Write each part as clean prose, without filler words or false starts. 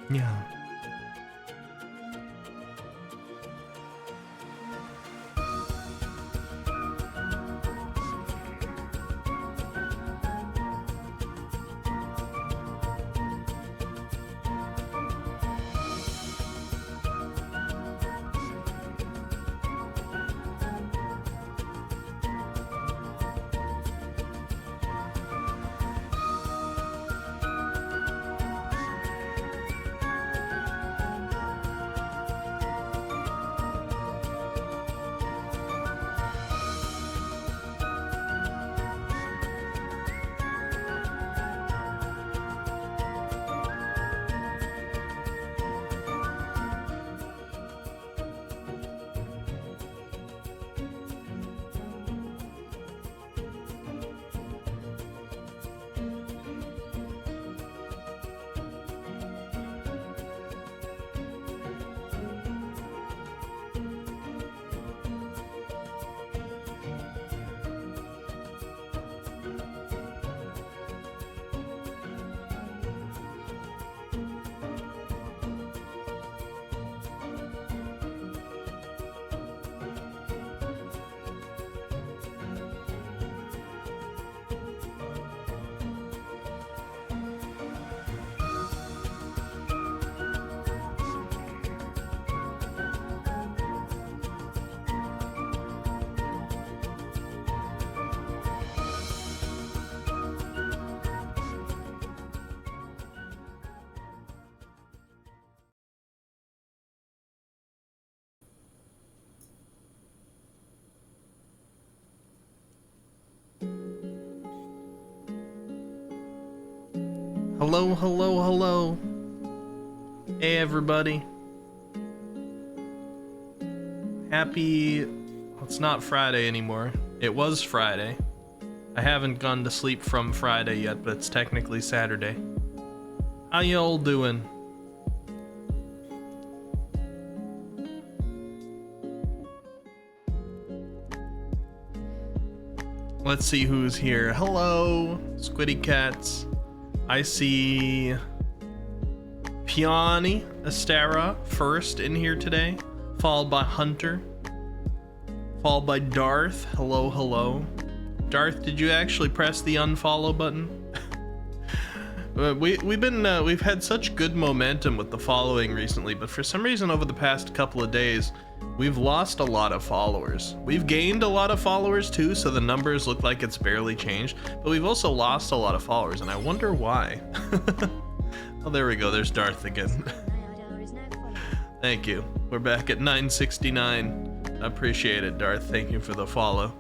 Yeah. Hello, hello, hello. Hey, everybody. Happy... It's not Friday anymore. It was Friday. I haven't gone to sleep from Friday yet, but it's technically Saturday. How y'all doing? Let's see who's here. Hello, Squiddy Cats. I see Piani Astera first in here today, followed by Hunter, followed by Darth. Hello, hello. Darth, did you actually press the unfollow button? We've had such good momentum with the following recently, but for some reason over the past couple of days, we've lost a lot of followers. We've gained a lot of followers too, so the numbers look like it's barely changed, but we've also lost a lot of followers, and I wonder why. Oh, there we go. There's Darth again. Thank you. We're back at 969. I appreciate it, Darth. Thank you for the follow.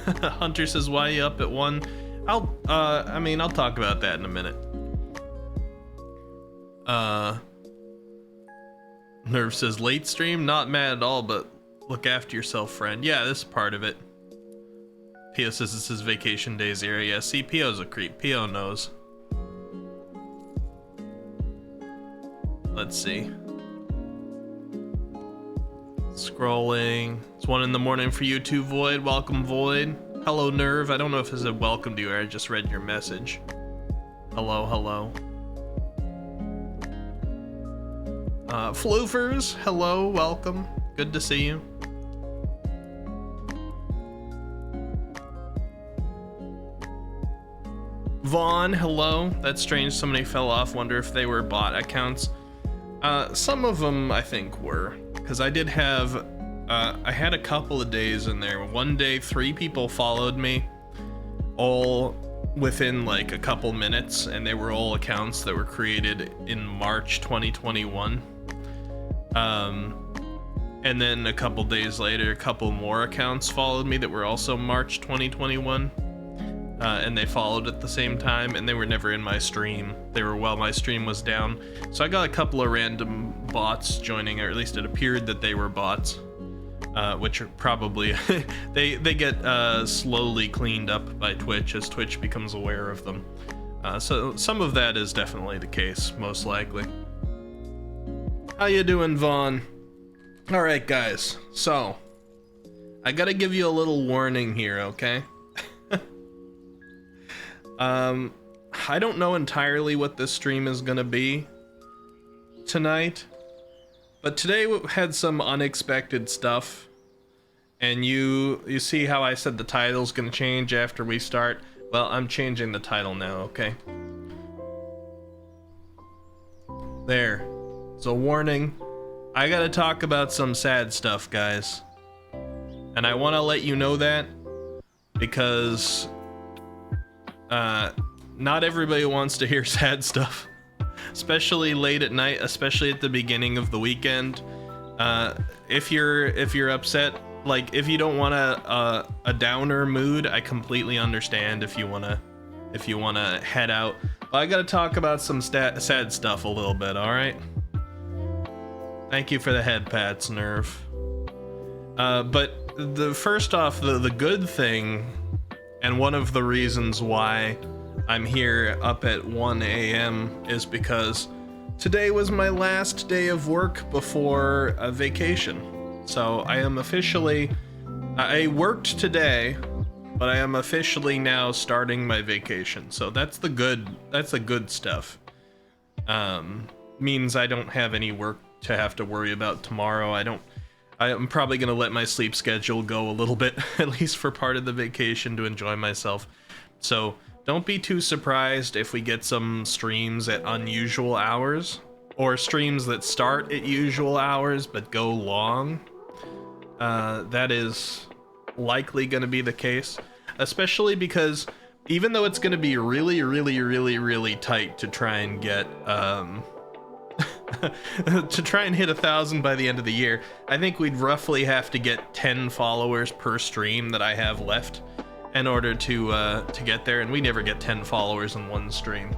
Hunter says, why are you up at 1? I'll talk about that in a minute. Nerve says, late stream? Not mad at all, but look after yourself, friend. Yeah, this is part of it. Pio says this is vacation day 0. Yeah, see, Pio's a creep. Pio knows. Let's see. Scrolling. It's 1 in the morning for you too, Void. Welcome, Void. Hello, Nerve. I don't know if it's a welcome to you or I just read your message. Hello, hello. Floofers, hello, welcome. Good to see you. Vaughn, hello. That's strange, so many fell off. Wonder if they were bot accounts. Some of them I think were, because I did have, I had a couple of days in there. One day, 3 people followed me, all within like a couple minutes, and they were all accounts that were created in March 2021. And then a couple days later, a couple more accounts followed me that were also March 2021. And they followed at the same time, and they were never in my stream. They were while my stream was down. So I got a couple of random bots joining, or at least it appeared that they were bots, which are probably, they get slowly cleaned up by Twitch as Twitch becomes aware of them. So some of that is definitely the case, most likely. How you doing, Vaughn? All right, guys. So I gotta give you a little warning here, okay? I don't know entirely what this stream is gonna be tonight, but today we had some unexpected stuff, and you see how I said the title's gonna change after we start? Well, I'm changing the title now, okay? There. It's a warning. I gotta talk about some sad stuff, guys. And I want to let you know that because not everybody wants to hear sad stuff, especially late at night, especially at the beginning of the weekend. If you're upset, like if you don't want a downer mood, I completely understand if you wanna head out. But I gotta talk about some sad stuff a little bit. All right. Thank you for the head pats, Nerve. But first off, the good thing, and one of the reasons why I'm here up at 1 a.m. is because today was my last day of work before a vacation. So I am officially, I worked today, but I am officially now starting my vacation. So that's the good stuff. Means I don't have any work to have to worry about tomorrow. I'm probably gonna let my sleep schedule go a little bit, at least for part of the vacation, to enjoy myself. So don't be too surprised if we get some streams at unusual hours, or streams that start at usual hours but go long. That is likely gonna be the case, especially because even though it's gonna be really, really, really, really tight to try and get to try and hit 1,000 by the end of the year, I think we'd roughly have to get 10 followers per stream that I have left in order to get there, and we never get 10 followers in one stream.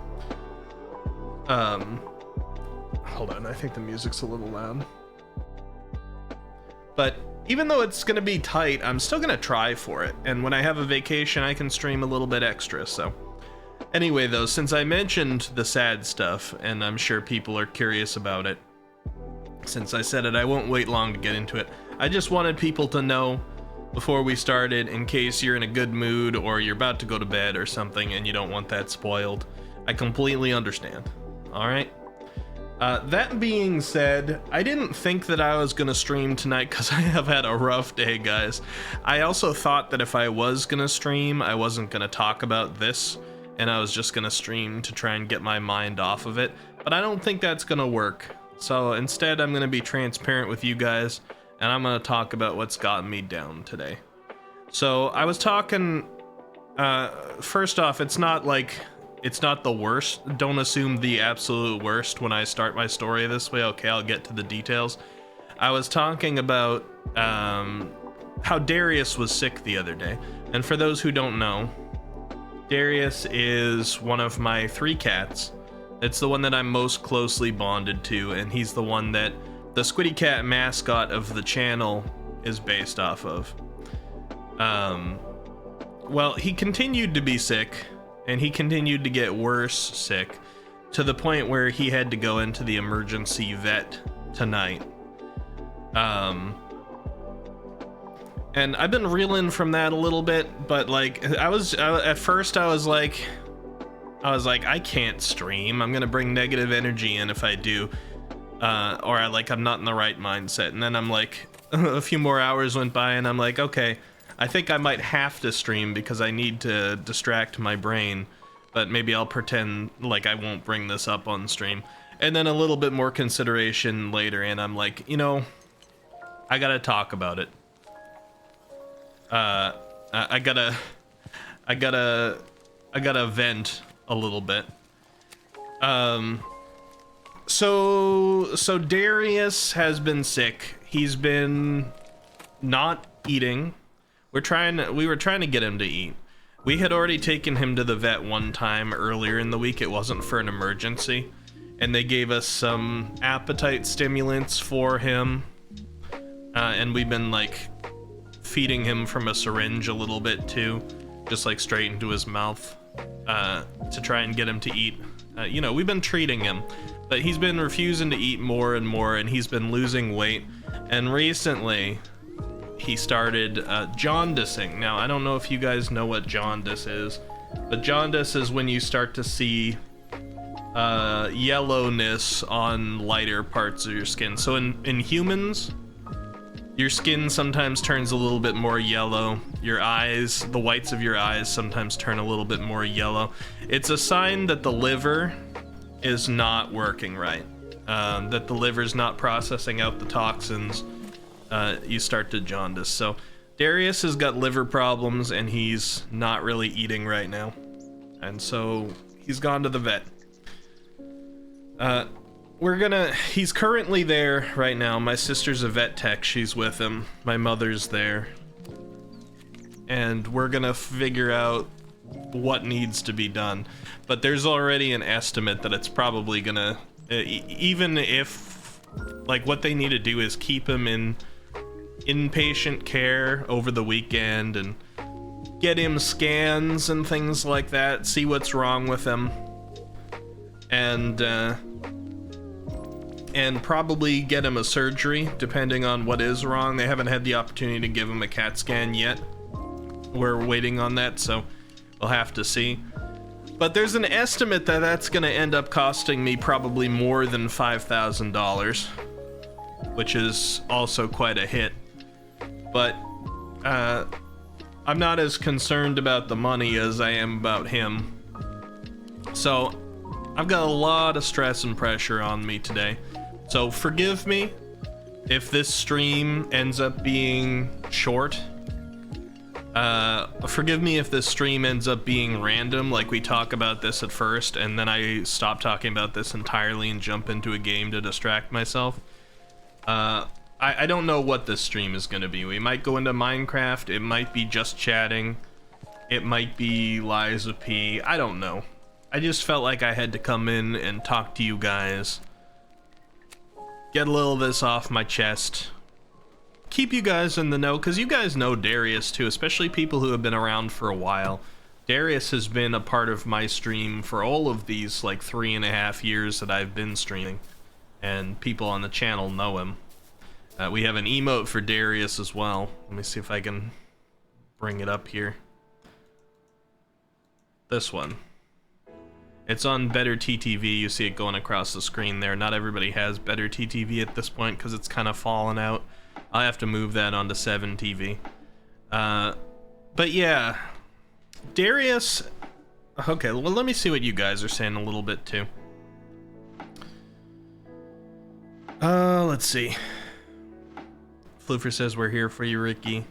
Hold on, I think the music's a little loud. But even though it's gonna be tight, I'm still gonna try for it, and when I have a vacation, I can stream a little bit extra, so. Anyway, though, since I mentioned the sad stuff, and I'm sure people are curious about it, since I said it, I won't wait long to get into it. I just wanted people to know before we started, in case you're in a good mood or you're about to go to bed or something and you don't want that spoiled. I completely understand. All right? That being said, I didn't think that I was gonna stream tonight because I have had a rough day, guys. I also thought that if I was gonna stream, I wasn't gonna talk about this, and I was just gonna stream to try and get my mind off of it, but I don't think that's gonna work. So instead, I'm gonna be transparent with you guys, and I'm gonna talk about what's gotten me down today. So I was talking, first off, it's not the worst. Don't assume the absolute worst when I start my story this way. Okay, I'll get to the details. I was talking about how Darius was sick the other day, and for those who don't know, Darius is one of my 3 cats. It's the one that I'm most closely bonded to, and he's the one that the Squiddy Cat mascot of the channel is based off of. Well, he continued to be sick, and he continued to get worse sick, to the point where he had to go into the emergency vet tonight. And I've been reeling from that a little bit, but like at first I was like, I can't stream. I'm gonna bring negative energy in if I do, or I'm not in the right mindset. And then I'm like, a few more hours went by, and I'm like, okay, I think I might have to stream because I need to distract my brain, but maybe I'll pretend like I won't bring this up on stream. And then a little bit more consideration later, and I'm like, you know, I gotta talk about it. I gotta vent a little bit. So Darius has been sick. He's been not eating. We were trying to get him to eat. We had already taken him to the vet one time earlier in the week. It wasn't for an emergency, and they gave us some appetite stimulants for him, and we've been like feeding him from a syringe a little bit too, just like straight into his mouth, to try and get him to eat. You know, we've been treating him, but he's been refusing to eat more and more, and he's been losing weight. And recently, he started jaundicing. Now, I don't know if you guys know what jaundice is, but jaundice is when you start to see yellowness on lighter parts of your skin. So in humans, your skin sometimes turns a little bit more yellow. Your eyes, the whites of your eyes sometimes turn a little bit more yellow. It's a sign that the liver is not working right, that the liver's not processing out the toxins. You start to jaundice. So Darius has got liver problems, and he's not really eating right now. And so he's gone to the vet. He's currently there right now. My sister's a vet tech, she's with him. My mother's there. And we're gonna figure out what needs to be done. But there's already an estimate that it's probably gonna, even if, like, what they need to do is keep him in inpatient care over the weekend and get him scans and things like that, see what's wrong with him. And probably get him a surgery, depending on what is wrong. They haven't had the opportunity to give him a CAT scan yet. We're waiting on that, so we'll have to see. But there's an estimate that that's gonna end up costing me probably more than $5,000, which is also quite a hit. But I'm not as concerned about the money as I am about him. So I've got a lot of stress and pressure on me today. So forgive me if this stream ends up being short. Forgive me if this stream ends up being random, like we talk about this at first, and then I stop talking about this entirely and jump into a game to distract myself. I don't know what this stream is gonna be. We might go into Minecraft, it might be just chatting, it might be Liza P, I don't know. I just felt like I had to come in and talk to you guys. Get a little of this off my chest. Keep you guys in the know, because you guys know Darius too, especially people who have been around for a while. Darius has been a part of my stream for all of these, like, 3.5 years that I've been streaming. And people on the channel know him. We have an emote for Darius as well. Let me see if I can bring it up here. This one. It's on Better TTV. You see it going across the screen there. Not everybody has Better TTV at this point because it's kind of fallen out. I'll have to move that onto 7TV. But yeah, Darius. Okay, well, let me see what you guys are saying a little bit too. Let's see. Floofer says we're here for you, Ricky.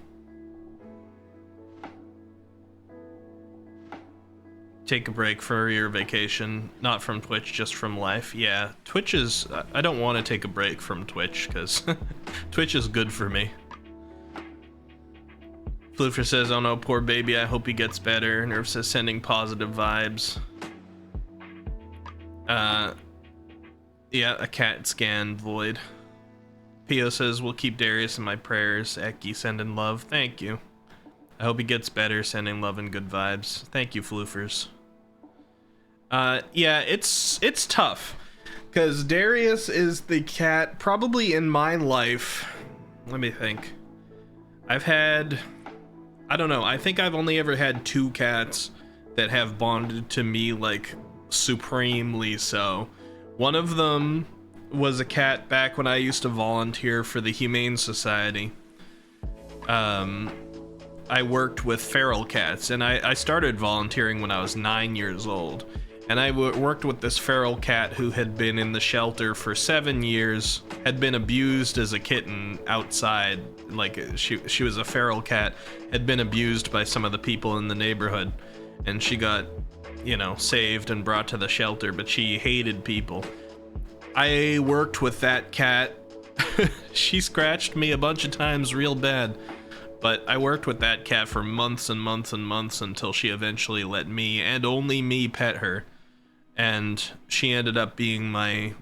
Take a break for your vacation, not from Twitch, just from life. Yeah, Twitch is, I don't want to take a break from Twitch because Twitch is good for me. Floofer says, oh no, poor baby, I hope he gets better. Nerve says sending positive vibes. Yeah, a CAT scan, Void. Pio says, we'll keep Darius in my prayers. Eki sending love, thank you. I hope he gets better, sending love and good vibes. Thank you, Floofers. Yeah, it's tough, because Darius is the cat probably in my life. Let me think. I've had, I don't know, I think I've only ever had 2 cats that have bonded to me, like, supremely so. One of them was a cat back when I used to volunteer for the Humane Society. I worked with feral cats, and I started volunteering when I was 9 years old. And I worked with this feral cat who had been in the shelter for 7 years, had been abused as a kitten outside. Like, she was a feral cat, had been abused by some of the people in the neighborhood. And she got, you know, saved and brought to the shelter, but she hated people. I worked with that cat. She scratched me a bunch of times real bad. But I worked with that cat for months and months and months until she eventually let me, and only me, pet her. And she ended up being my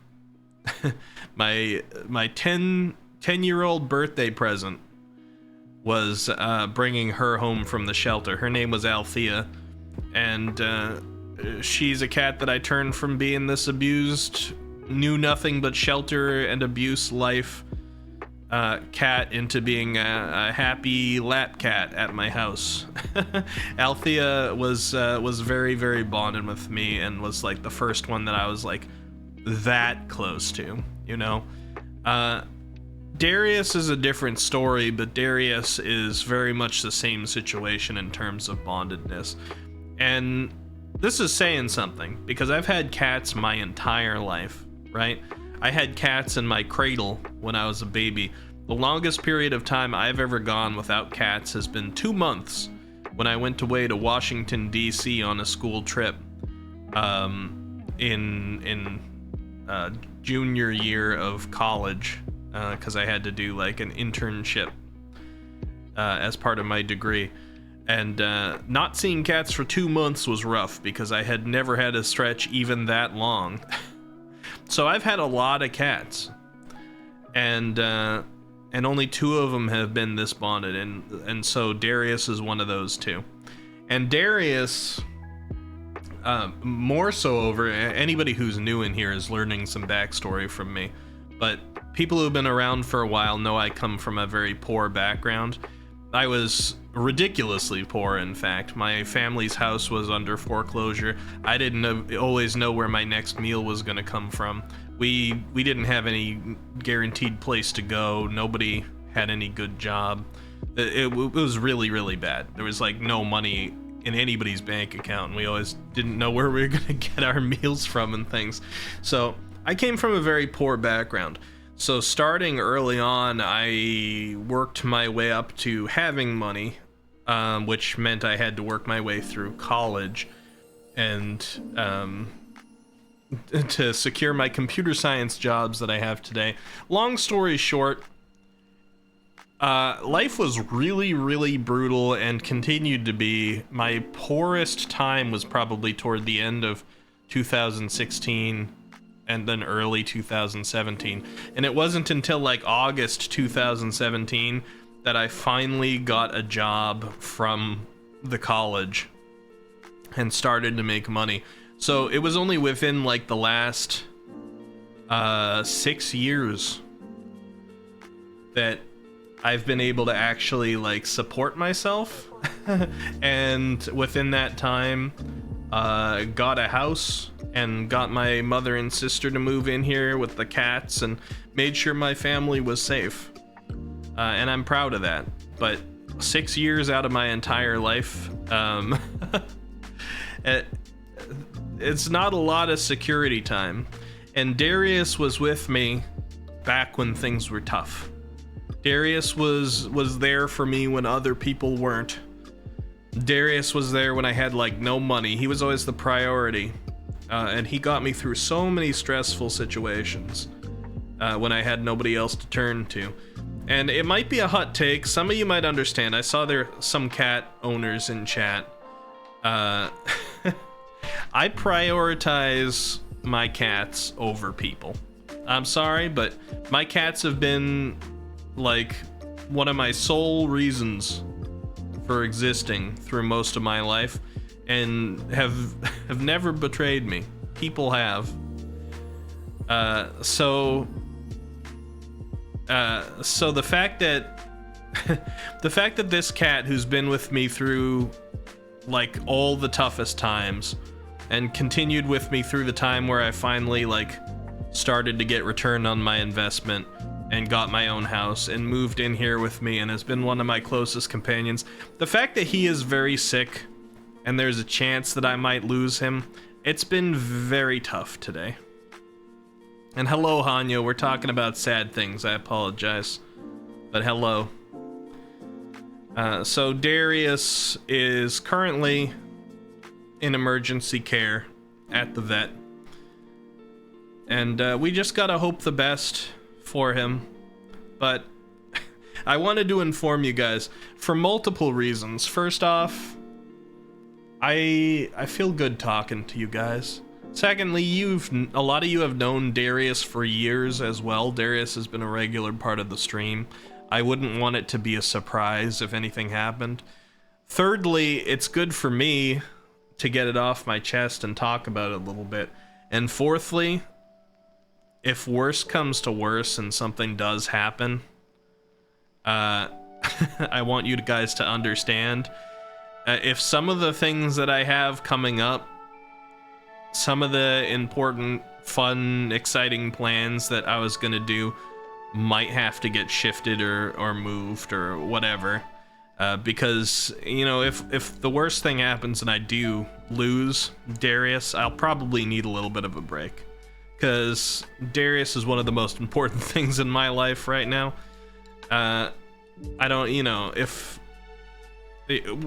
my 10-year-old birthday present was bringing her home from the shelter. Her name was Althea, and she's a cat that I turned from being this abused, knew nothing but shelter and abuse life cat into being a happy lap cat at my house. Althea was very, very bonded with me and was like the first one that I was like that close to, you know. Darius is a different story, but Darius is very much the same situation in terms of bondedness. And this is saying something, because I've had cats my entire life, right? I had cats in my cradle when I was a baby. The longest period of time I've ever gone without cats has been 2 months, when I went away to Washington, D.C. on a school trip in junior year of college, because I had to do like an internship as part of my degree. And not seeing cats for 2 months was rough, because I had never had a stretch even that long. So I've had a lot of cats, and only 2 of them have been this bonded, and so Darius is one of those 2. And Darius, more so over anybody who's new in here is learning some backstory from me, but people who've been around for a while know I come from a very poor background. I was ridiculously poor, in fact. My family's house was under foreclosure. I didn't always know where my next meal was going to come from. We didn't have any guaranteed place to go. Nobody had any good job. It was really, really bad. There was like no money in anybody's bank account, and we always didn't know where we were going to get our meals from and things. So I came from a very poor background. So starting early on, I worked my way up to having money, which meant I had to work my way through college, and to secure my computer science jobs that I have today. Long story short, life was really, really brutal and continued to be. My poorest time was probably toward the end of 2016 and then early 2017. And it wasn't until like August 2017 that I finally got a job from the college and started to make money. So it was only within like the last 6 years that I've been able to actually like support myself. And within that time, got a house and got my mother and sister to move in here with the cats and made sure my family was safe. And I'm proud of that. But 6 years out of my entire life, it's not a lot of security time. And Darius was with me back when things were tough. Darius was there for me when other people weren't. Darius was there when I had like no money. He was always the priority. And he got me through so many stressful situations when I had nobody else to turn to. And it might be a hot take. Some of you might understand. I saw there some cat owners in chat. I prioritize my cats over people. I'm sorry, but my cats have been like one of my sole reasons for existing through most of my life, and have never betrayed me. People have. So the fact that this cat, who's been with me through like all the toughest times and continued with me through the time where I finally like started to get return on my investment and got my own house and moved in here with me and has been one of my closest companions. The fact that he is very sick and there's a chance that I might lose him, it's been very tough today. And hello, Hanyo, we're talking about sad things, I apologize. But hello. So Darius is currently in emergency care at the vet. And we just gotta hope the best for him. But I wanted to inform you guys for multiple reasons. First off, I feel good talking to you guys. Secondly, a lot of you have known Darius for years as well. Darius has been a regular part of the stream. I wouldn't want it to be a surprise if anything happened. Thirdly, it's good for me to get it off my chest and talk about it a little bit. And fourthly, if worse comes to worse and something does happen, I want you guys to understand, if some of the things that I have coming up, some of the important, fun, exciting plans that I was gonna do might have to get shifted or moved or whatever, because, you know, if the worst thing happens and I do lose Darius, I'll probably need a little bit of a break, because Darius is one of the most important things in my life right now. I don't, you know,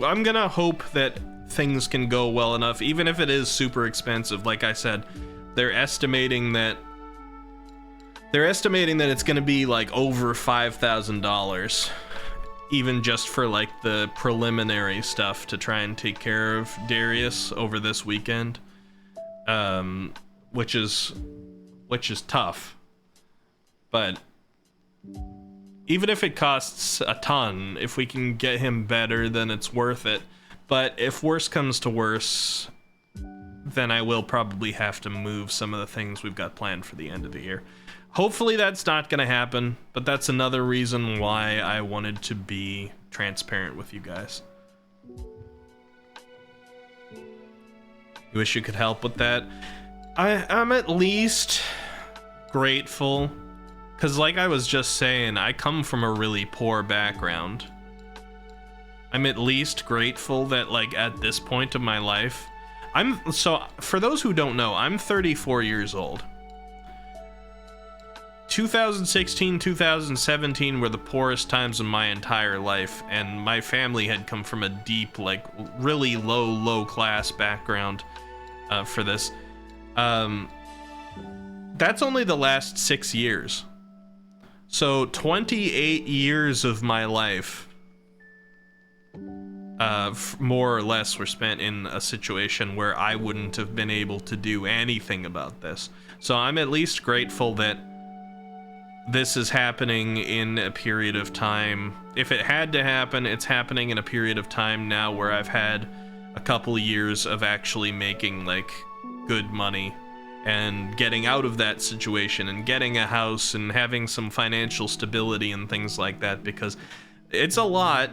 I'm gonna hope that things can go well enough, even if it is super expensive. Like I said, they're estimating that it's gonna be like over $5,000, even just for like the preliminary stuff to try and take care of Darius over this weekend, which is tough. But even if it costs a ton, if we can get him better, then it's worth it. But if worse comes to worse, then I will probably have to move some of the things we've got planned for the end of the year. Hopefully that's not gonna happen, but that's another reason why I wanted to be transparent with you guys. You wish you could help with that? I'm at least grateful, because like I was just saying, I come from a really poor background. I'm at least grateful that, like, at this point of my life, so for those who don't know, I'm 34 years old. 2016, 2017 were the poorest times of my entire life, and my family had come from a deep, like, really low class background for this. That's only the last 6 years. So 28 years of my life, more or less, were spent in a situation where I wouldn't have been able to do anything about this. So I'm at least grateful that this is happening in a period of time. If it had to happen, it's happening in a period of time now where I've had a couple years of actually making, like, good money and getting out of that situation and getting a house and having some financial stability and things like that, because it's a lot.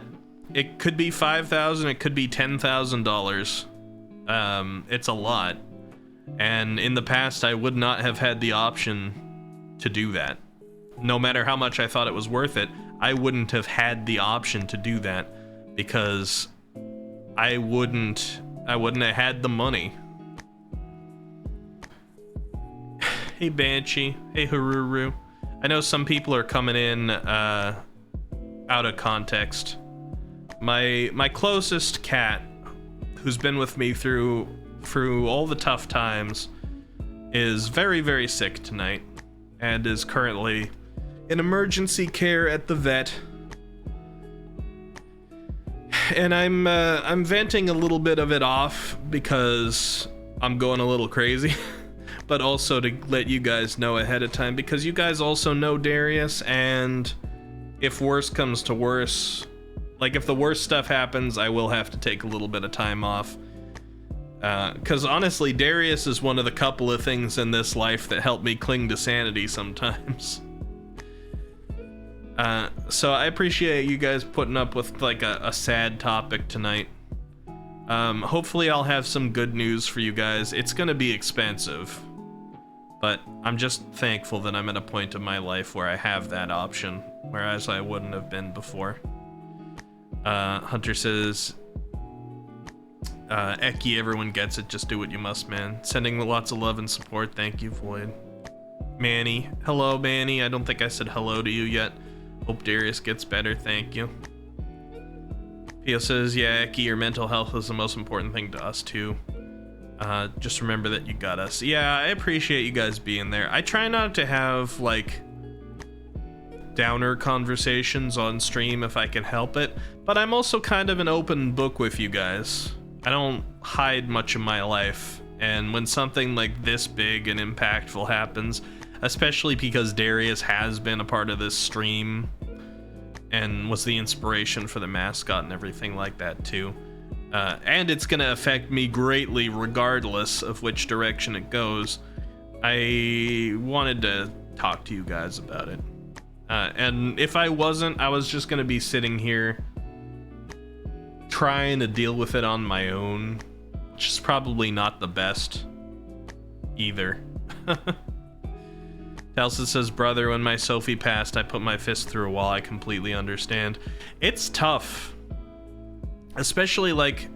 It could be $5,000, it could be $10,000. It's a lot. And in the past, I would not have had the option to do that. No matter how much I thought it was worth it, I wouldn't have had the option to do that, because I wouldn't have had the money. Hey Banshee, hey Haruru. I know some people are coming in out of context. My closest cat, who's been with me through all the tough times, is very, very sick tonight and is currently in emergency care at the vet. And I'm venting a little bit of it off because I'm going a little crazy. But also to let you guys know ahead of time, because you guys also know Darius, and if worse comes to worse, like if the worst stuff happens, I will have to take a little bit of time off. Because honestly, Darius is one of the couple of things in this life that help me cling to sanity sometimes. So I appreciate you guys putting up with like a sad topic tonight. Hopefully I'll have some good news for you guys. It's gonna be expensive, but I'm just thankful that I'm at a point of my life where I have that option, whereas I wouldn't have been before. Hunter says, Eki, everyone gets it, just do what you must, man. Sending lots of love and support, thank you, Void. Manny, hello, Manny. I don't think I said hello to you yet. Hope Darius gets better, thank you. Pio says, yeah, Eki, your mental health is the most important thing to us, too. Just remember that you got us. Yeah, I appreciate you guys being there. I try not to have, like, downer conversations on stream if I can help it, but I'm also kind of an open book with you guys. I don't hide much of my life, and when something like this big and impactful happens, especially because Darius has been a part of this stream and was the inspiration for the mascot and everything like that too, and it's gonna affect me greatly regardless of which direction it goes. I wanted to talk to you guys about it. And if I wasn't, I was just gonna be sitting here trying to deal with it on my own, which is probably not the best either. Telsa says, brother, when my Sophie passed, I put my fist through a wall. I completely understand. It's tough. Especially, like,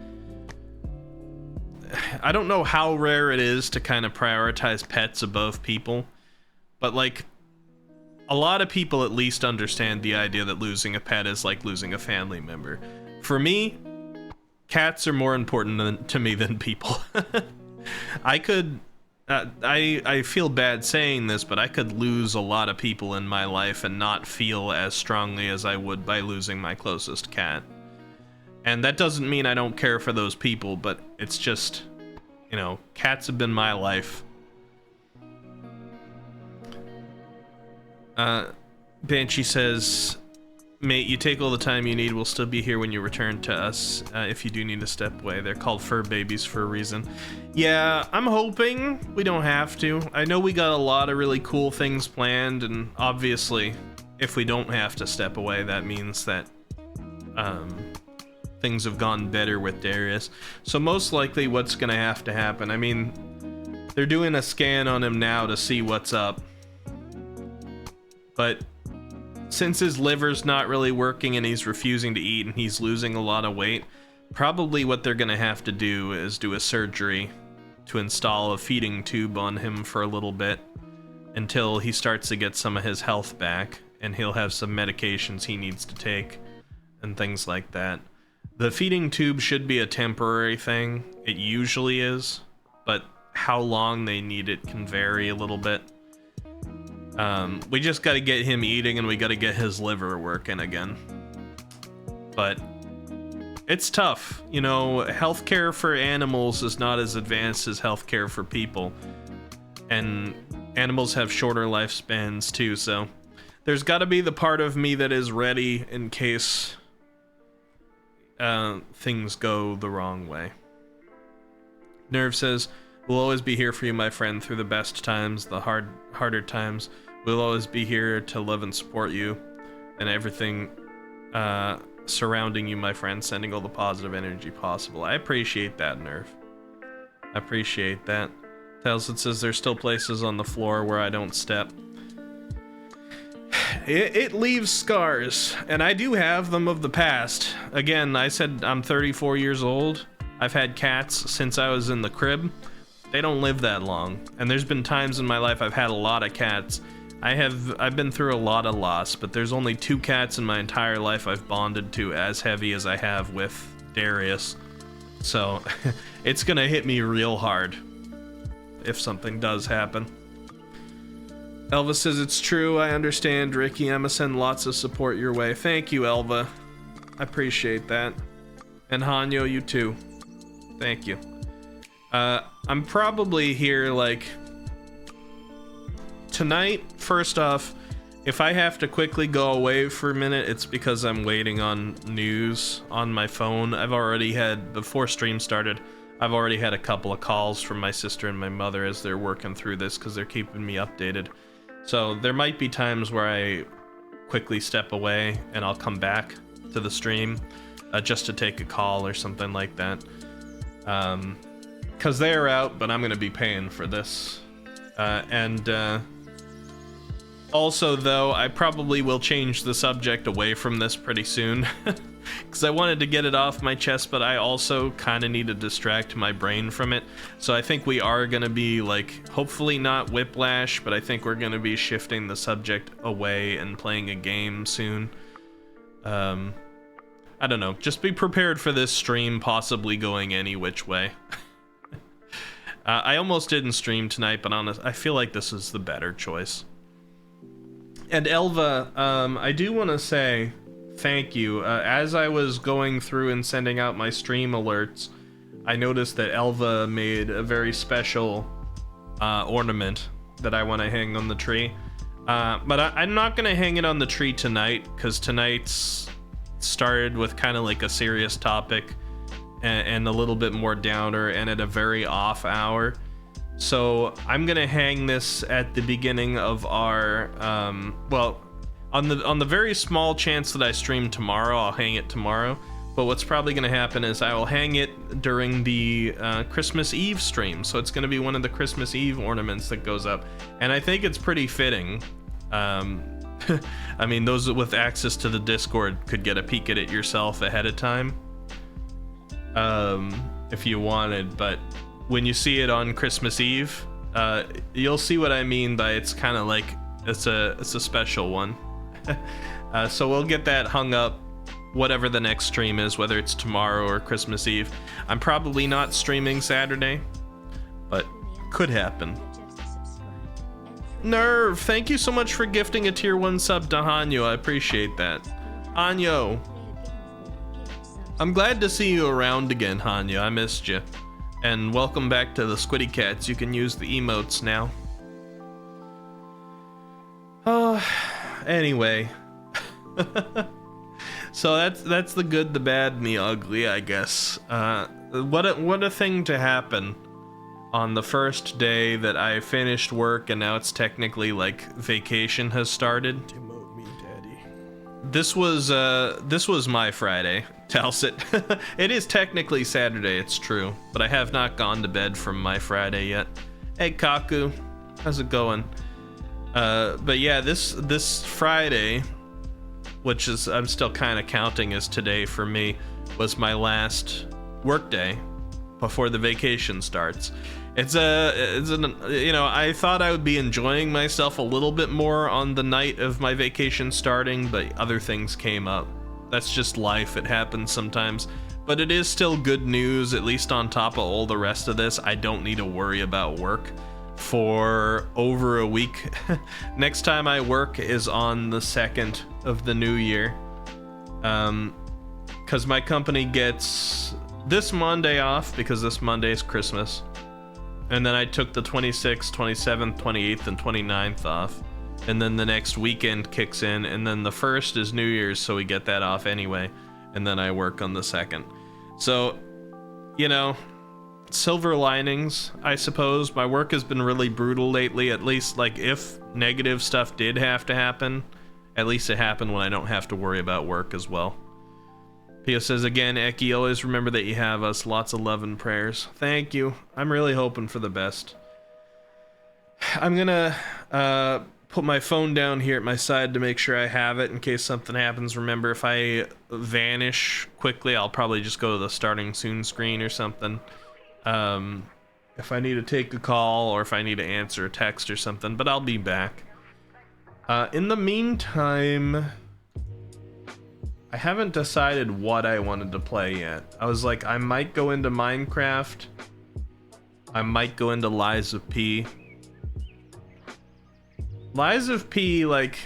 I don't know how rare it is to kind of prioritize pets above people, but, like, a lot of people at least understand the idea that losing a pet is like losing a family member. For me, cats are more important to me than people. I could... I feel bad saying this, but I could lose a lot of people in my life and not feel as strongly as I would by losing my closest cat. And that doesn't mean I don't care for those people, but it's just, you know, cats have been my life. Banshee says, mate, you take all the time you need. We'll still be here when you return to us if you do need to step away. They're called fur babies for a reason. Yeah, I'm hoping we don't have to. I know we got a lot of really cool things planned, and obviously, if we don't have to step away, that means that things have gone better with Darius. So most likely what's gonna have to happen, I mean, they're doing a scan on him now to see what's up. But since his liver's not really working and he's refusing to eat and he's losing a lot of weight, probably what they're gonna have to do is do a surgery to install a feeding tube on him for a little bit until he starts to get some of his health back, and he'll have some medications he needs to take and things like that. The feeding tube should be a temporary thing. It usually is, but how long they need it can vary a little bit. We just gotta get him eating, and we gotta get his liver working again. But it's tough, you know. Healthcare for animals is not as advanced as healthcare for people, and animals have shorter lifespans too, so there's gotta be the part of me that is ready in case things go the wrong way. Nerve says, we'll always be here for you, my friend, through the best times, the harder times. We'll always be here to love and support you and everything surrounding you, my friend, sending all the positive energy possible. I appreciate that, Nerve. I appreciate that. Telson says there's still places on the floor where I don't step. It leaves scars, and I do have them of the past. Again, I said I'm 34 years old. I've had cats since I was in the crib. They don't live that long, and there's been times in my life I've had a lot of cats. I've been through a lot of loss, but there's only 2 cats in my entire life I've bonded to as heavy as I have with Darius. So it's gonna hit me real hard if something does happen. Elva says it's true. I understand, Ricky. I'm gonna send lots of support your way. Thank you, Elva. I appreciate that. And Hanyo, you too. Thank you. I'm probably here, like, tonight. First off, if I have to quickly go away for a minute, it's because I'm waiting on news on my phone. I've already had, before stream started, I've already had a couple of calls from my sister and my mother as they're working through this because they're keeping me updated. So there might be times where I quickly step away and I'll come back to the stream just to take a call or something like that. Because they're out, but I'm going to be paying for this. Also, though, I probably will change the subject away from this pretty soon. Because I wanted to get it off my chest, but I also kind of need to distract my brain from it. So I think we are going to be, like, hopefully not Whiplash, but I think we're going to be shifting the subject away and playing a game soon. I don't know. Just be prepared for this stream possibly going any which way. I almost didn't stream tonight, but I feel like this is the better choice. And Elva, I do want to say thank you. As I was going through and sending out my stream alerts, I noticed that Elva made a very special ornament that I want to hang on the tree. But I'm not going to hang it on the tree tonight, because tonight's started with kind of like a serious topic, and a little bit more downer and at a very off hour. So I'm gonna hang this at the beginning of our well, on the very small chance that I stream tomorrow, I'll hang it tomorrow. But what's probably gonna happen is I will hang it during the Christmas Eve stream. So it's gonna be one of the Christmas Eve ornaments that goes up, and I think it's pretty fitting. I mean, those with access to the Discord could get a peek at it yourself ahead of time, if you wanted. But when you see it on Christmas Eve, you'll see what I mean by it's kind of like it's a special one. So we'll get that hung up, whatever the next stream is, whether it's tomorrow or Christmas Eve. I'm probably not streaming Saturday, but could happen. Nerve, thank you so much for gifting a tier 1 sub to Hanyo. I appreciate that. Hanyo. I'm glad to see you around again, Hanyo. I missed you. And welcome back to the Squiddy Cats. You can use the emotes now. Anyway. So that's the good, the bad, and the ugly, I guess. What a thing to happen on the first day that I finished work, and now it's technically like vacation has started. Demote me, daddy. This was my Friday, Talsit. It is technically Saturday, it's true, but I have not gone to bed from my Friday yet. Hey Kaku, how's it going? But yeah, this Friday, which is I'm still kind of counting as today for me, was my last work day before the vacation starts. It's an, you know, I thought I would be enjoying myself a little bit more on the night of my vacation starting, but other things came up. That's just life, it happens sometimes. But it is still good news, at least on top of all the rest of this. I don't need to worry about work for over a week. Next time I work is on the 2nd of the new year. Because my company gets this Monday off, because this Monday is Christmas. And then I took the 26th, 27th, 28th, and 29th off. And then the next weekend kicks in, and then the 1st is New Year's, so we get that off anyway. And then I work on the 2nd. So, you know, silver linings, I suppose. My work has been really brutal lately, at least, like, if negative stuff did have to happen, at least it happened when I don't have to worry about work as well. Pia says, again, Eki, always remember that you have us. Lots of love and prayers. Thank you. I'm really hoping for the best. I'm gonna put my phone down here at my side to make sure I have it in case something happens. Remember, if I vanish quickly, I'll probably just go to the starting soon screen or something. If I need to take a call or if I need to answer a text or something, but I'll be back. In the meantime, I haven't decided what I wanted to play yet. I was like, I might go into Minecraft. I might go into Lies of P. Lies of P, like,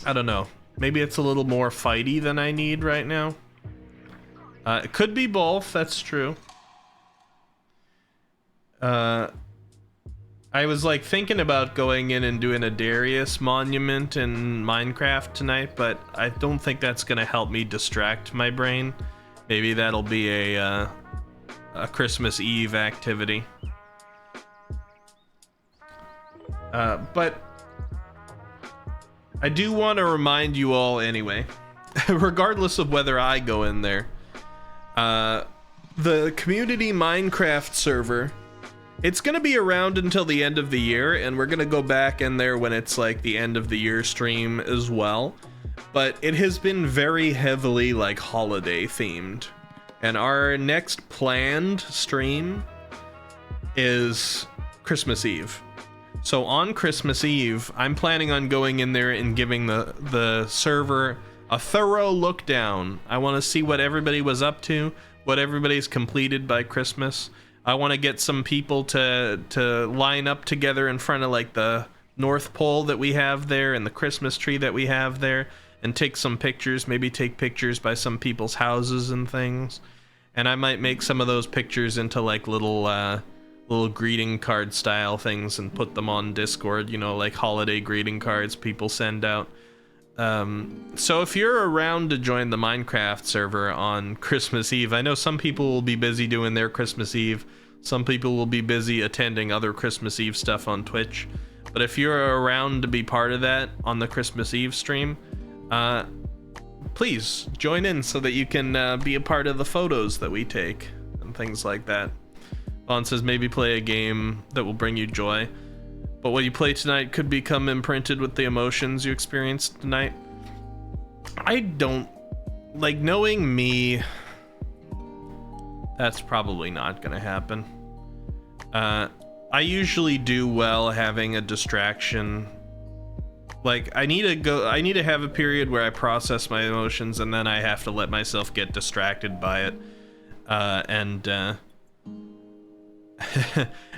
I don't know. Maybe it's a little more fighty than I need right now. It could be both, that's true. I was like thinking about going in and doing a Darius monument in Minecraft tonight, but I don't think that's gonna help me distract my brain. Maybe that'll be a Christmas Eve activity. But I do want to remind you all anyway, regardless of whether I go in there, the community Minecraft server, it's going to be around until the end of the year, and we're going to go back in there when it's like the end of the year stream as well. But it has been very heavily like holiday themed. And our next planned stream is Christmas Eve. So on Christmas Eve, I'm planning on going in there and giving the server a thorough look down. I want to see what everybody was up to, what everybody's completed by Christmas. I want to get some people to line up together in front of like the North Pole that we have there and the Christmas tree that we have there, and take some pictures, maybe take pictures by some people's houses and things. And I might make some of those pictures into like little greeting card style things and put them on Discord, you know, like holiday greeting cards people send out. So if you're around to join the Minecraft server on Christmas Eve, I know some people will be busy doing their Christmas Eve. Some people will be busy attending other Christmas Eve stuff on Twitch. But if you're around to be part of that on the Christmas Eve stream, please join in so that you can be a part of the photos that we take and things like that. Vaughn says maybe play a game that will bring you joy, but what you play tonight could become imprinted with the emotions you experienced tonight. I don't like, knowing me, that's probably not gonna happen. I usually do well having a distraction. Like, I need to have a period where I process my emotions, and then I have to let myself get distracted by it.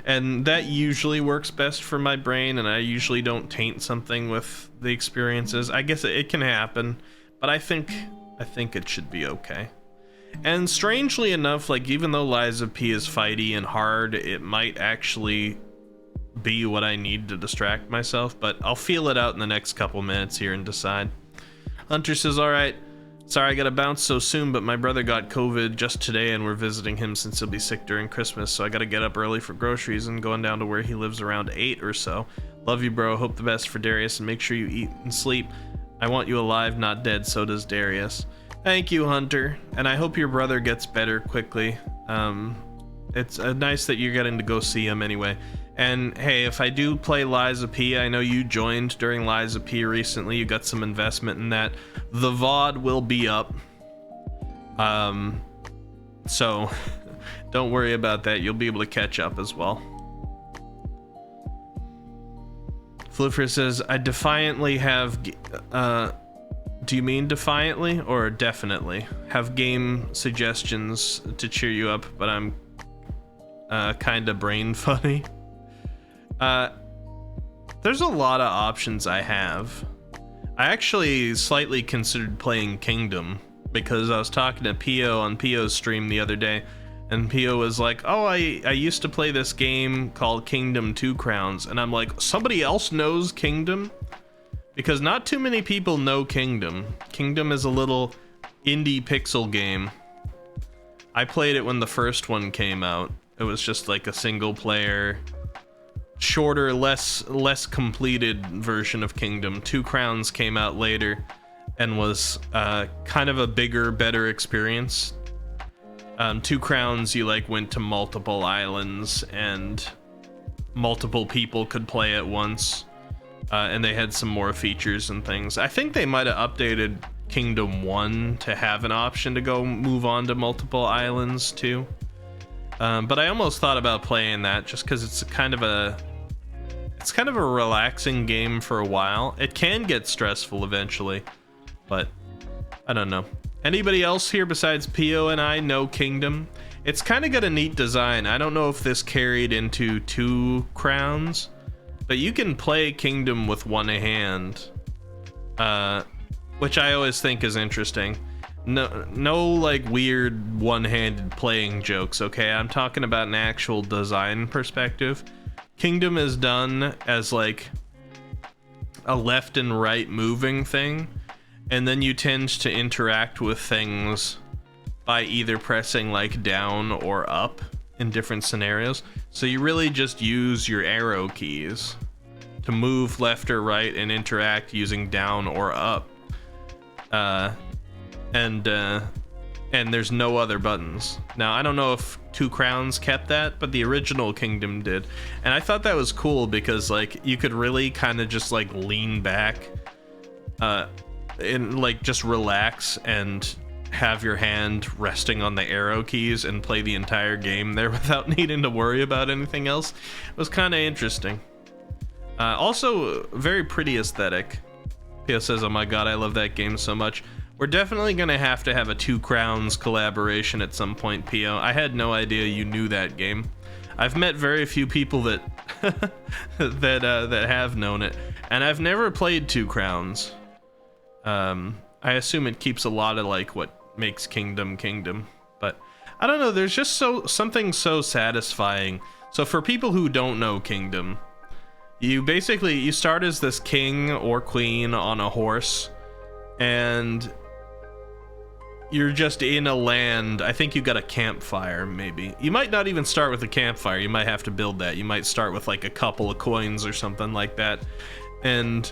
And that usually works best for my brain, and I usually don't taint something with the experiences. I guess it can happen, but I think it should be okay. And strangely enough, like, even though Lies of P is fighty and hard, it might actually be what I need to distract myself, but I'll feel it out in the next couple minutes here and decide. Hunter says, alright, sorry I gotta bounce so soon, but my brother got COVID just today and we're visiting him since he'll be sick during Christmas, so I gotta get up early for groceries and going down to where he lives around 8 or so. Love you, bro. Hope the best for Darius, and make sure you eat and sleep. I want you alive, not dead. So does Darius. Thank you, Hunter, and I hope your brother gets better quickly. It's nice that you're getting to go see him anyway. And hey, if I do play Lies of P, I know you joined during Lies of P recently. You got some investment in that. The VOD will be up. So don't worry about that. You'll be able to catch up as well. Flipper says, I defiantly have, do you mean defiantly or definitely? Have game suggestions to cheer you up, but I'm kind of brain funny. There's a lot of options I have. I actually slightly considered playing Kingdom because I was talking to Pio on Pio's stream the other day, and Pio was like, oh, I used to play this game called Kingdom 2 Crowns, and I'm like, somebody else knows Kingdom? Because not too many people know Kingdom. Kingdom is a little indie pixel game. I played it when the first one came out. It was just like a single player, shorter, less completed version of Kingdom. 2 Crowns came out later and was kind of a bigger, better experience. 2 Crowns, you like went to multiple islands and multiple people could play at once, and they had some more features and things. I think they might have updated Kingdom 1 to have an option to go move on to multiple islands too. But I almost thought about playing that just because it's kind of a relaxing game for a while. It can get stressful eventually, but I don't know. Anybody else here besides Pio and I know Kingdom? It's kind of got a neat design. I don't know if this carried into 2 Crowns, but you can play Kingdom with one hand, which I always think is interesting. No like weird one-handed playing jokes, okay? I'm talking about an actual design perspective. Kingdom is done as like a left and right moving thing, and then you tend to interact with things by either pressing like down or up in different scenarios. So you really just use your arrow keys to move left or right and interact using down or up. And there's no other buttons. Now, I don't know if 2 Crowns kept that, but the original Kingdom did. And I thought that was cool because like you could really kind of just like lean back and like just relax and have your hand resting on the arrow keys and play the entire game there without needing to worry about anything else. It was kind of interesting. Also, very pretty aesthetic. Pio says, oh my god, I love that game so much. We're definitely gonna have to have a 2 Crowns collaboration at some point, Pio. I had no idea you knew that game. I've met very few people that that have known it, and I've never played 2 Crowns. I assume it keeps a lot of like what makes Kingdom, but I don't know. There's just something so satisfying. So for people who don't know Kingdom, you start as this king or queen on a horse, and you're just in a land. I think you got a campfire, maybe. You might not even start with a campfire. You might have to build that. You might start with like a couple of coins or something like that. And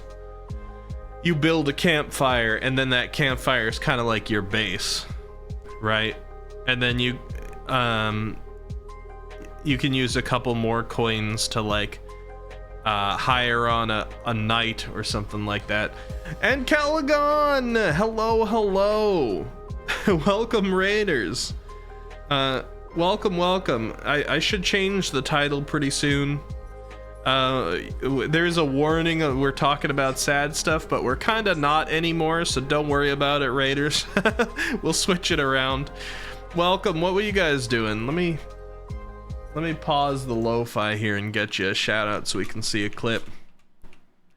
you build a campfire, and then that campfire is kind of like your base, right? And then you can use a couple more coins to like hire on a knight or something like that. And Caligon, hello. Welcome, Raiders. Welcome. I should change the title pretty soon. There's a warning, we're talking about sad stuff, but we're kind of not anymore, so don't worry about it, Raiders. We'll switch it around. Welcome. What were you guys doing? Let me pause the lo-fi here and get you a shout out so we can see a clip.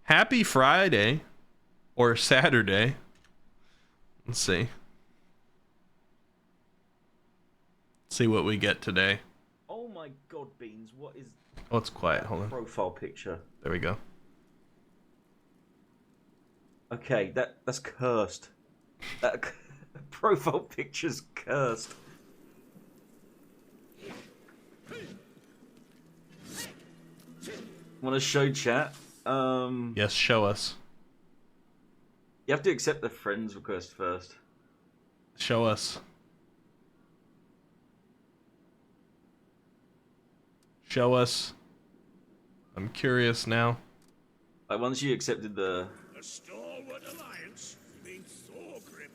Happy Friday or Saturday. Let's see what we get today. Oh my god, Beans, what is... Oh, it's quiet. Hold on. Profile picture. There we go. Okay, that's cursed. That profile picture's cursed. Want to show chat? Yes, show us. You have to accept the friends request first. Show us. Show us. I'm curious now. Like once you accepted the stalwart alliance means Thorgrim.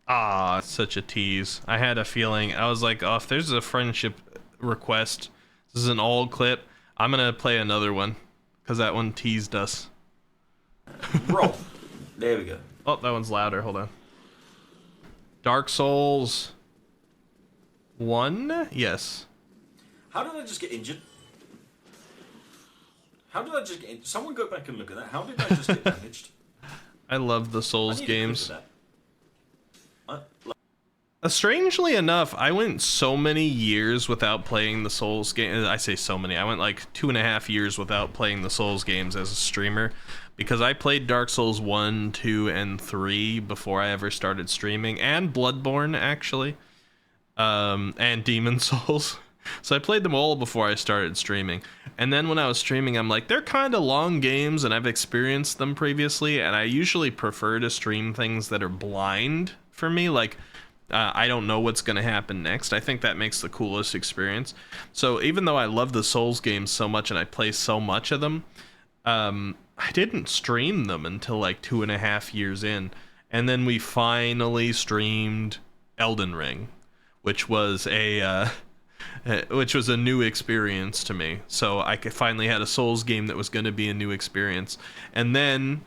Ah, such a tease. I had a feeling. I was like, oh, if there's a friendship request, this is an old clip, I'm gonna play another one, because that one teased us. Roll. There we go. Oh, that one's louder. Hold on. Dark Souls 1? Yes. How did I just get injured? How did I just get injured? Someone go back and look at that. How did I just get damaged? I love the Souls games. Strangely enough, I went so many years without playing the Souls game. I say so many. I went like 2.5 years without playing the Souls games as a streamer, because I played Dark Souls 1, 2, and 3 before I ever started streaming, and Bloodborne actually, and Demon Souls. So I played them all before I started streaming. And then when I was streaming, I'm like, they're kind of long games and I've experienced them previously, and I usually prefer to stream things that are blind for me, like I don't know what's going to happen next. I think that makes the coolest experience. So even though I love the Souls games so much and I play so much of them, I didn't stream them until like 2.5 years in. And then we finally streamed Elden Ring, which was a new experience to me. So I finally had a Souls game that was going to be a new experience. And then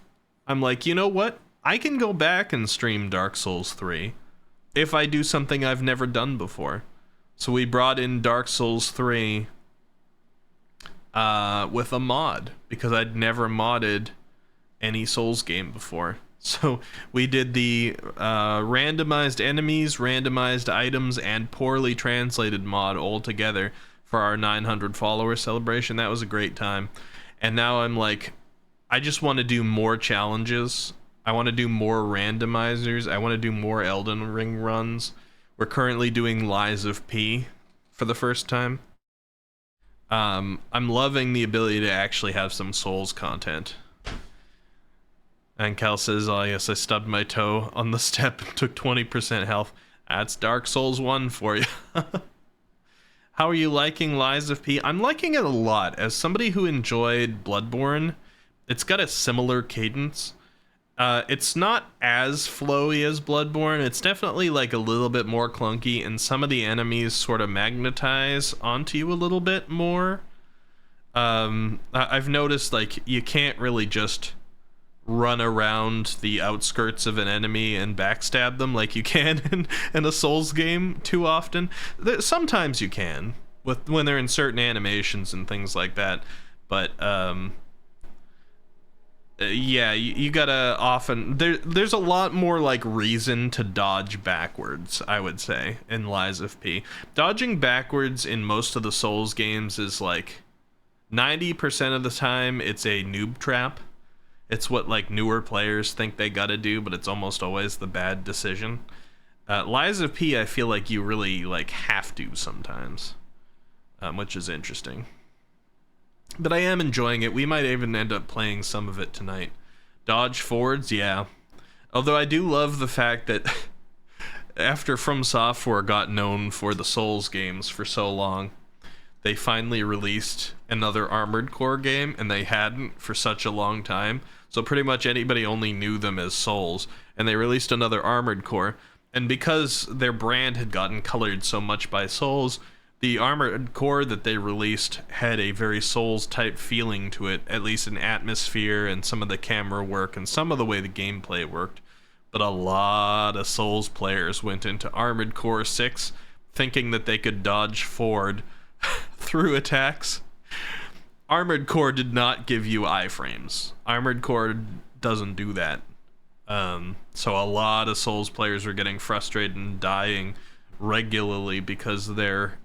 I'm like, you know what? I can go back and stream Dark Souls 3 if I do something I've never done before. So we brought in Dark Souls 3 with a mod, because I'd never modded any Souls game before. So we did the randomized enemies, randomized items, and poorly translated mod all together for our 900 follower celebration. That was a great time. And now I'm like, I just want to do more challenges. I want to do more randomizers. I want to do more Elden Ring runs. We're currently doing Lies of P for the first time. I'm loving the ability to actually have some Souls content. And Cal says, oh yes, I stubbed my toe on the step and took 20% health. That's Dark Souls 1 for you. How are you liking Lies of P? I'm liking it a lot. As somebody who enjoyed Bloodborne, it's got a similar cadence. It's not as flowy as Bloodborne. It's definitely like a little bit more clunky, and some of the enemies sort of magnetize onto you a little bit more. I've noticed like you can't really just run around the outskirts of an enemy and backstab them like you can in a Souls game too often. Sometimes you can when they're in certain animations and things like that, but yeah, you gotta often there's a lot more like reason to dodge backwards, I would say, in Lies of P. Dodging backwards in most of the Souls games is like 90% of the time it's a noob trap, It's what like newer players think they gotta do, but it's almost always the bad decision. Lies of P, I feel like you really like have to sometimes, which is interesting. But I am enjoying it. We might even end up playing some of it tonight. Dodge forwards, yeah. Although I do love the fact that after From Software got known for the Souls games for so long, they finally released another Armored Core game, and they hadn't for such a long time. So pretty much anybody only knew them as Souls, and they released another Armored Core. And because their brand had gotten colored so much by Souls, the Armored Core that they released had a very Souls-type feeling to it, at least in atmosphere and some of the camera work and some of the way the gameplay worked. But a lot of Souls players went into Armored Core 6 thinking that they could dodge forward through attacks. Armored Core did not give you iframes. Armored Core doesn't do that. So a lot of Souls players were getting frustrated and dying regularly because their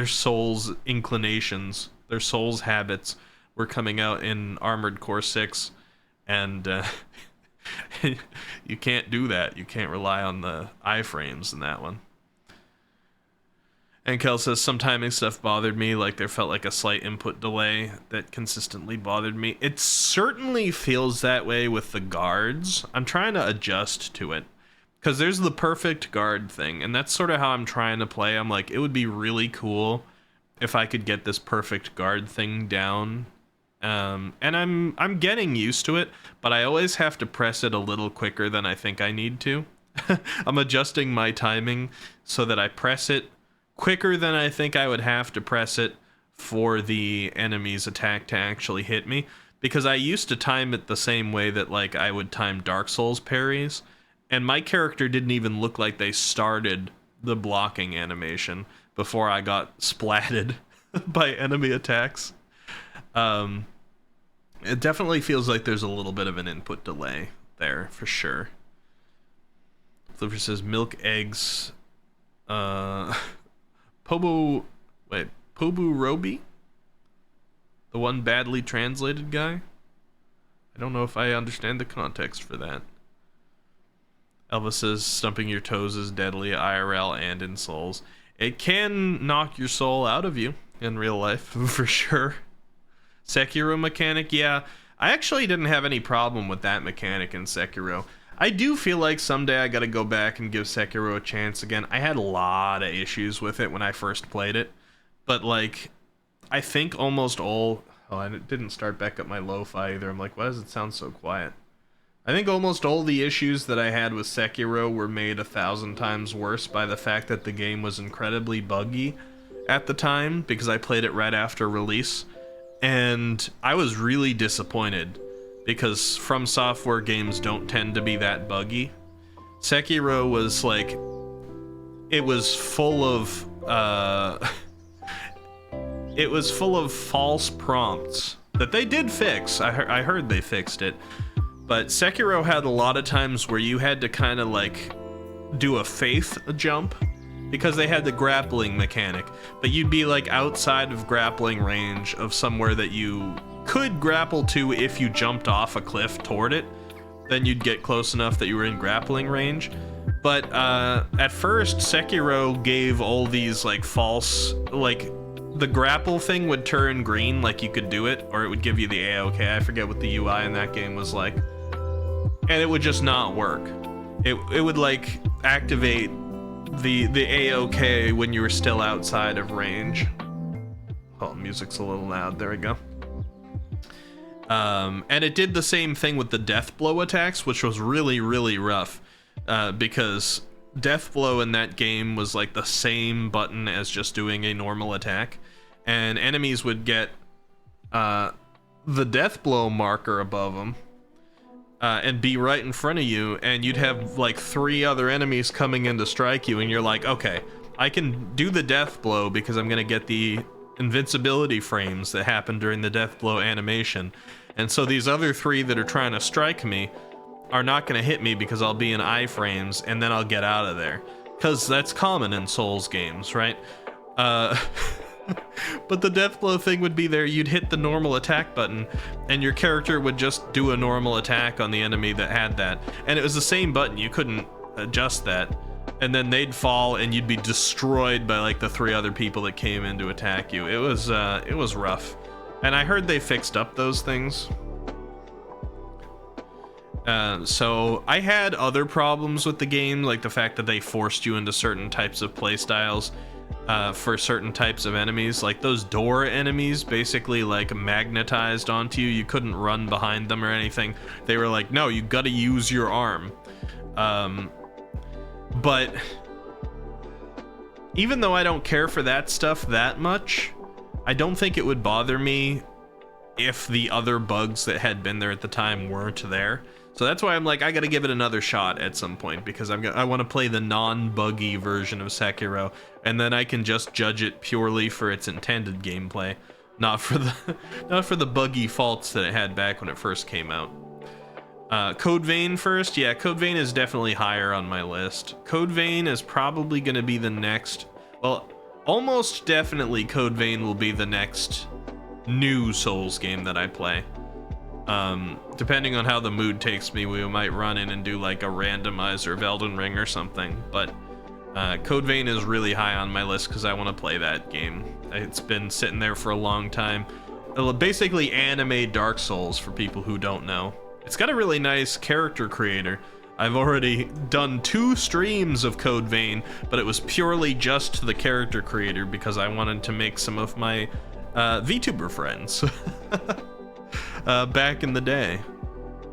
Souls inclinations, their Souls habits were coming out in Armored Core 6, and you can't do that. You can't rely on the iframes in that one. And Kel says, some timing stuff bothered me, like there felt like a slight input delay that consistently bothered me. It certainly feels that way with the guards. I'm trying to adjust to it, because there's the perfect guard thing, and that's sort of how I'm trying to play. I'm like, it would be really cool if I could get this perfect guard thing down. And I'm getting used to it, but I always have to press it a little quicker than I think I need to. I'm adjusting my timing so that I press it quicker than I think I would have to press it for the enemy's attack to actually hit me, because I used to time it the same way that like I would time Dark Souls parries, and my character didn't even look like they started the blocking animation before I got splatted by enemy attacks. It definitely feels like there's a little bit of an input delay there for sure. Flipper says milk eggs Pobu Roby? The one badly translated guy? I don't know if I understand the context for that. Elvis says stumping your toes is deadly IRL and in Souls. It can knock your soul out of you in real life, for sure. Sekiro mechanic, yeah. I actually didn't have any problem with that mechanic in Sekiro. I do feel like someday I gotta go back and give Sekiro a chance again. I had a lot of issues with it when I first played it, but like, I think almost all... Oh, I didn't start back up my lo-fi either. I'm like, why does it sound so quiet? I think almost all the issues that I had with Sekiro were made 1,000 times worse by the fact that the game was incredibly buggy at the time, because I played it right after release, and I was really disappointed because From Software games don't tend to be that buggy. Sekiro was like, it was full of it was full of false prompts that they did fix. I heard they fixed it, but Sekiro had a lot of times where you had to kind of like do a faith jump because they had the grappling mechanic, but you'd be like outside of grappling range of somewhere that you could grapple to if you jumped off a cliff toward it. Then you'd get close enough that you were in grappling range. But at first, Sekiro gave all these like false, like the grapple thing would turn green, like you could do it, or it would give you the A-OK. I forget what the UI in that game was like. And it would just not work. It would like activate the A-OK when you were still outside of range. Oh, music's a little loud. There we go. And it did the same thing with the death blow attacks, which was really, really rough, because death blow in that game was like the same button as just doing a normal attack, and enemies would get the death blow marker above them and be right in front of you, and you'd have like 3 other enemies coming in to strike you, and you're like, okay, I can do the death blow because I'm gonna get the invincibility frames that happen during the death blow animation, and so these other 3 that are trying to strike me are not going to hit me because I'll be in iframes, and then I'll get out of there, because that's common in Souls games, right? But the death blow thing would be there. You'd hit the normal attack button, and your character would just do a normal attack on the enemy that had that. And it was the same button. You couldn't adjust that. And then they'd fall, and you'd be destroyed by like the 3 other people that came in to attack you. It was rough. And I heard they fixed up those things. So I had other problems with the game, like the fact that they forced you into certain types of playstyles for certain types of enemies. Like those door enemies basically like magnetized onto you. You couldn't run behind them or anything. They were like, no, you gotta use your arm. But even though I don't care for that stuff that much, I don't think it would bother me if the other bugs that had been there at the time weren't there. So that's why I'm like, I gotta give it another shot at some point, because I want to play the non-buggy version of Sekiro, and then I can just judge it purely for its intended gameplay, not for the buggy faults that it had back when it first came out. Code Vein first. Yeah, Code Vein is definitely higher on my list. Code Vein is probably gonna be the next, well, almost definitely Code Vein will be the next new Souls game that I play. Depending on how the mood takes me, we might run in and do like a randomizer of Elden Ring or something, but Code Vein is really high on my list because I want to play that game. It's been sitting there for a long time. Basically anime Dark Souls for people who don't know. It's got a really nice character creator. I've already done 2 streams of Code Vein, but it was purely just the character creator because I wanted to make some of my VTuber friends back in the day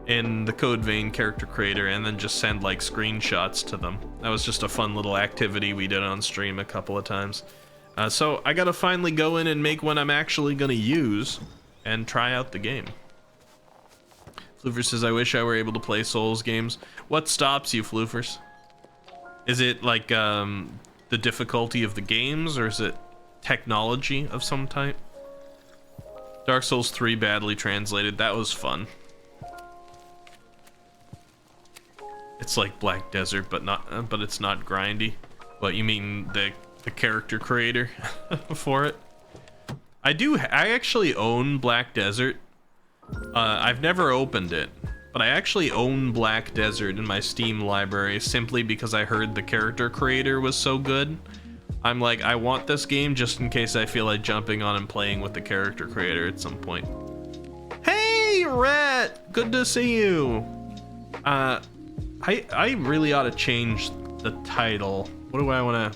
in the Code Vein character creator, and then just send like screenshots to them. That was just a fun little activity we did on stream a couple of times. So I gotta finally go in and make one I'm actually gonna use and try out the game. Floofers says, I wish I were able to play Souls games. What stops you, Floofers? Is it like the difficulty of the games, or is it technology of some type? Dark Souls 3 badly translated. That was fun. It's like Black Desert, but it's not grindy. What, you mean the character creator for it? I actually own Black Desert. I've never opened it, but I actually own Black Desert in my Steam library simply because I heard the character creator was so good. I'm like, I want this game just in case I feel like jumping on and playing with the character creator at some point. Hey, Rat! Good to see you! I really ought to change the title. What do I want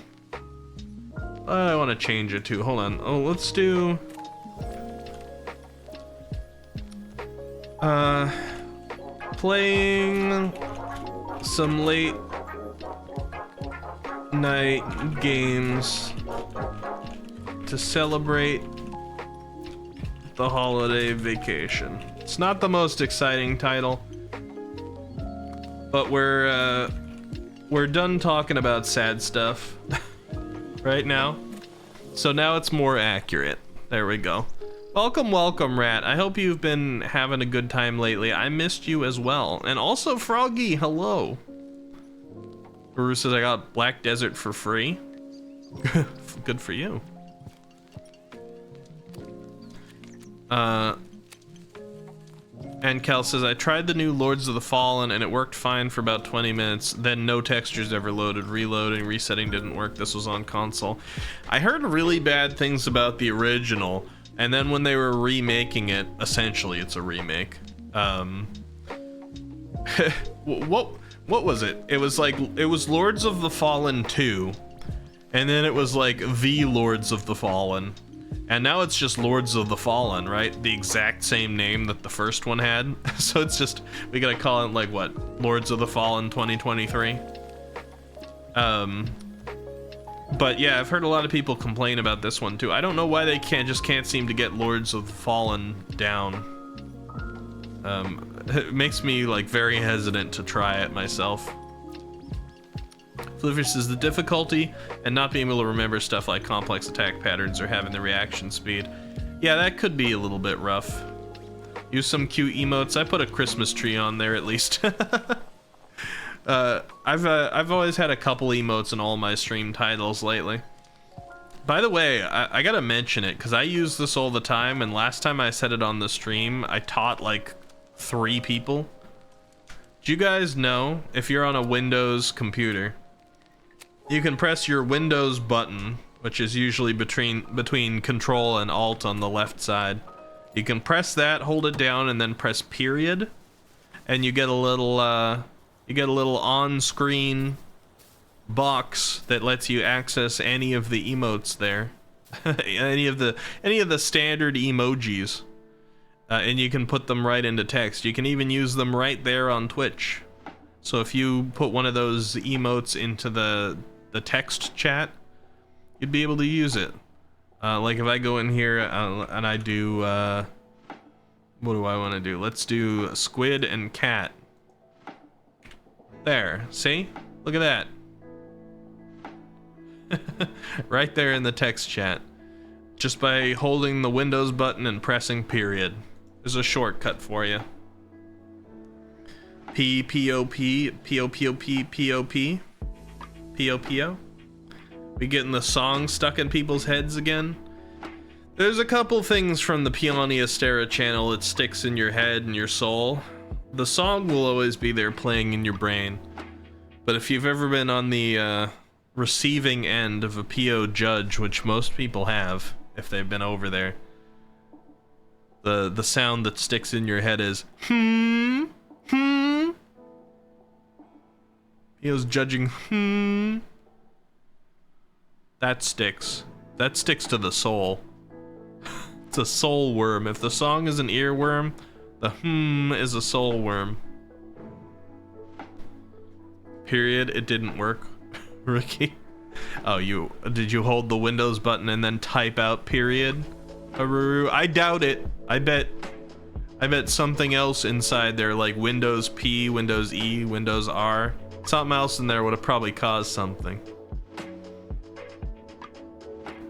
to change it to? Hold on. Oh, let's do... playing some late night games to celebrate the holiday vacation. It's not the most exciting title, but we're done talking about sad stuff right now, so now it's more accurate. There we go. Welcome, Rat. I hope you've been having a good time lately. I missed you as well. And also Froggy, hello. Guru says I got Black Desert for free. Good for you. And Cal says I tried the new Lords of the Fallen and it worked fine for about 20 minutes. Then no textures ever loaded. Reloading, resetting didn't work. This was on console. I heard really bad things about the original. And then when they were remaking it, essentially it's a remake. What was it? It was like, it was Lords of the Fallen 2, and then it was like the Lords of the Fallen, and now it's just Lords of the Fallen, right? The exact same name that the first one had. So it's just, we gotta call it like what? Lords of the Fallen 2023? But yeah, I've heard a lot of people complain about this one too. I don't know why they can't seem to get Lords of the Fallen down. It makes me like very hesitant to try it myself. Flivers says the difficulty and not being able to remember stuff like complex attack patterns or having the reaction speed. Yeah, that could be a little bit rough. Use some cute emotes. I put a Christmas tree on there at least. I've always had a couple emotes in all my stream titles lately. By the way, I gotta mention it because I use this all the time, and last time I said it on the stream, I taught like 3 people. Do you guys know if you're on a Windows computer, you can press your Windows button, which is usually between Control and Alt on the left side. You can press that, hold it down, and then press period, and you get a little on-screen box that lets you access any of the emotes there, any of the standard emojis, and you can put them right into text. You can even use them right there on Twitch. So if you put one of those emotes into the text chat, you'd be able to use it. Like if I go in here and I do what do I want to do? Let's do squid and cat. There, see? Look at that. Right there in the text chat, just by holding the Windows button and pressing period. There's a shortcut for you. P-P-O-P, P-O-P-O-P, P-O-P, P-O-P-O. We getting the song stuck in people's heads again? There's a couple things from the Peoniestera channel that sticks in your head and your soul. The song will always be there playing in your brain. But if you've ever been on the receiving end of a PO judge, which most people have if they've been over there, the sound that sticks in your head is PO's judging that sticks to the soul. It's a soul worm. If the song is an earworm, the is a soul worm. Period. It didn't work. Ricky. Oh, did you hold the Windows button and then type out period? I doubt it. I bet something else inside there, like Windows P, Windows E, Windows R. Something else in there would have probably caused something.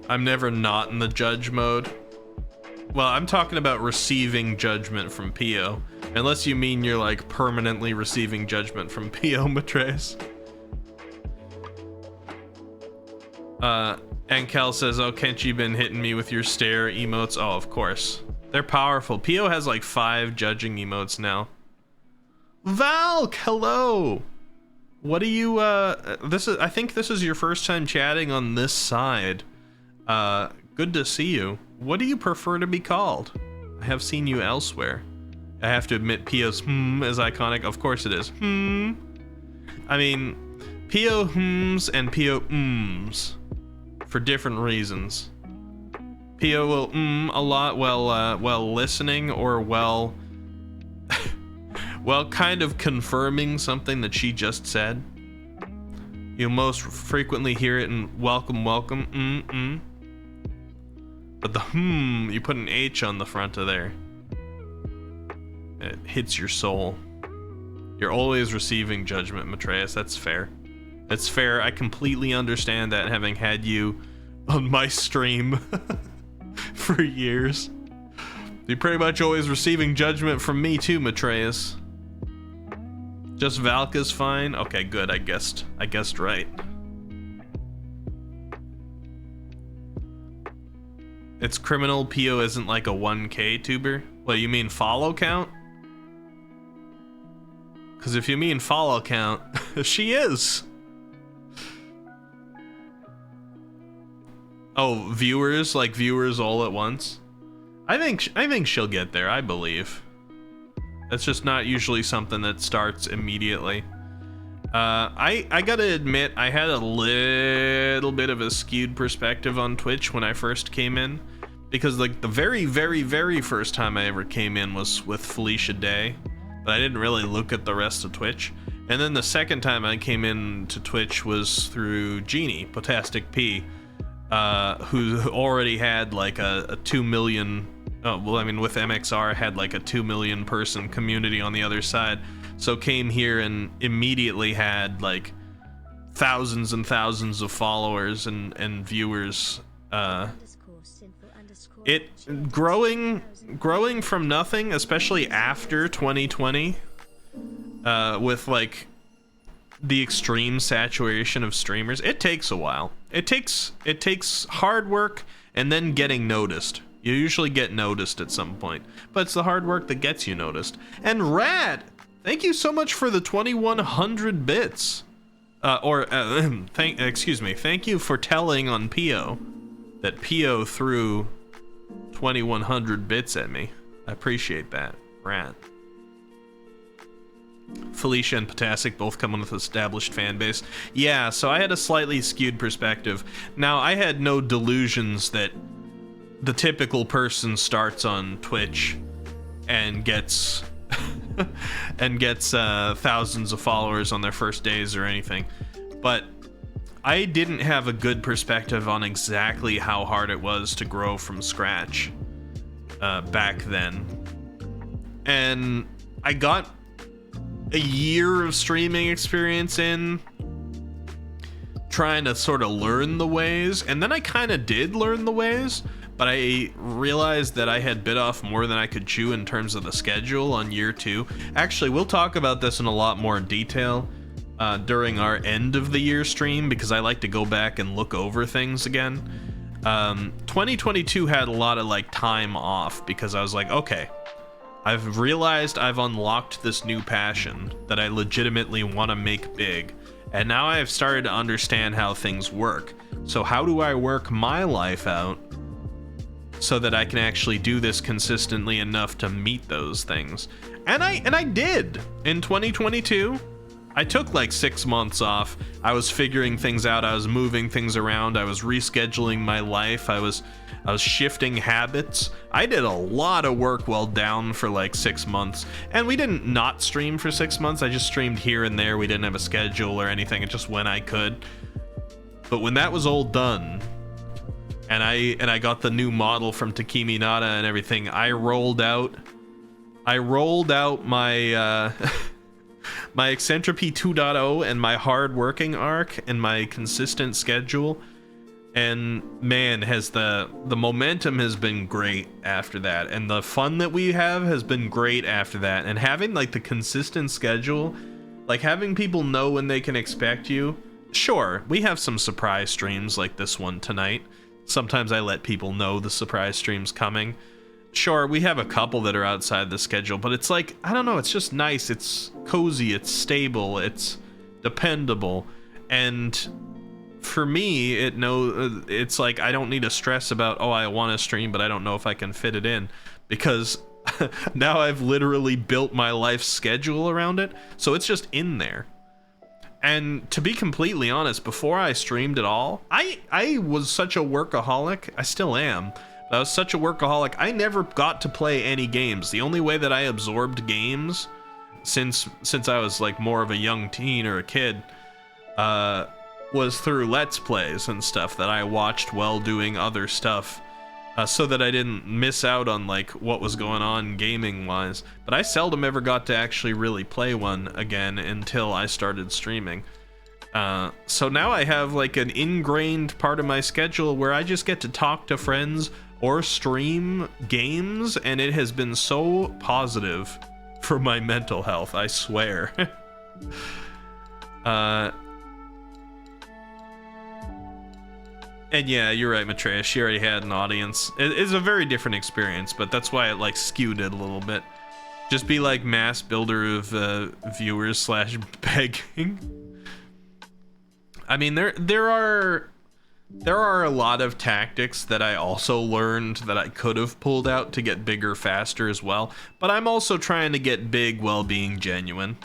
I'm never not in the judge mode. Well, I'm talking about receiving judgment from PO. Unless you mean you're like permanently receiving judgment from PO, Matres. And Cal says, oh, Kenchi been hitting me with your stare emotes? Oh, of course. They're powerful. PO has like 5 judging emotes now. Valk, hello! What do you, I think this is your first time chatting on this side. Good to see you. What do you prefer to be called? I have seen you elsewhere. I have to admit, PO's is iconic. Of course it is. I mean, PO and PO for different reasons. PO will a lot while listening, or while kind of confirming something that she just said. You'll most frequently hear it in welcome, but the you put an H on the front of there. It hits your soul. You're always receiving judgment, Matreus. That's fair. That's fair. I completely understand that, having had you on my stream for years. You're pretty much always receiving judgment from me too, Matreus. Just Valka's fine? Okay, good. I guessed right. It's criminal PO isn't like a 1K tuber? What, you mean follow count? Because if you mean follow count, she is. Oh, viewers, like viewers all at once? I think she'll get there, I believe. That's just not usually something that starts immediately. I gotta admit, I had a little bit of a skewed perspective on Twitch when I first came in, because like the very, very, very first time I ever came in was with Felicia Day, but I didn't really look at the rest of Twitch. And then the second time I came in to Twitch was through Genie, Potastic P, who already had like a 2 million, well, I mean, with MXR had like a 2 million person community on the other side. So came here and immediately had like thousands and thousands of followers and viewers. It growing from nothing, especially after 2020, with like the extreme saturation of streamers, it takes a while. It takes hard work and then getting noticed. You usually get noticed at some point, but it's the hard work that gets you noticed. And Rad, thank you so much for the 2100 bits. Thank you for telling on Pio that Pio threw 2100 bits at me. I appreciate that, Rad. Felicia and Potasic both come with established fan base. Yeah, so I had a slightly skewed perspective. Now, I had no delusions that the typical person starts on Twitch and gets thousands of followers on their first days or anything. But I didn't have a good perspective on exactly how hard it was to grow from scratch back then. And I got a year of streaming experience in trying to sort of learn the ways, and then I kind of did learn the ways, but I realized that I had bit off more than I could chew in terms of the schedule on year 2. Actually, we'll talk about this in a lot more detail during our end of the year stream, because I like to go back and look over things again. 2022 had a lot of like time off because I was like, okay, I've realized I've unlocked this new passion that I legitimately want to make big, and now I've started to understand how things work. So how do I work my life out so that I can actually do this consistently enough to meet those things? And I did. In 2022, I took like 6 months off. I was figuring things out. I was moving things around. I was rescheduling my life. I was shifting habits. I did a lot of work while down for like 6 months, and we didn't not stream for 6 months. I just streamed here and there. We didn't have a schedule or anything. It just when I could. But when that was all done, and I got the new model from Takimi Nada and everything, I rolled out my my Eccentropy 2.0 and my hard working arc and my consistent schedule. And man, has the momentum has been great after that, and the fun that we have has been great after that. And having like the consistent schedule, like having people know when they can expect you. Sure, we have some surprise streams like this one tonight. Sometimes I let people know the surprise stream's coming. Sure, we have a couple that are outside the schedule, but it's like, I don't know, it's just nice, it's cozy, it's stable, it's dependable. And for me, it's like I don't need to stress about, oh, I want to stream, but I don't know if I can fit it in, because now I've literally built my life schedule around it, so it's just in there. And to be completely honest, before I streamed at all, I was such a workaholic. I still am, but I was such a workaholic, I never got to play any games. The only way that I absorbed games since I was like more of a young teen or a kid was through Let's Plays and stuff that I watched while doing other stuff, so that I didn't miss out on like what was going on gaming wise. But I seldom ever got to actually really play one again until I started streaming. So now I have like an ingrained part of my schedule where I just get to talk to friends or stream games, and it has been so positive for my mental health, I swear. And yeah, you're right, Matreya. She already had an audience. It's a very different experience, but that's why it like skewed it a little bit. Just be like mass builder of viewers / begging. I mean, there are a lot of tactics that I also learned that I could have pulled out to get bigger faster as well. But I'm also trying to get big while being genuine.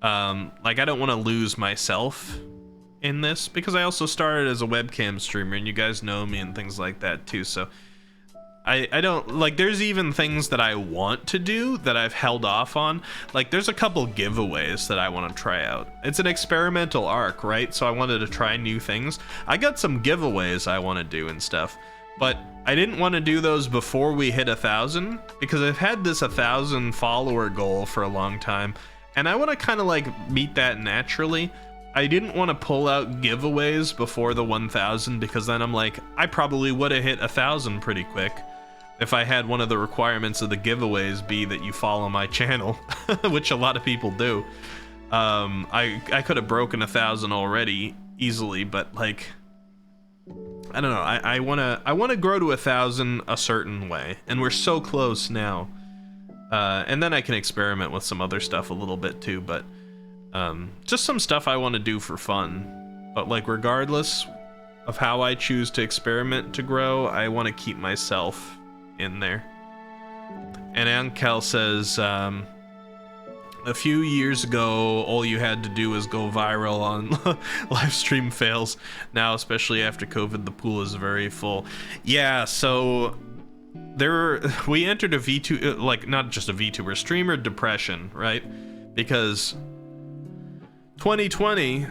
Like I don't want to lose myself in this, because I also started as a webcam streamer and you guys know me and things like that too, so I don't like, there's even things that I want to do that I've held off on. Like there's a couple giveaways that I want to try out. It's an experimental arc, right? So I wanted to try new things. I got some giveaways I want to do and stuff, but I didn't want to do those before we hit 1,000, because I've had this 1,000 follower goal for a long time and I want to kind of like meet that naturally. I didn't want to pull out giveaways before the 1,000, because then I'm like, I probably would have hit 1,000 pretty quick if I had one of the requirements of the giveaways be that you follow my channel, which a lot of people do. I could have broken 1,000 already easily, but like, I don't know. I wanna grow to 1,000 a certain way, and we're so close now. And then I can experiment with some other stuff a little bit too, but just some stuff I want to do for fun. But like, regardless of how I choose to experiment to grow, I want to keep myself in there. And Ankel says, a few years ago, all you had to do was go viral on live stream fails. Now, especially after COVID, the pool is very full. Yeah, so we entered a VTuber, like not just a VTuber, streamer depression, right? Because 2020,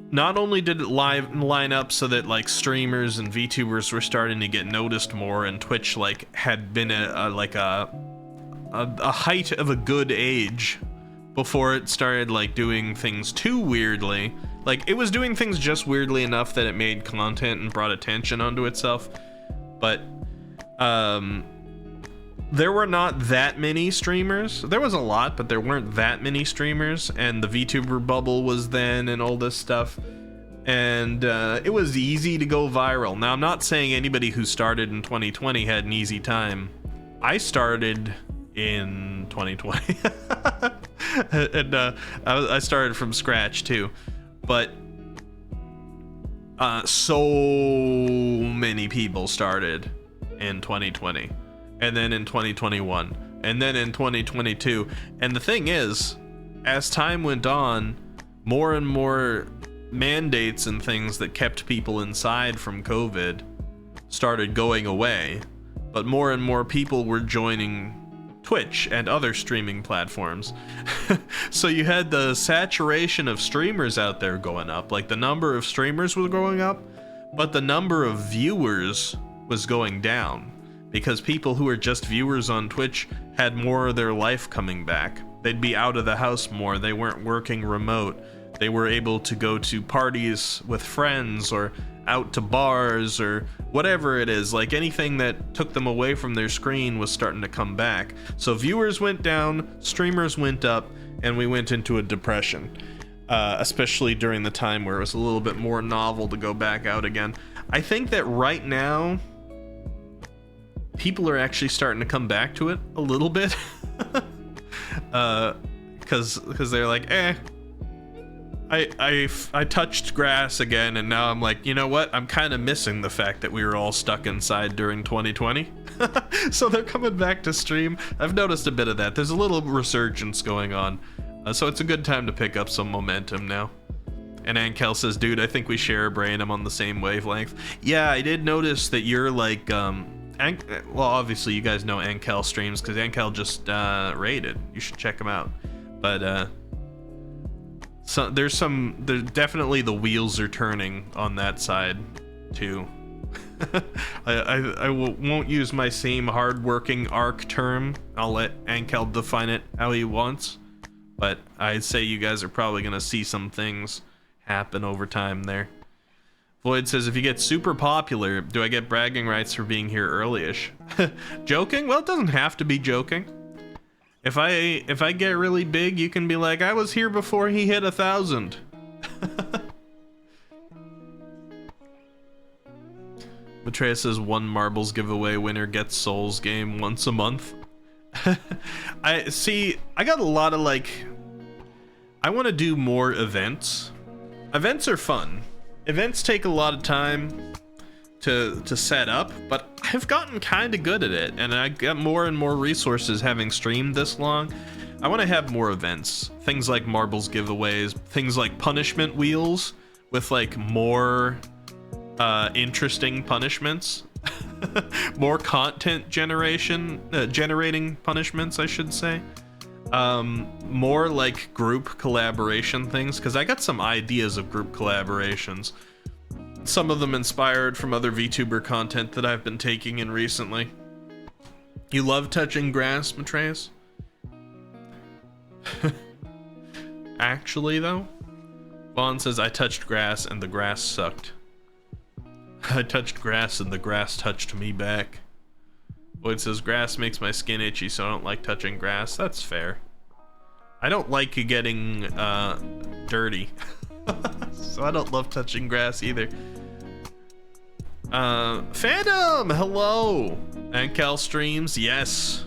not only did it line up so that like streamers and VTubers were starting to get noticed more, and Twitch like had been a height of a good age before it started like doing things too weirdly. Like, it was doing things just weirdly enough that it made content and brought attention onto itself, but there were not that many streamers. There was a lot, but there weren't that many streamers, and the VTuber bubble was then and all this stuff, and it was easy to go viral. Now, I'm not saying anybody who started in 2020 had an easy time. I started in 2020 and I started from scratch too, but so many people started in 2020, and then in 2021, and then in 2022. And the thing is, as time went on, more and more mandates and things that kept people inside from COVID started going away, but more and more people were joining Twitch and other streaming platforms. So you had the saturation of streamers out there going up. Like, the number of streamers was going up, but the number of viewers was going down, because people who were just viewers on Twitch had more of their life coming back. They'd be out of the house more. They weren't working remote. They were able to go to parties with friends or out to bars or whatever it is. Like, anything that took them away from their screen was starting to come back. So viewers went down, streamers went up, and we went into a depression, especially during the time where it was a little bit more novel to go back out again. I think that right now people are actually starting to come back to it a little bit, because they're like, I touched grass again, and now I'm like, you know what? I'm kind of missing the fact that we were all stuck inside during 2020. So they're coming back to stream. I've noticed a bit of that. There's a little resurgence going on. So it's a good time to pick up some momentum now. And Ankel says, dude, I think we share a brain. I'm on the same wavelength. Yeah, I did notice that you're like, well, obviously you guys know Ankel streams, because Ankel just raided. You should check him out. But, so there's definitely the wheels are turning on that side too. I won't use my same hardworking ARC term. I'll let Ankel define it how he wants, but I'd say you guys are probably gonna see some things happen over time there. Floyd says, if you get super popular, do I get bragging rights for being here early-ish? Joking? Well, it doesn't have to be joking. If I get really big, you can be like, I was here before he hit 1,000. Matreya says, one marbles giveaway winner gets Souls game once a month. I got a lot of like, I want to do more events. Events are fun. Events take a lot of time to set up, but I've gotten kind of good at it, and I got more and more resources having streamed this long. I want to have more events, things like marbles giveaways, things like punishment wheels with like more interesting punishments, more content generating punishments, I should say, more like group collaboration things, because I got some ideas of group collaborations. Some of them inspired from other VTuber content that I've been taking in recently. You love touching grass, Matreus? Actually, though, Vaughn says, I touched grass and the grass sucked. I touched grass and the grass touched me back. Boyd says, grass makes my skin itchy, so I don't like touching grass. That's fair. I don't like getting dirty. So I don't love touching grass either. Phantom, hello. And Cal streams, yes.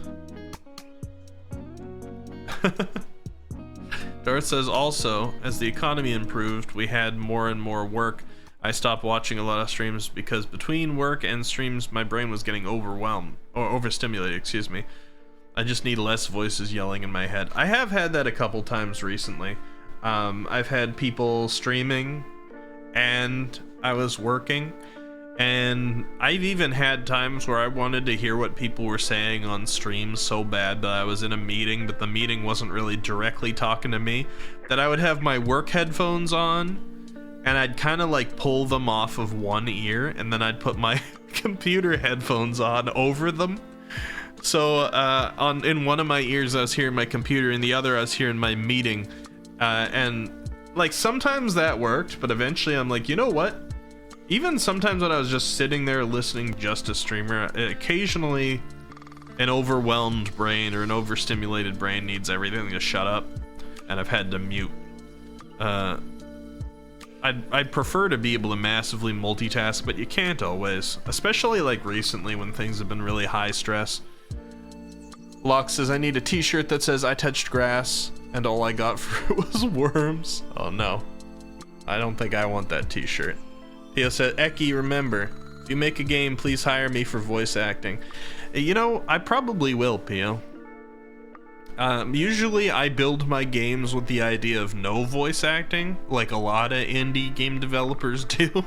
Darth says also, as the economy improved, we had more and more work. I stopped watching a lot of streams because between work and streams, my brain was getting overwhelmed, or overstimulated, excuse me. I just need less voices yelling in my head. I have had that a couple times recently. I've had people streaming and I was working, and I've even had times where I wanted to hear what people were saying on stream so bad that I was in a meeting, but the meeting wasn't really directly talking to me, that I would have my work headphones on and I'd kind of like pull them off of one ear and then I'd put my computer headphones on over them. So in one of my ears I was hearing my computer, in the other I was hearing my meeting, and like sometimes that worked, but eventually I'm like, you know what? Even sometimes when I was just sitting there listening just to streamer, occasionally an overwhelmed brain or an overstimulated brain needs everything to shut up, and I've had to mute. I'd prefer to be able to massively multitask, but you can't always, especially like recently when things have been really high stress. Locke says, I need a t-shirt that says I touched grass and all I got for it was worms. Oh no, I don't think I want that t-shirt. Pio said, Eki, remember, if you make a game, please hire me for voice acting. You know, I probably will, Pio. Usually I build my games with the idea of no voice acting, like a lot of indie game developers do.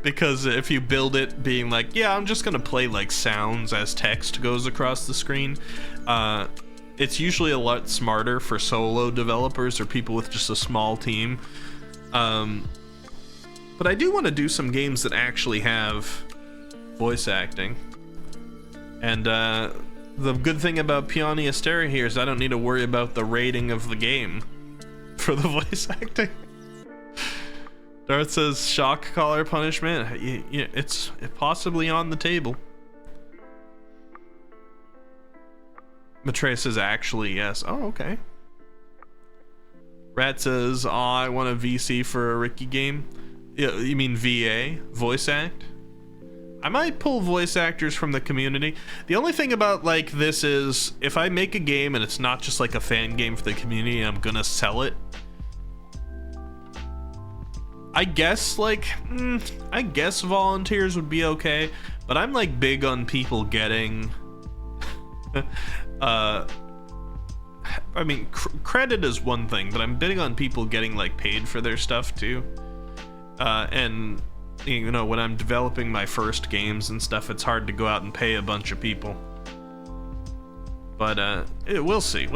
Because if you build it being like, yeah, I'm just gonna play like sounds as text goes across the screen, it's usually a lot smarter for solo developers or people with just a small team. But I do want to do some games that actually have voice acting. And the good thing about Peony Astera here is I don't need to worry about the rating of the game for the voice acting. Darth says shock collar punishment. It's possibly on the table. Matreya says actually yes. Oh, okay. Rat says, oh, I want a VC for a Ricky game. Yeah, you mean VA? Voice act? I might pull voice actors from the community. The only thing about like this is if I make a game and it's not just like a fan game for the community, I'm gonna sell it. I guess like, I guess volunteers would be okay, but I'm like big on people getting, I mean, credit is one thing, but I'm big on people getting like paid for their stuff too. And you know, when I'm developing my first games and stuff, it's hard to go out and pay a bunch of people. But we'll see.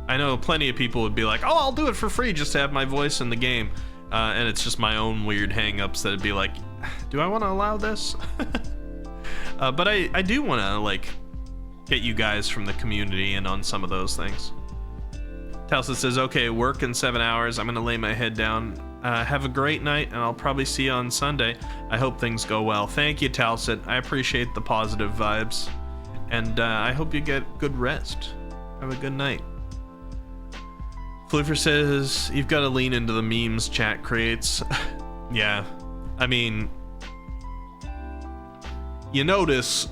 I know plenty of people would be like, oh, I'll do it for free just to have my voice in the game. And it's just my own weird hang-ups that'd be like, do I want to allow this? But I do want to like get you guys from the community in on some of those things. Talsa says, okay, work in 7 hours. I'm gonna lay my head down. Have a great night, and I'll probably see you on Sunday. I hope things go well. Thank you, Talsit. I appreciate the positive vibes, and I hope you get good rest. Have a good night. Floofer says, you've got to lean into the memes chat creates. Yeah, I mean, you notice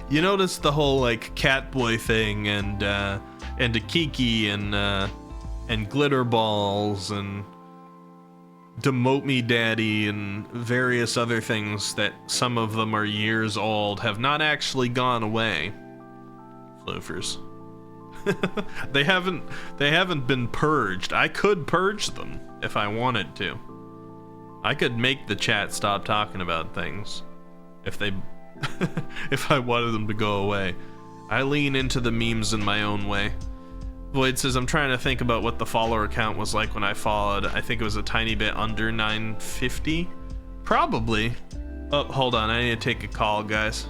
the whole like Catboy thing and a Kiki and glitter balls and demote me daddy and various other things that some of them are years old have not actually gone away. Floofers. They haven't been purged. I could purge them if I wanted to. I could make the chat stop talking about things if they if I wanted them to go away. I lean into the memes in my own way. Void says, I'm trying to think about what the follower count was like when I followed. I think it was a tiny bit under 950. Probably. Oh, hold on. I need to take a call, guys.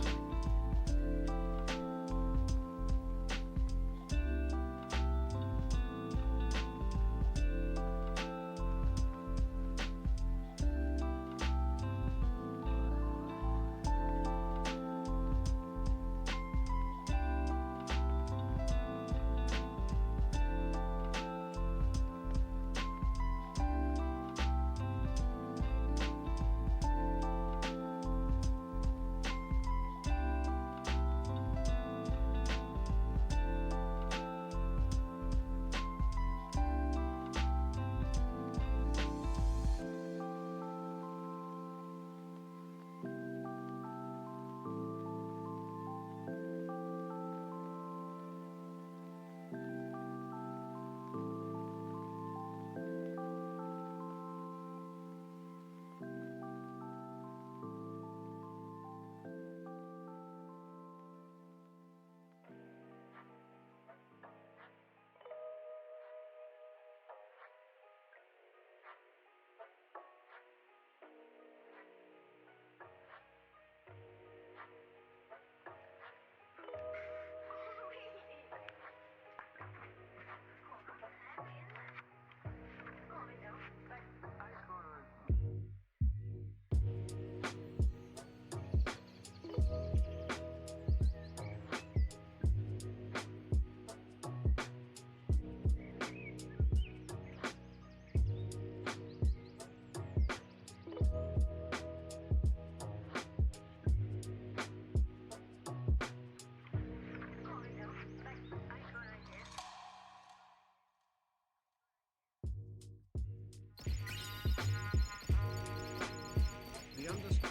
_simple _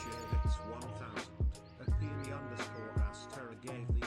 JX1000 at peony _Astera gave these.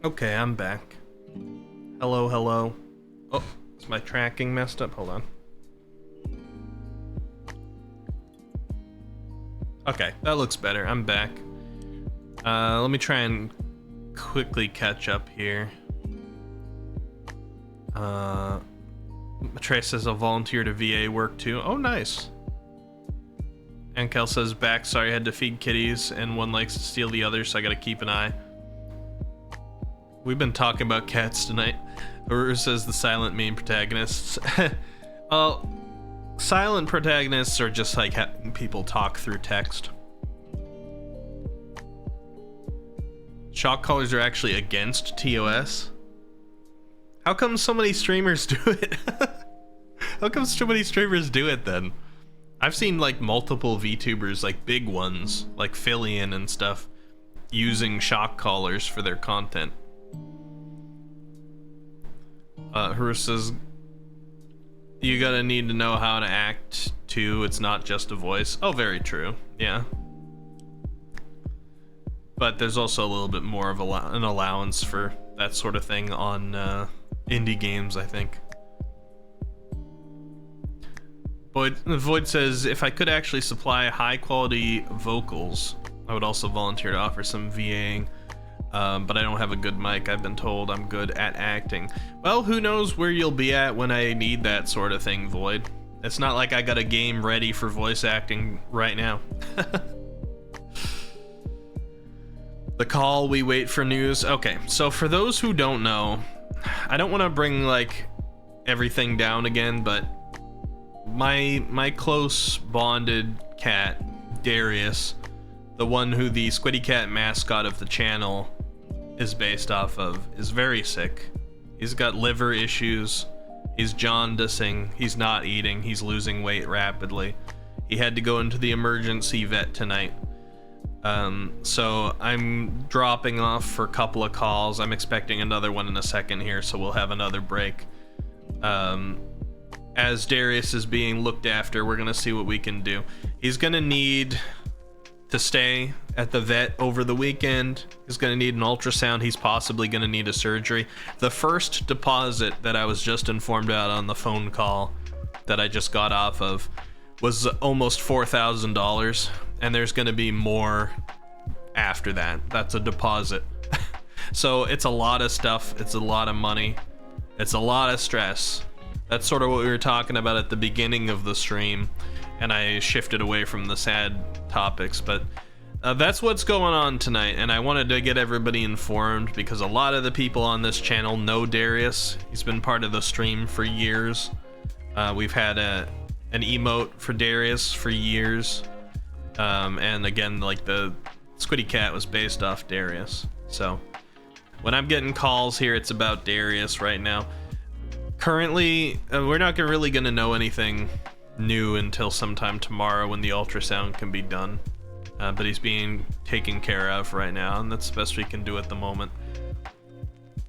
Okay, I'm back. Hello, hello. Oh, is my tracking messed up? Hold on. Okay, that looks better. I'm back. Let me try and quickly catch up here. Trey says I'll volunteer to VA work too. Oh, nice. Ankel says back. Sorry, I had to feed kitties, and one likes to steal the other, so I gotta keep an eye. We've been talking about cats tonight. Or says the silent main protagonists. Well, silent protagonists are just like having people talk through text. Shock collars are actually against TOS. How come so many streamers do it? How come so many streamers do it then? I've seen like multiple VTubers, like big ones, like Fillion and stuff, using shock collars for their content. Huru says, you gotta need to know how to act too, it's not just a voice. Oh, very true, yeah. But there's also a little bit more of an allowance for that sort of thing on indie games, I think. Void says, if I could actually supply high quality vocals, I would also volunteer to offer some VAing. But I don't have a good mic. I've been told I'm good at acting. Well, who knows where you'll be at when I need that sort of thing, Void. It's not like I got a game ready for voice acting right now. The call, we wait for news. Okay, so for those who don't know, I don't want to bring like everything down again, but my close bonded cat, Darius, the one who the Squiddy Cat mascot of the channel is based off of, is very sick. He's got liver issues, he's jaundicing, he's not eating, he's losing weight rapidly. He had to go into the emergency vet tonight. So I'm dropping off for a couple of calls. I'm expecting another one in a second here, so we'll have another break. As Darius is being looked after, we're gonna see what we can do. He's gonna need to stay at the vet over the weekend. He's gonna need an ultrasound. He's possibly gonna need a surgery. The first deposit that I was just informed about on the phone call that I just got off of was almost $4,000, and there's gonna be more after that. That's a deposit. So it's a lot of stuff, it's a lot of money, it's a lot of stress. That's sort of what we were talking about at the beginning of the stream, and I shifted away from the sad topics, but that's what's going on tonight, and I wanted to get everybody informed because a lot of the people on this channel know Darius. He's been part of the stream for years. We've had an emote for Darius for years, and again, like the Squiddy Cat was based off Darius. So when I'm getting calls here, it's about Darius right now. Currently, we're not really gonna know anything new until sometime tomorrow when the ultrasound can be done, but he's being taken care of right now, and that's the best we can do at the moment.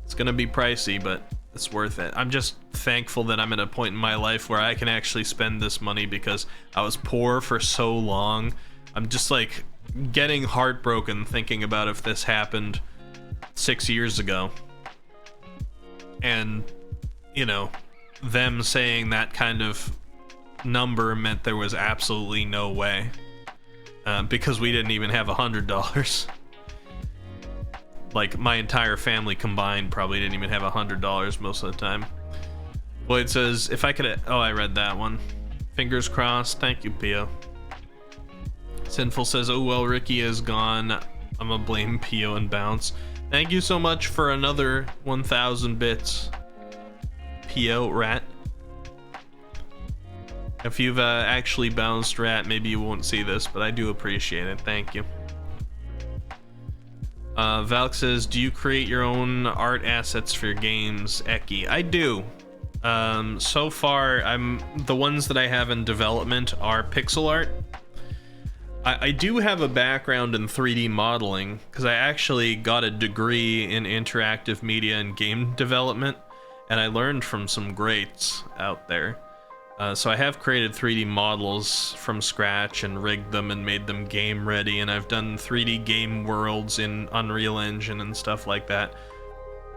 It's gonna be pricey, but it's worth it. I'm just thankful that I'm at a point in my life where I can actually spend this money because I was poor for so long. I'm just like getting heartbroken thinking about if this happened 6 years ago. And, you know, them saying that kind of number meant there was absolutely no way. Because we didn't even have $100. Like, my entire family combined probably didn't even have $100 most of the time. Boyd says, if I could... Oh, I read that one. Fingers crossed. Thank you, Pio. Sinful says, oh, well, Ricky is gone. I'm gonna blame Pio and Bounce. Thank you so much for another 1,000 bits. Pio, Rat. If you've actually bounced, Rat, maybe you won't see this, but I do appreciate it. Thank you. Valk says, do you create your own art assets for your games, Eki? I do. So far, the ones that I have in development are pixel art. I do have a background in 3D modeling, because I actually got a degree in interactive media and game development, and I learned from some greats out there. So I have created 3D models from scratch and rigged them and made them game ready, and I've done 3D game worlds in Unreal Engine and stuff like that.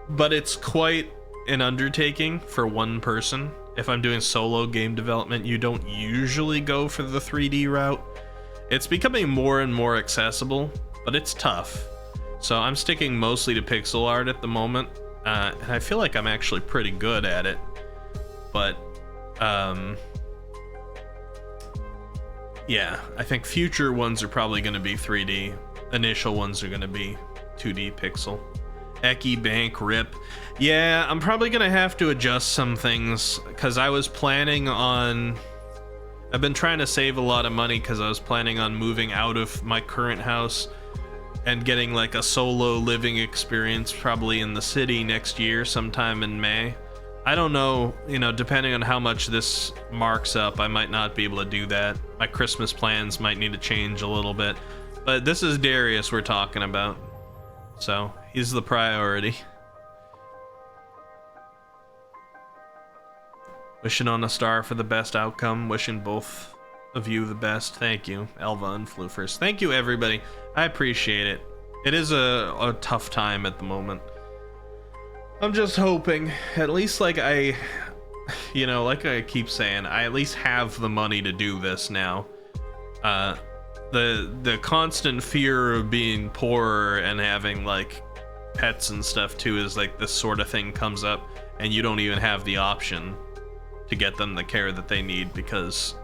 But it's quite an undertaking for one person. If I'm doing solo game development, you don't usually go for the 3D route. It's becoming more and more accessible, but it's tough. So I'm sticking mostly to pixel art at the moment, and I feel like I'm actually pretty good at it. But yeah, I think future ones are probably going to be 3D. Initial ones are going to be 2D pixel. Eki Bank RIP. Yeah, I'm probably going to have to adjust some things, because I was planning on... I've been trying to save a lot of money because I was planning on moving out of my current house and getting like a solo living experience probably in the city next year, sometime in May. I don't know, you know, depending on how much this marks up, I might not be able to do that. My Christmas plans might need to change a little bit. But this is Darius we're talking about. So, he's the priority. Wishing on a star for the best outcome. Wishing both of you the best. Thank you, Elva and Floofers. Thank you, everybody. I appreciate it. It is a tough time at the moment. I'm just hoping, at least like I keep saying, I at least have the money to do this now. The constant fear of being poor and having like pets and stuff too is like this sort of thing comes up and you don't even have the option to get them the care that they need because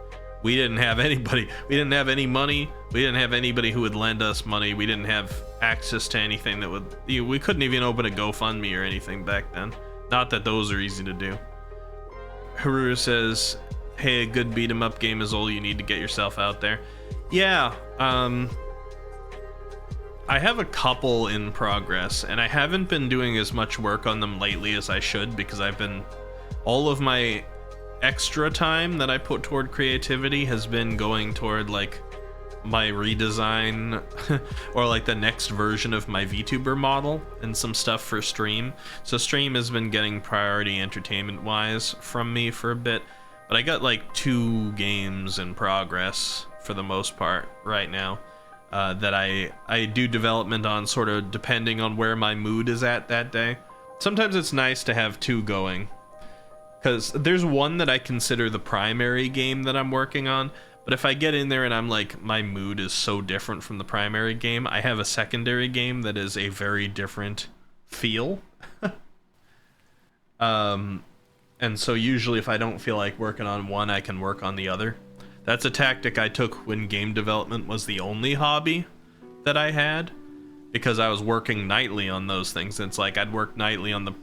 we didn't have anybody. We didn't have any money. We didn't have anybody who would lend us money. We didn't have access to anything that would... We couldn't even open a GoFundMe or anything back then. Not that those are easy to do. Haru says, hey, a good beat 'em up game is all you need to get yourself out there. Yeah, I have a couple in progress, and I haven't been doing as much work on them lately as I should because I've been... All of my extra time that I put toward creativity has been going toward like my redesign or like the next version of my VTuber model and some stuff for stream. So stream has been getting priority entertainment wise from me for a bit, but I got like 2 games in progress for the most part right now that I do development on sort of depending on where my mood is at that day. Sometimes it's nice to have 2 going. Because there's one that I consider the primary game that I'm working on, but if I get in there and I'm like, my mood is so different from the primary game, I have a secondary game that is a very different feel. And so usually if I don't feel like working on one, I can work on the other. That's a tactic I took when game development was the only hobby that I had, because I was working nightly on those things. It's like I'd work nightly on the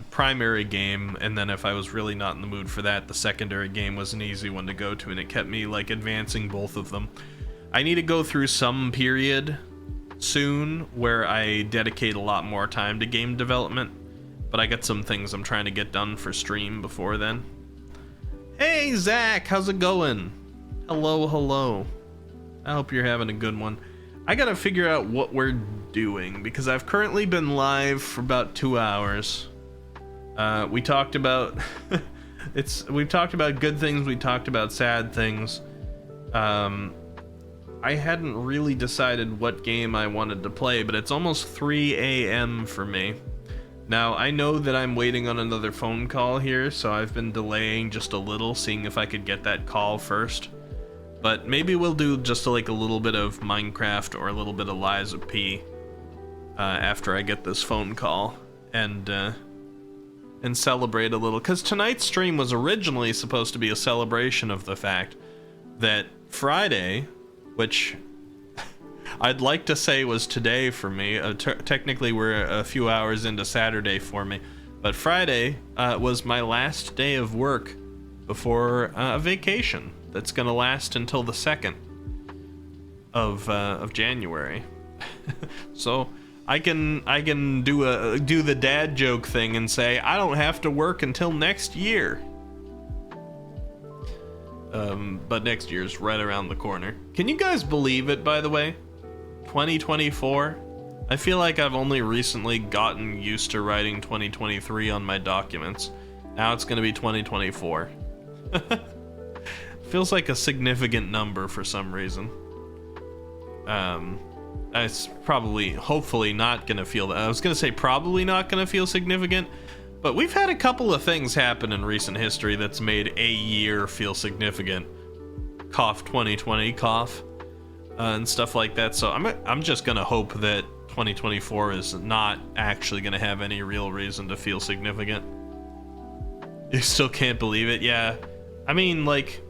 primary game, and then if I was really not in the mood for that, the secondary game was an easy one to go to, and it kept me like advancing both of them. I need to go through some period soon where I dedicate a lot more time to game development, but I got some things I'm trying to get done for stream before then. Hey Zach, how's it going? Hello. I hope you're having a good one. I gotta figure out what we're doing because I've currently been live for about 2 hours. We talked about we've talked about good things, we talked about sad things. I hadn't really decided what game I wanted to play, but it's almost 3 a.m. for me. Now, I know that I'm waiting on another phone call here, so I've been delaying just a little, seeing if I could get that call first. But maybe we'll do just like a little bit of Minecraft or a little bit of Lies of P after I get this phone call and celebrate a little. Because tonight's stream was originally supposed to be a celebration of the fact that Friday, which I'd like to say was today for me. Technically, we're a few hours into Saturday for me. But Friday was my last day of work before a vacation that's going to last until the 2nd of January. So I can do the dad joke thing and say I don't have to work until next year. But next year's right around the corner. Can you guys believe it, by the way? 2024? I feel like I've only recently gotten used to writing 2023 on my documents. Now it's gonna be 2024. Feels like a significant number for some reason. It's probably, hopefully not gonna feel that. I was gonna say probably not gonna feel significant, but we've had a couple of things happen in recent history that's made a year feel significant. Cough 2020, cough. And stuff like that. So I'm just gonna hope that 2024 is not actually gonna have any real reason to feel significant. You still can't believe it? Yeah. I mean, like,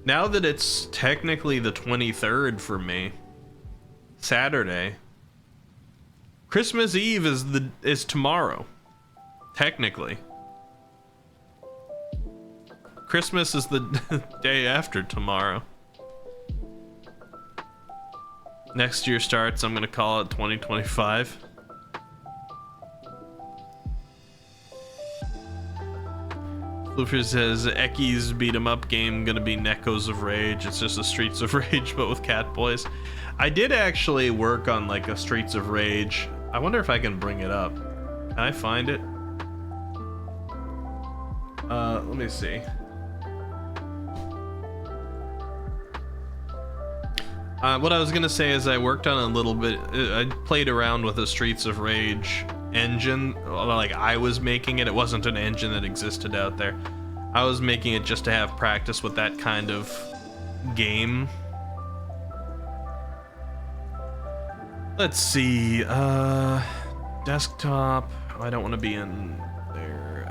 now that it's technically the 23rd for me, Saturday, Christmas Eve is tomorrow. Technically. Christmas is the day after tomorrow. Next year starts, I'm gonna call it 2025. Flooper says, Ecky's beat 'em up game gonna be Neckos of Rage. It's just a Streets of Rage, but with cat boys. I did actually work on like a Streets of Rage. I wonder if I can bring it up. Can I find it? Let me see. What I was gonna say is I worked on a little bit. I played around with a Streets of Rage engine. Like, I was making it. It wasn't an engine that existed out there. I was making it just to have practice with that kind of game. Let's see. Desktop. I don't want to be in there.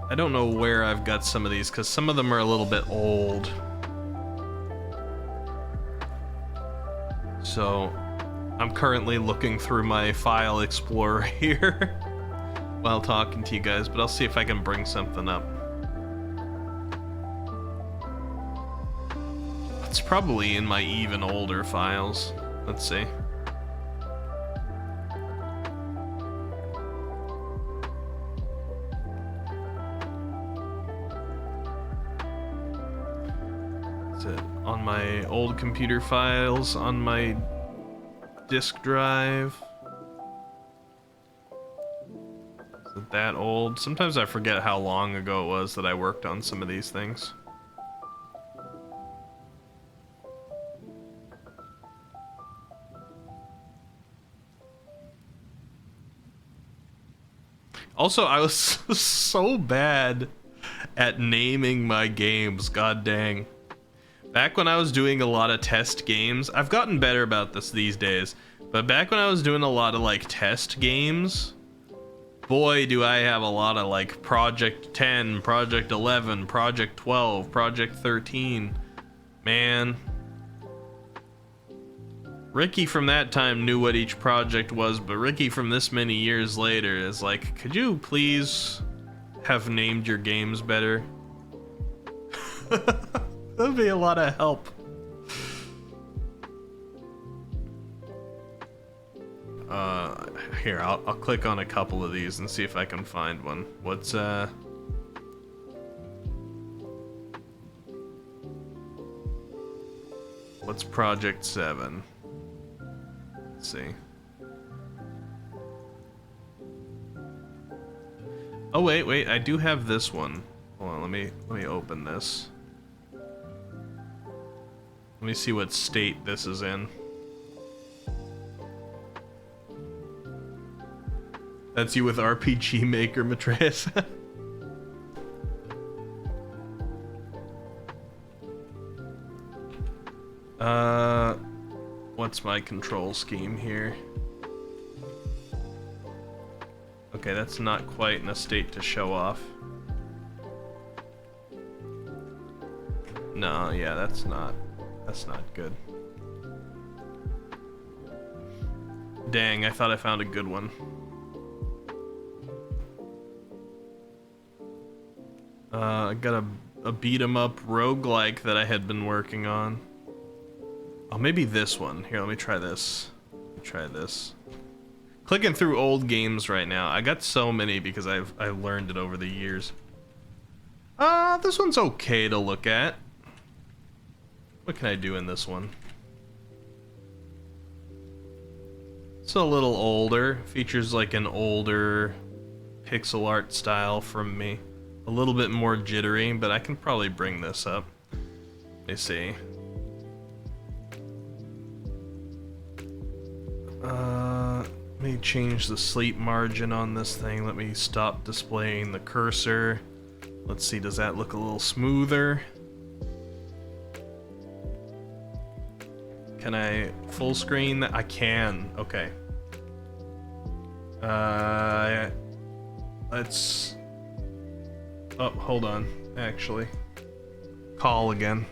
I don't know where I've got some of these, because some of them are a little bit old. So I'm currently looking through my file explorer here while talking to you guys, but I'll see if I can bring something up. It's probably in my even older files. Let's see. On my old computer files, on my disk drive. Is it that old? Sometimes I forget how long ago it was that I worked on some of these things. Also, I was so bad at naming my games, god dang. Back when I was doing a lot of test games, I've gotten better about this these days, but back when I was doing a lot of like test games, boy do I have a lot of like Project 10, Project 11, Project 12, Project 13. Man. Ricky from that time knew what each project was, but Ricky from this many years later is like, could you please have named your games better? That'd be a lot of help. Here, I'll click on a couple of these and see if I can find one. What's Project 7? Let's see. Oh wait, I do have this one. Hold on, let me open this. Let me see what state this is in. That's you with RPG Maker, Matreus. What's my control scheme here? Okay, that's not quite in a state to show off. No, yeah, that's not good. Dang, I thought I found a good one. I got a beat 'em up roguelike that I had been working on. Oh, maybe this one. Here, let me try this. Try this. Clicking through old games right now. I got so many because I've learned it over the years. This one's okay to look at. What can I do in this one? It's a little older. Features like an older pixel art style from me. A little bit more jittery, but I can probably bring this up. Let me see. Let me change the sleep margin on this thing. Let me stop displaying the cursor. Let's see, does that look a little smoother? Can I full screen that? I can. Okay. Let's... Oh, hold on. Actually. Call again.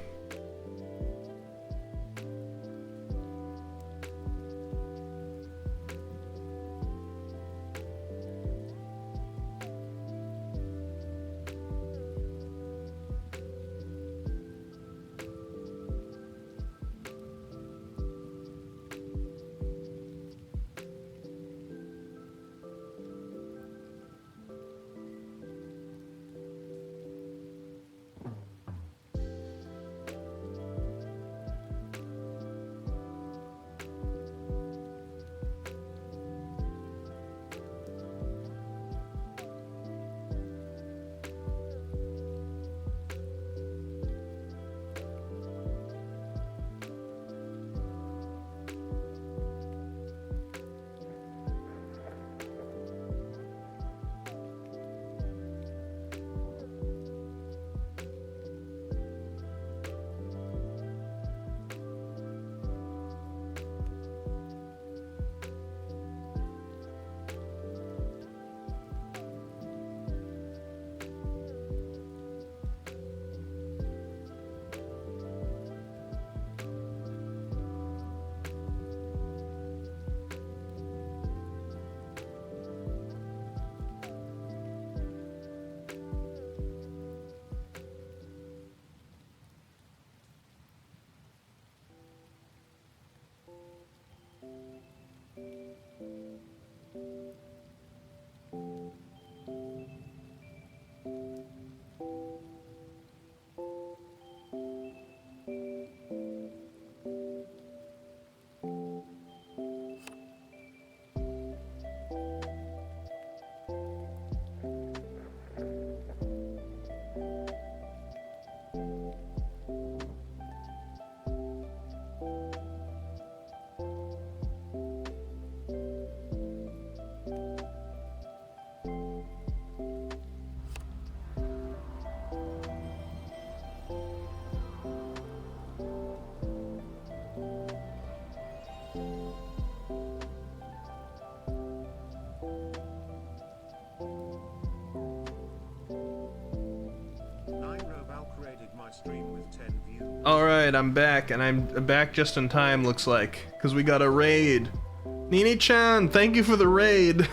Alright, I'm back, and I'm back just in time, looks like, because we got a raid. Nini-chan, thank you for the raid.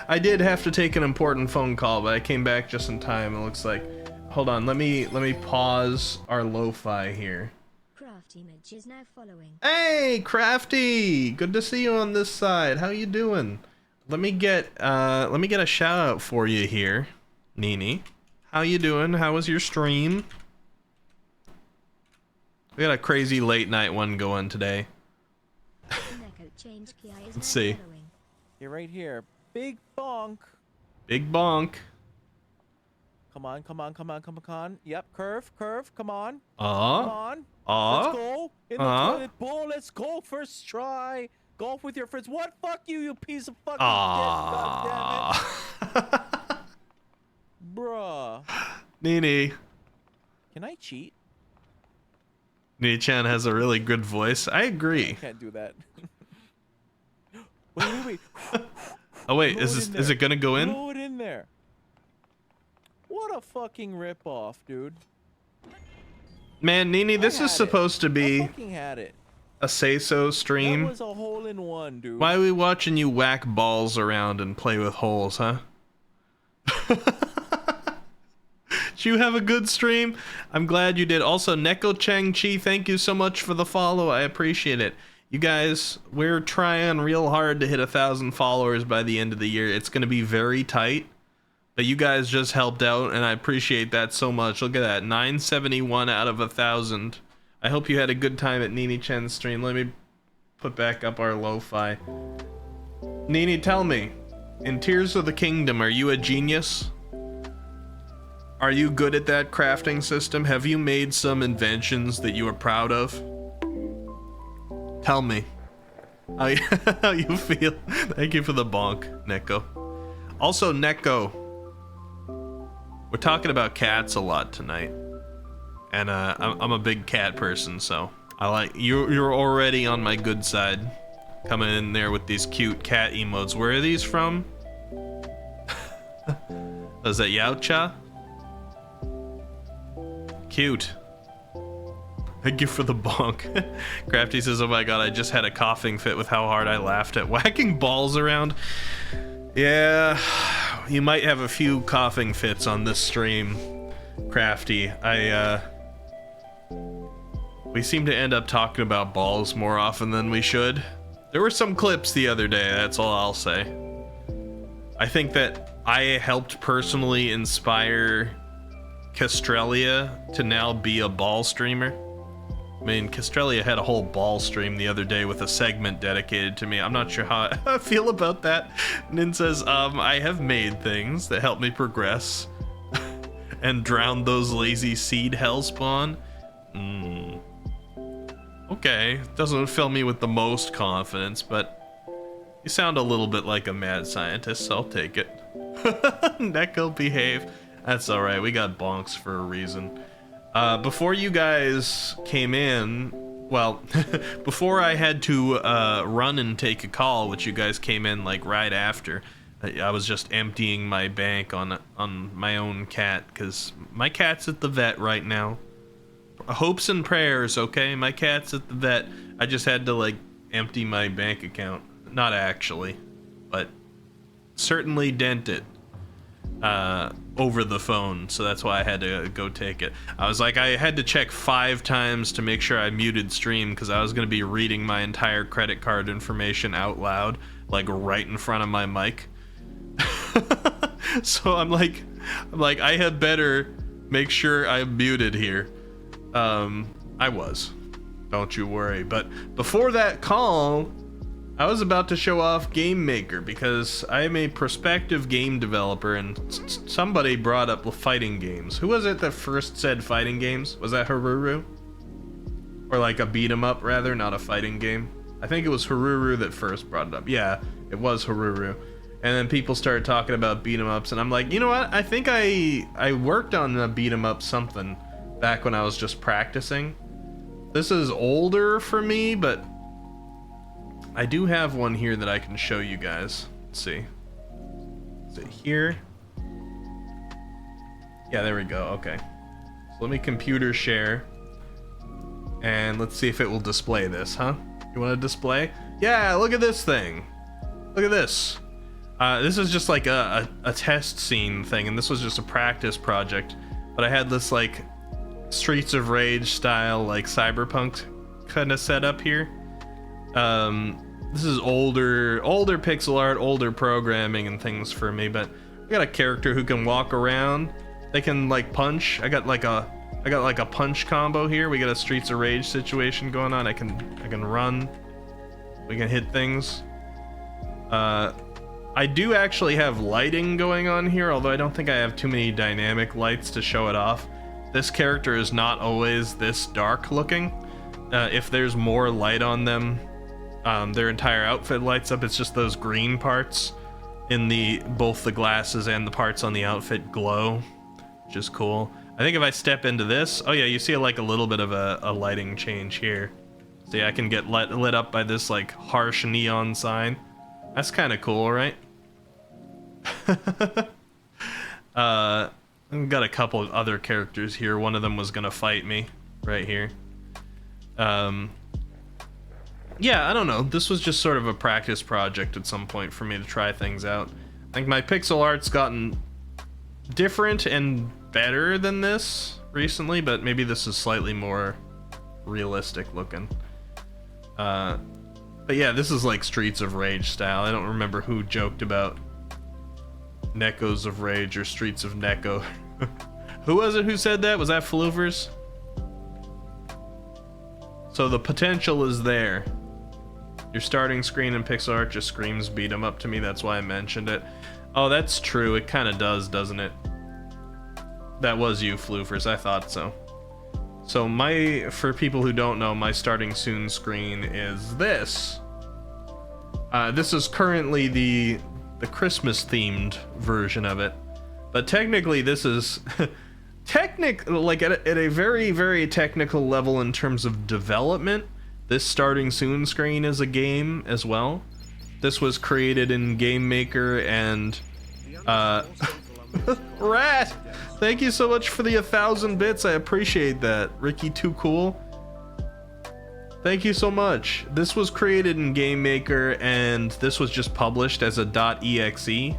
I did have to take an important phone call, but I came back just in time, it looks like. Hold on, let me pause our lo-fi here. Crafty Midge is now following. Hey, Crafty! Good to see you on this side. How you doing? Let me get a shout out for you here, Nini. How you doing? How was your stream? We got a crazy late night one going today. Let's see. You're right here. Big bonk. Big bonk. Come on, come on, come on, come on. Yep, curve, curve. Come on. Come Aw. on. Let's go. In the Aw. toilet bowl. Let's go. First try. Golf with your friends. What? Fuck you, you piece of fucking Aw. shit. God damn it. Bruh. Nini. Can I cheat? Nini-chan has a really good voice. I agree. Can't do that. Wait. Oh wait, Blow is it gonna go in? Blow it in there. What a fucking ripoff, dude. Man, Nini, this I is had supposed to I be fucking had it. a say-so That stream. was a hole in one, dude. Why are we watching you whack balls around and play with holes, huh? Did you have a good stream? I'm glad you did. Also, Neko Chang Chi, thank you so much for the follow. I appreciate it. You guys, we're trying real hard to hit 1,000 followers by the end of the year. It's going to be very tight, but you guys just helped out, and I appreciate that so much. Look at that, 971 out of 1,000. I hope you had a good time at Nini Chen's stream. Let me put back up our lo-fi. Nini, tell me, in Tears of the Kingdom, are you a genius? Are you good at that crafting system? Have you made some inventions that you are proud of? Tell me how you feel. Thank you for the bonk, Neko. Also, Neko, we're talking about cats a lot tonight, and I'm a big cat person, so I like you're already on my good side, coming in there with these cute cat emotes. Where are these from? Is that Yaocha? Cute. Thank you for the bonk. Crafty says, oh my god, I just had a coughing fit with how hard I laughed at whacking balls around. Yeah, you might have a few coughing fits on this stream, Crafty. We seem to end up talking about balls more often than we should. There were some clips the other day, that's all I'll say. I think that I helped personally inspire Castrelia to now be a ball streamer. I mean, Castrelia had a whole ball stream the other day with a segment dedicated to me. I'm not sure how I feel about that. Nin says, I have made things that help me progress and drown those lazy seed hellspawn. Okay, doesn't fill me with the most confidence, but you sound a little bit like a mad scientist, so I'll take it. Neko, behave. That's alright, we got bonks for a reason. Before you guys came in, well, before I had to run and take a call, which you guys came in like right after, I was just emptying my bank on my own cat, because my cat's at the vet right now. Hopes and prayers, okay? My cat's at the vet. I just had to like empty my bank account. Not actually, but certainly dent it. Over the phone, so that's why I had to go take it. I was like, I had to check 5 times to make sure I muted stream, because I was going to be reading my entire credit card information out loud, like right in front of my mic. So I'm like, I had better make sure I'm muted here. I was, don't you worry. But before that call, I was about to show off Game Maker, because I am a prospective game developer, and somebody brought up fighting games. Who was it that first said fighting games? Was that Haruru? Or like a beat 'em up, rather, not a fighting game? I think it was Haruru that first brought it up. Yeah, it was Haruru. And then people started talking about beat 'em ups, and I'm like, you know what? I think I worked on a beat 'em up something back when I was just practicing. This is older for me, but I do have one here that I can show you guys. Let's see. Is it here? Yeah, there we go. Okay. So let me computer share. And let's see if it will display this, huh? You want to display? Yeah, look at this thing. Look at this. This is just like a test scene thing, and this was just a practice project. But I had this like Streets of Rage style, like cyberpunk kind of setup here. This is older pixel art, older programming and things for me, but I got a character who can walk around. They can like punch. I got like a punch combo here. We got a Streets of Rage situation going on. I can run. We can hit things. I do actually have lighting going on here, although I don't think I have too many dynamic lights to show it off. This character is not always this dark looking. If there's more light on them, their entire outfit lights up. It's just those green parts in both the glasses and the parts on the outfit glow, which is cool. I think if I step into this, oh yeah, you see like a little bit of a lighting change here. See, I can get lit up by this like harsh neon sign. That's kind of cool, right? I've got a couple of other characters here. One of them was gonna fight me right here. Yeah, I don't know. This was just sort of a practice project at some point for me to try things out. I think my pixel art's gotten different and better than this recently, but maybe this is slightly more realistic looking. But yeah, this is like Streets of Rage style. I don't remember who joked about Neckos of Rage or Streets of Necco. Who was it who said that? Was that Floovers? So the potential is there. Your starting screen in pixel art just screams beat 'em up to me. That's why I mentioned it. Oh, that's true. It kind of does, doesn't it? That was you, Floofers. I thought so. So for people who don't know, my starting soon screen is this. This is currently the Christmas themed version of it, but technically this is like at a very, very technical level in terms of development. This starting soon screen is a game as well. This was created in Game Maker and Rat, thank you so much for the 1,000 bits. I appreciate that. Ricky Too Cool, thank you so much. This was created in Game Maker and this was just published as a .exe.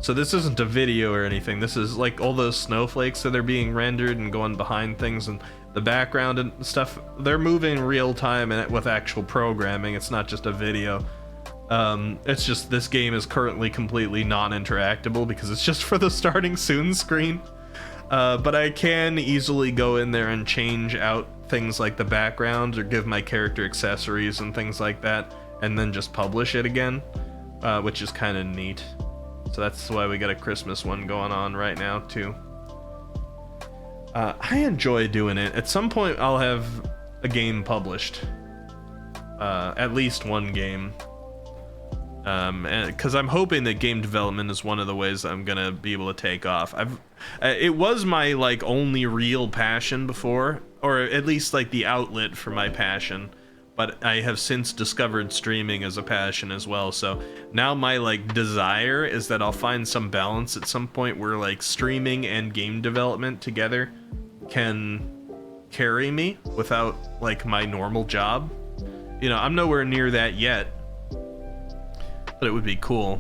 So this isn't a video or anything. This is like all those snowflakes that are being rendered and going behind things and the background and stuff. They're moving real time and with actual programming. It's not just a video. It's just this game is currently completely non-interactable because it's just for the starting soon screen. But I can easily go in there and change out things like the background or give my character accessories and things like that and then just publish it again, which is kind of neat. So that's why we got a Christmas one going on right now too. I enjoy doing it. At some point I'll have a game published, at least one game, because I'm hoping that game development is one of the ways I'm gonna be able to take off. It was my like only real passion before, or at least like the outlet for my passion, but I have since discovered streaming as a passion as well. So now my like desire is that I'll find some balance at some point where like streaming and game development together can carry me without like my normal job. You know, I'm nowhere near that yet, but it would be cool.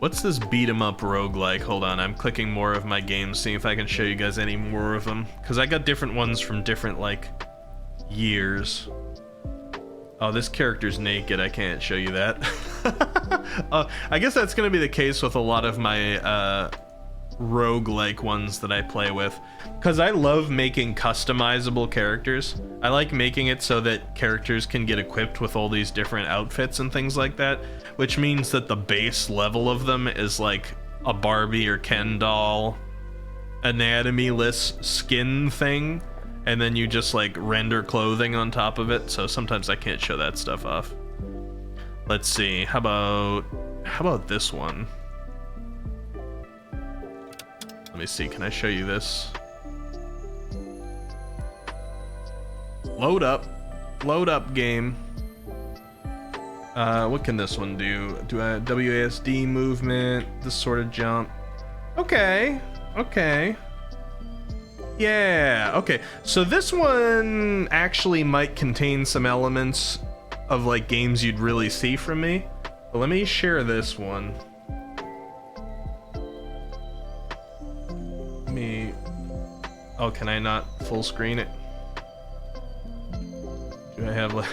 What's this beat 'em up roguelike? Hold on, I'm clicking more of my games, seeing if I can show you guys any more of them, because I got different ones from different like years. Oh, this character's naked. I can't show you that. I guess that's gonna be the case with a lot of my roguelike ones that I play with, because I love making customizable characters. I like making it so that characters can get equipped with all these different outfits and things like that, which means that the base level of them is like a Barbie or Ken doll anatomy-less skin thing, and then you just like render clothing on top of it. So sometimes I can't show that stuff off. Let's see, how about this one? Let me see, can I show you this? Load up game. What can this one do? Do I WASD movement, this sort of jump? Okay. Yeah, okay. So this one actually might contain some elements of like games you'd really see from me. But let me share this one. Oh, can I not full screen it? Do I have like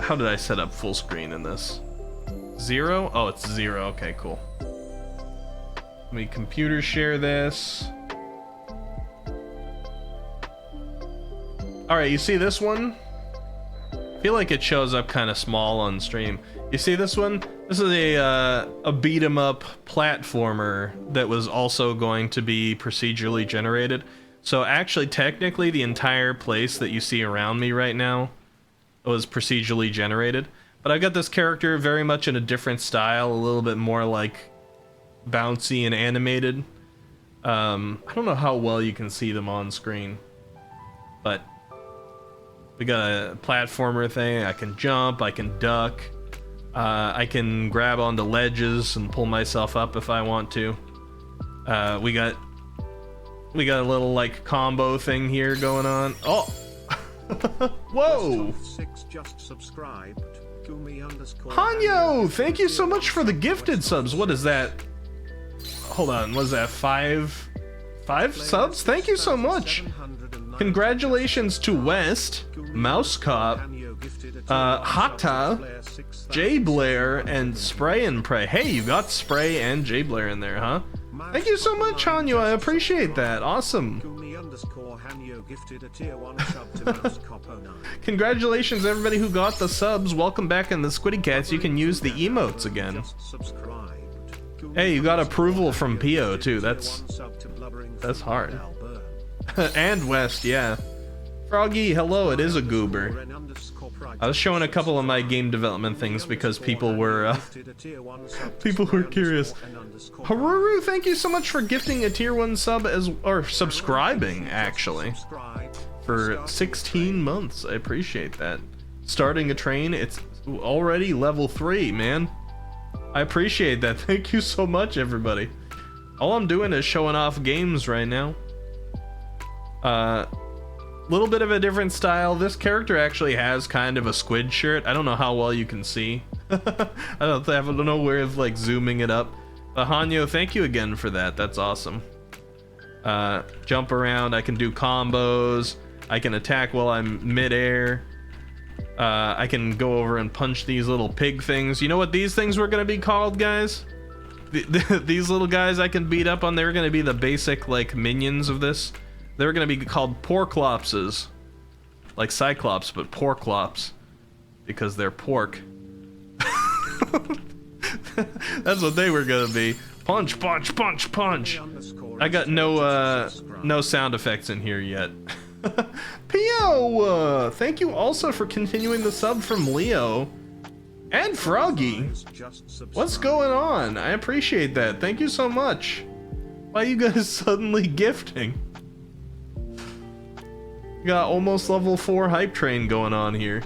how did I set up full screen in this? 0? Oh, it's 0. Okay, cool. Let me computer share this. All right, you see this one? I feel like it shows up kind of small on stream. You see this one? This is a beat 'em up platformer that was also going to be procedurally generated. So actually, technically, the entire place that you see around me right now was procedurally generated. But I've got this character very much in a different style, a little bit more like bouncy and animated. I don't know how well you can see them on screen, but we got a platformer thing. I can jump, I can duck, I can grab onto ledges and pull myself up if I want to. We got a little like combo thing here going on. Oh, whoa! Six just subscribed. Hanyo, thank you so much for the gifted subs. What is that? Hold on, was that five subs? Thank you so much. Congratulations to West, Mouse Cop, Hata, J Blair, and Spray and Pray. Hey, you got Spray and J Blair in there, huh? Thank you so much, Hanyo. I appreciate that. Awesome. Congratulations, everybody who got the subs. Welcome back in the Squiddy Cats. You can use the emotes again. Hey, you got approval from Pio too. That's hard. And West, yeah. Froggy, hello. It is a goober. I was showing a couple of my game development things because people were curious. Haruru, thank you so much for gifting a tier 1 sub or subscribing actually for 16 months. I appreciate that. Starting a train, it's already level 3, man. I appreciate that. Thank you so much, everybody. All I'm doing is showing off games right now. Little bit of a different style. This character actually has kind of a squid shirt. I don't know how well you can see. I don't know where of like zooming it up. But Hanyo, thank you again for that. That's awesome. Jump around. I can do combos. I can attack while I'm midair. I can go over and punch these little pig things. You know what these things were gonna be called, guys? These little guys I can beat up on, they were gonna be the basic like minions of this. They were gonna be called Porklopses, like Cyclops, but Porklops, because they're pork. That's what they were gonna be. Punch, punch, punch, punch. I got no sound effects in here yet. Pio, thank you also for continuing the sub from Leo and Froggy. What's going on? I appreciate that. Thank you so much. Why are you guys suddenly gifting? Got almost level 4 hype train going on here.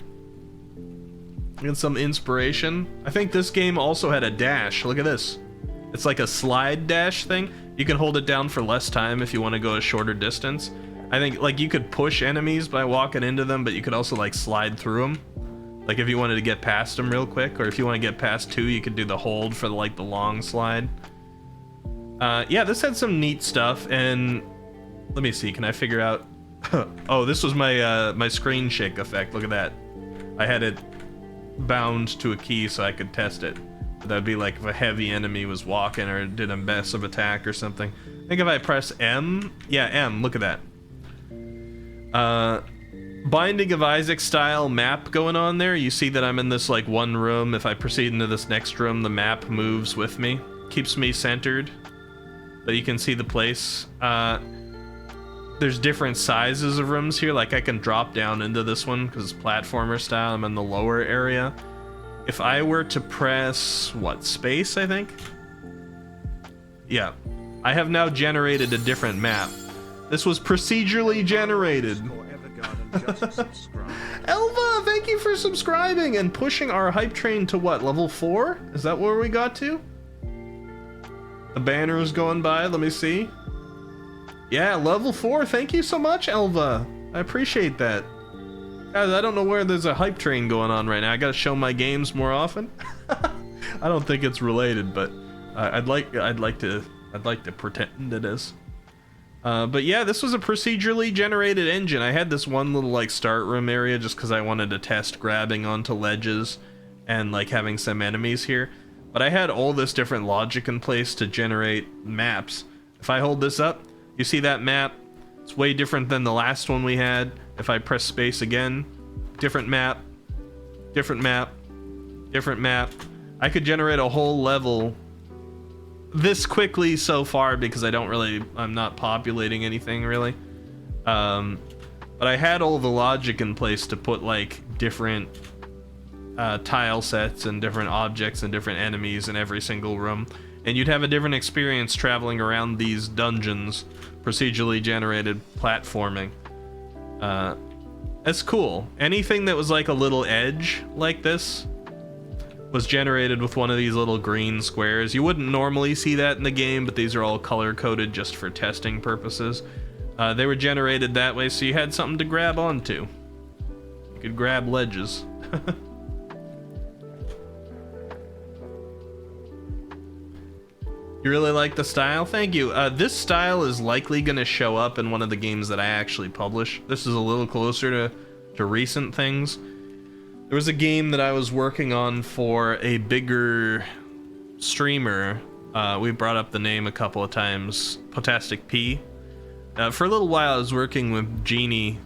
Get some inspiration. I think this game also had a dash. Look at this. It's like a slide dash thing. You can hold it down for less time if you want to go a shorter distance. I think like you could push enemies by walking into them, but you could also like slide through them. Like if you wanted to get past them real quick, or if you want to get past 2, you could do the hold for like the long slide. Yeah, this had some neat stuff, and let me see, can I figure out? Oh, this was my my screen shake effect. Look at that. I had it bound to a key so I could test it. That'd be like if a heavy enemy was walking or did a massive attack or something. I think if I press M, yeah, M, look at that. Binding of Isaac style map going on there. You see that I'm in this like one room. If I proceed into this next room, the map moves with me, keeps me centered, but you can see the place. There's different sizes of rooms here. Like I can drop down into this one because it's platformer style. I'm in the lower area. If I were to press what, space, I think? Yeah, I have now generated a different map. This was procedurally generated. Elva, thank you for subscribing and pushing our hype train to what, level 4? Is that where we got to? The banner is going by, let me see. Yeah, level 4, thank you so much, Elva. I appreciate that. Guys, I don't know where there's a hype train going on right now. I gotta show my games more often. I don't think it's related, but I'd like to pretend it is. But yeah, this was a procedurally generated engine. I had this one little like start room area just because I wanted to test grabbing onto ledges and like having some enemies here. But I had all this different logic in place to generate maps. If I hold this up, you see that map? It's way different than the last one we had. If I press space again, different map, different map, different map. I could generate a whole level this quickly so far because I'm not populating anything really. But I had all the logic in place to put like different tile sets and different objects and different enemies in every single room, and you'd have a different experience traveling around these dungeons, procedurally generated platforming. That's cool. Anything that was like a little edge like this was generated with one of these little green squares. You wouldn't normally see that in the game, but these are all color coded just for testing purposes. They were generated that way so you had something to grab onto. You could grab ledges. You really like the style? Thank you. This style is likely going to show up in one of the games that I actually publish. This is a little closer to recent things. There was a game that I was working on for a bigger streamer. We brought up the name a couple of times, Potastic P. For a little while I was working with Genie,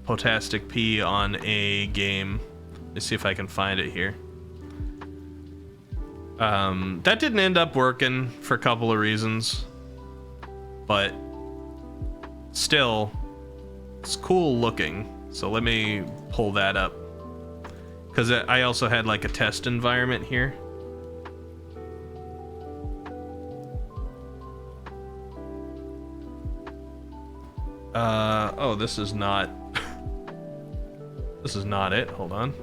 Potastic P on a game. Let's see if I can find it here. That didn't end up working for a couple of reasons, but still, it's cool looking. So let me pull that up, because I also had like a test environment here. Oh, this is not this is not it. Hold on.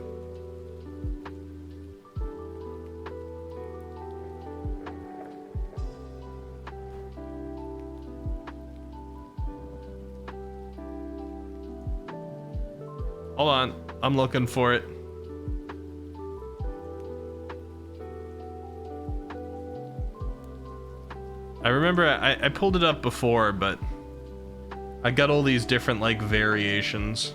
Hold on, I'm looking for it. I remember I pulled it up before, but I got all these different like variations.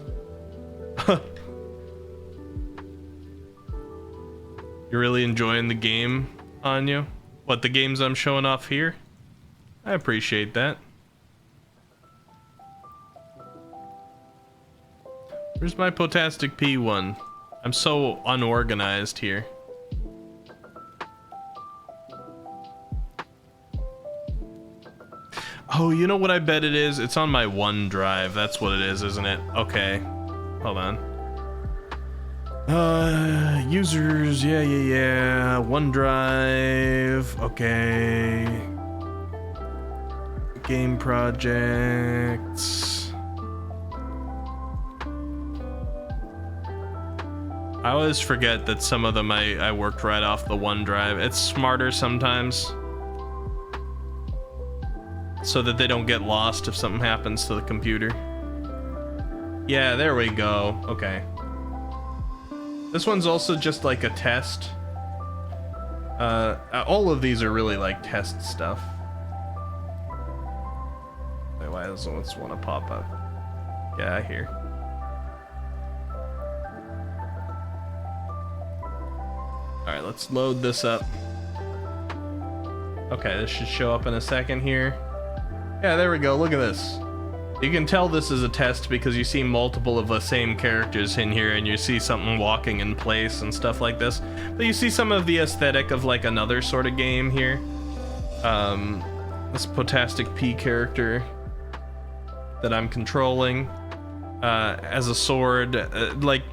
You're really enjoying the game, Anya? What, the games I'm showing off here? I appreciate that. Where's my Potastic P one? I'm so unorganized here. Oh, you know what I bet it is? It's on my OneDrive. That's what it is, isn't it? Okay. Hold on. Users, yeah. OneDrive, okay. Game projects. I always forget that some of them I worked right off the OneDrive. It's smarter sometimes, so that they don't get lost if something happens to the computer. Yeah, there we go. Okay. This one's also just like a test. All of these are really like test stuff. Wait, why doesn't this want to pop up? Yeah, I hear. Alright, let's load this up. Okay, this should show up in a second here. Yeah, there we go. Look at this. You can tell this is a test because you see multiple of the same characters in here, and you see something walking in place and stuff like this. But you see some of the aesthetic of like another sort of game here. This Potastic P character that I'm controlling as a sword. Like,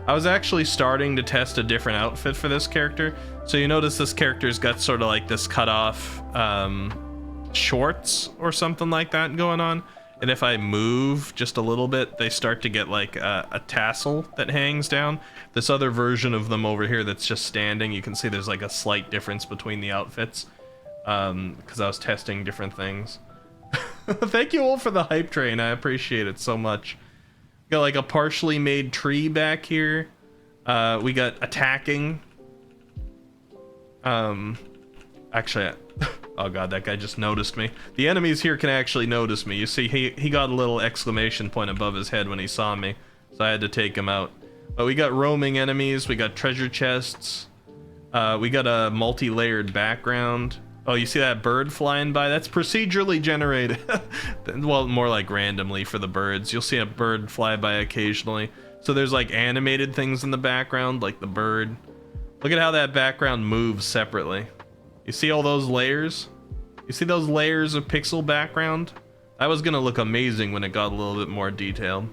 I was actually starting to test a different outfit for this character. So you notice this character's got sort of like this cut off shorts or something like that going on, and if I move just a little bit, they start to get like a tassel that hangs down. This other version of them over here that's just standing, you can see there's like a slight difference between the outfits, because I was testing different things. Thank you all for the hype train, I appreciate it so much. Got like a partially made tree back here. We got attacking. Actually, oh god, that guy just noticed me. The enemies here can actually notice me. You see, he got a little exclamation point above his head when he saw me, so I had to take him out. But we got roaming enemies, we got treasure chests, we got a multi-layered background. Oh, you see that bird flying by? That's procedurally generated. Well, more like randomly for the birds. You'll see a bird fly by occasionally. So there's like animated things in the background, like the bird. Look at how that background moves separately. You see all those layers? You see those layers of pixel background? That was gonna look amazing when it got a little bit more detailed.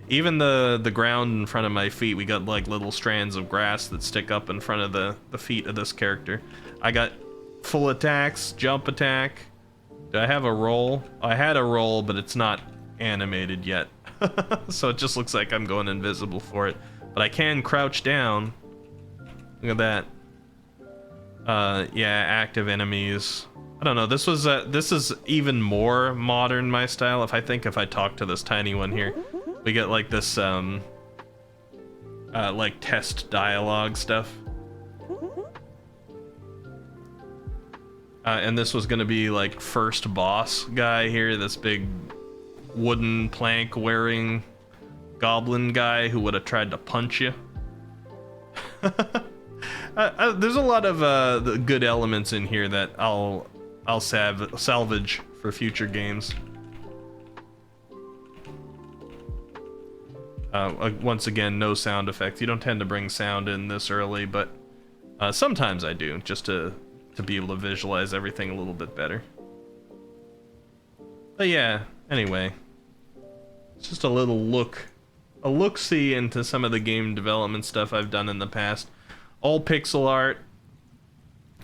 Even the ground in front of my feet, we got like little strands of grass that stick up in front of the feet of this character. I got full attacks, jump attack. Do I have a roll? I had a roll, but it's not animated yet. So it just looks like I'm going invisible for it. But I can crouch down. Look at that. Yeah, active enemies. I don't know. This is even more modern, my style. If I talk to this tiny one here, we get like this like test dialogue stuff. And this was gonna be like first boss guy here, this big wooden plank wearing goblin guy who would have tried to punch you. There's a lot of the good elements in here that I'll salvage for future games. Once again, no sound effects. You don't tend to bring sound in this early, but sometimes I do, just to be able to visualize everything a little bit better. But yeah, anyway, it's just a little look-see into some of the game development stuff I've done in the past. All pixel art,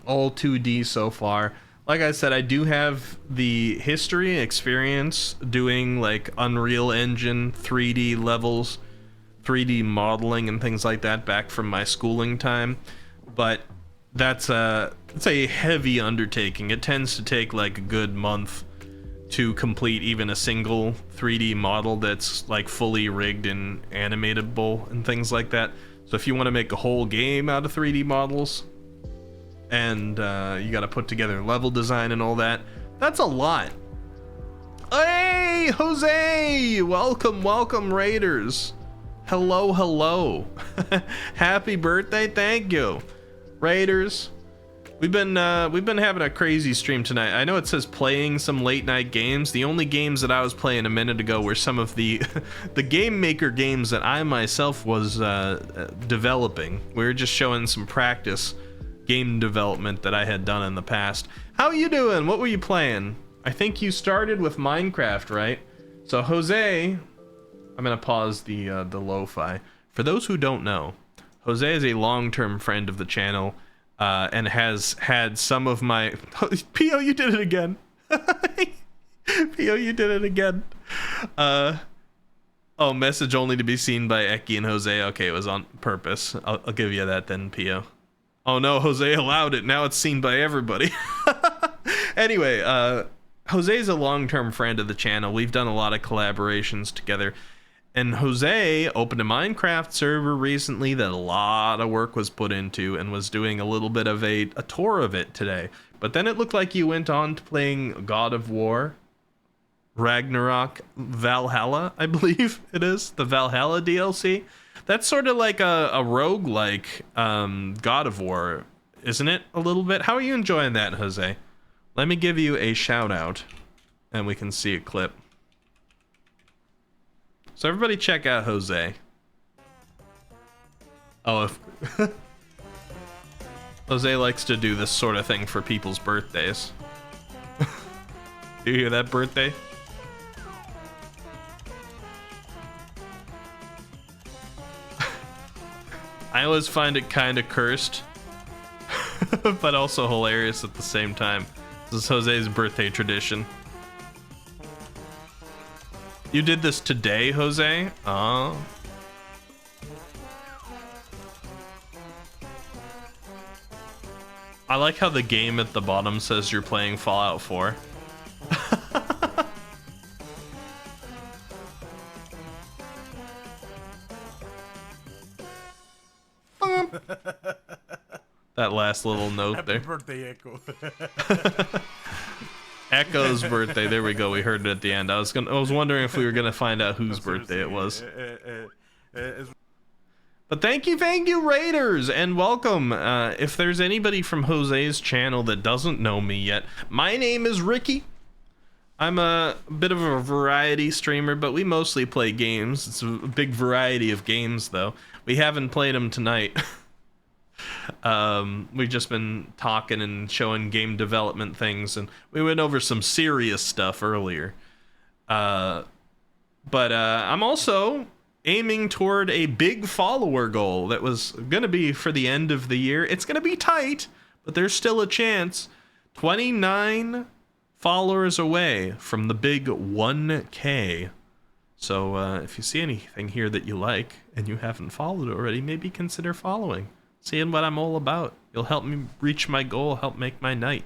all 2D so far. Like I said, I do have the history experience doing like Unreal Engine 3D levels, 3D modeling and things like that back from my schooling time, but it's a heavy undertaking. It tends to take like a good month to complete even a single 3D model that's like fully rigged and animatable and things like that. So if you want to make a whole game out of 3D models and you got to put together level design and all that, that's a lot. Hey, Jose! Welcome, Raiders. Hello. Happy birthday, thank you. Raiders, we've been having a crazy stream tonight. I know it says playing some late night games. The only games that I was playing a minute ago were some of the the game maker games that I myself was developing. We were just showing some practice game development that I had done in the past. How are you doing? What were you playing? I think you started with Minecraft, right? So Jose, I'm gonna pause the lo-fi. For those who don't know, Jose is a long-term friend of the channel, and has had some of my... Pio, you did it again. Pio, you did it again. Oh, message only to be seen by Eki and Jose. Okay, it was on purpose. I'll give you that then, Pio. Oh no, Jose allowed it. Now it's seen by everybody. Anyway, Jose's a long-term friend of the channel. We've done a lot of collaborations together. And Jose opened a Minecraft server recently that a lot of work was put into, and was doing a little bit of a tour of it today. But then it looked like you went on to playing God of War, Ragnarok, Valhalla, I believe it is, the Valhalla DLC. That's sort of like a roguelike God of War, isn't it? A little bit. How are you enjoying that, Jose? Let me give you a shout out, and we can see a clip. So everybody check out Jose. Oh, if Jose likes to do this sort of thing for people's birthdays. Do you hear that, birthday? I always find it kind of cursed, but also hilarious at the same time. This is Jose's birthday tradition. You did this today, Jose? Oh. I like how the game at the bottom says you're playing Fallout 4. That last little note there. Happy birthday, Echo. Echo's birthday. There we go. We heard it at the end. I was wondering if we were gonna find out whose birthday it was. But thank you, Raiders, and welcome. If there's anybody from Jose's channel that doesn't know me yet, my name is Ricky. I'm a bit of a variety streamer, but we mostly play games. It's a big variety of games, though. We haven't played them tonight. We've just been talking and showing game development things, and we went over some serious stuff earlier. But I'm also aiming toward a big follower goal that was going to be for the end of the year. It's going to be tight, but there's still a chance. 29 followers away from the big 1K. So if you see anything here that you like and you haven't followed already, maybe consider following, seeing what I'm all about. You'll help me reach my goal, help make my night.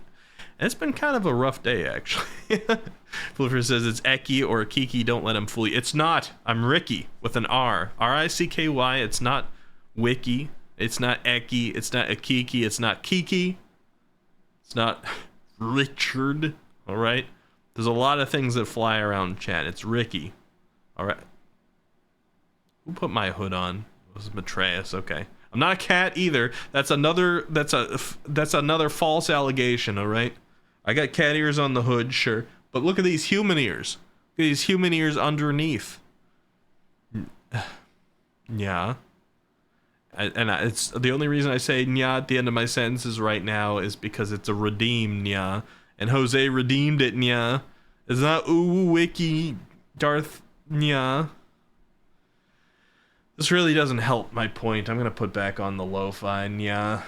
And it's been kind of a rough day, actually. Fluffer says it's Eki or Kiki, don't let him fool you. It's not. I'm Ricky with an R. R-I-C-K-Y. It's not Wiki. It's not Eki. It's not Akiki. It's not Kiki. It's not Richard. All right? There's a lot of things that fly around chat. It's Ricky. All right. Who put my hood on? It was Matreus. Okay. I'm not a cat either. That's another false allegation, all right? I got cat ears on the hood, sure. But look at these human ears. Look at these human ears underneath. Yeah. It's the only reason I say nya at the end of my sentences right now is because it's a redeemed nya. And Jose redeemed it, nya. It's not ooh wiki Darth nya. This really doesn't help my point. I'm gonna put back on the lo-fi, nya.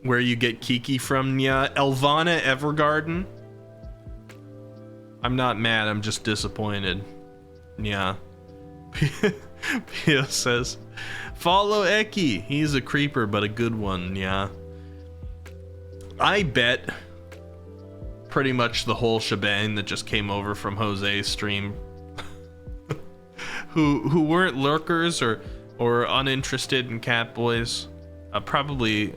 Where you get Kiki from, nya. Elvana Evergarden. I'm not mad, I'm just disappointed. Yeah. Pio says, follow Eki. He's a creeper, but a good one, yeah. I bet pretty much the whole shebang that just came over from Jose's stream who weren't lurkers or uninterested in Catboys probably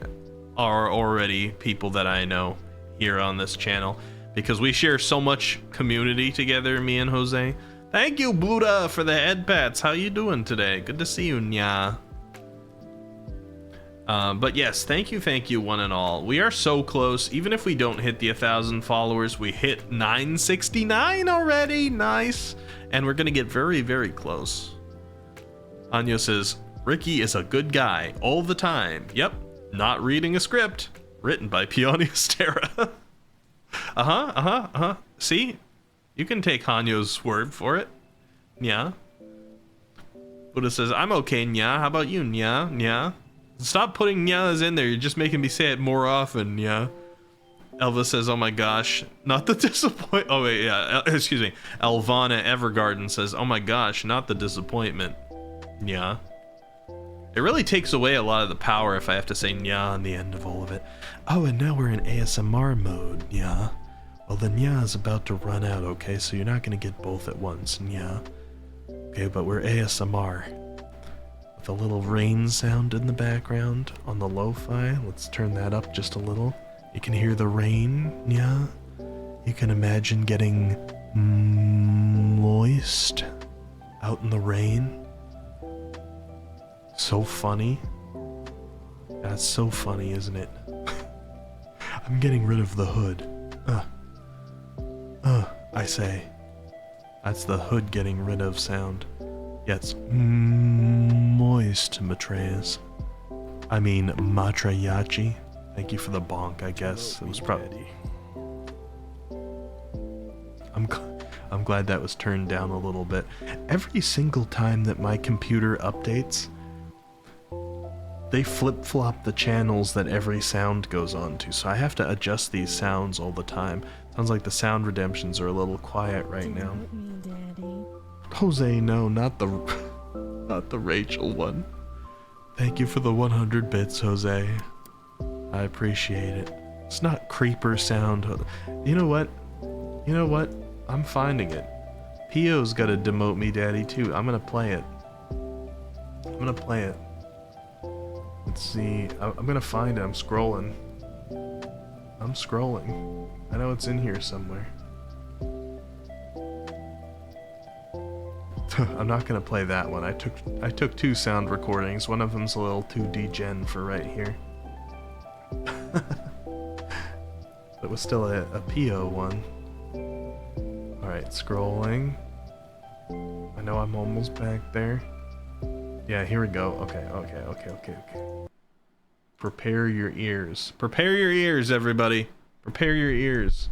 are already people that I know here on this channel because we share so much community together, me and Jose. Thank you, Buddha, for the head pats. How you doing today? Good to see you, nya. But yes, thank you, one and all. We are so close. Even if we don't hit the 1,000 followers, we hit 969 already. Nice. And we're gonna get very, very close. Anyo says, Ricky is a good guy all the time. Yep, not reading a script. Written by Peonius Terra. See? You can take Hanyo's word for it. Yeah. Buddha says, I'm okay, nya. How about you, nya? Nya? Stop putting nyas in there. You're just making me say it more often, nya. Elva says, oh my gosh. Not the disappointment. Oh, wait, yeah. Excuse me. Elvana Evergarden says, oh my gosh, not the disappointment. Nya. It really takes away a lot of the power if I have to say nya on the end of all of it. Oh, and now we're in ASMR mode, nya. Well, the nya is about to run out, okay? So you're not going to get both at once, nya. Okay, but we're ASMR. With a little rain sound in the background on the lo-fi. Let's turn that up just a little. You can hear the rain, nya. You can imagine getting moist out in the rain. So funny. That's so funny, isn't it? I'm getting rid of the hood. I say. That's the hood getting rid of sound. Yeah, it's moist, Matreus. I mean, Matrayachi. Thank you for the bonk, I guess. It was probably... I'm glad that was turned down a little bit. Every single time that my computer updates, they flip-flop the channels that every sound goes on to, so I have to adjust these sounds all the time. Sounds like the sound redemptions are a little quiet right now. Jose, no, not the Rachel one. Thank you for the 100 bits, Jose. I appreciate it. It's not creeper sound. You know what? I'm finding it. Pio's gotta demote me daddy too. I'm gonna play it. Let's see. I'm gonna find it. I'm scrolling. I know it's in here somewhere. I'm not gonna play that one. I took 2 sound recordings. One of them's a little too degen for right here. was still a PO one. Alright, scrolling. I know I'm almost back there. Yeah, here we go. Okay. Prepare your ears. Prepare your ears, everybody. Prepare your ears.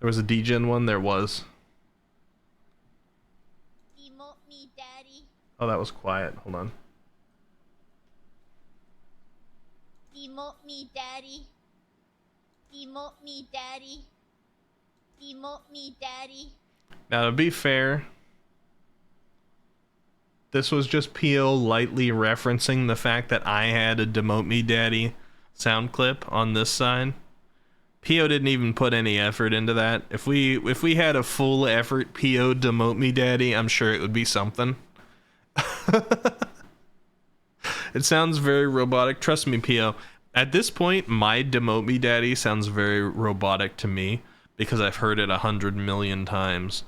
There was a D-Gen one? There was. Emote me, daddy. Oh, that was quiet. Hold on. Emote me, daddy. Emote me, daddy. Emote me, daddy. Now, to be fair, this was just PO lightly referencing the fact that I had a Demote Me Daddy sound clip on this side. PO didn't even put any effort into that. If we had a full effort PO Demote Me Daddy, I'm sure it would be something. It sounds very robotic. Trust me, PO. At this point, my Demote Me Daddy sounds very robotic to me because I've heard it 100 million times.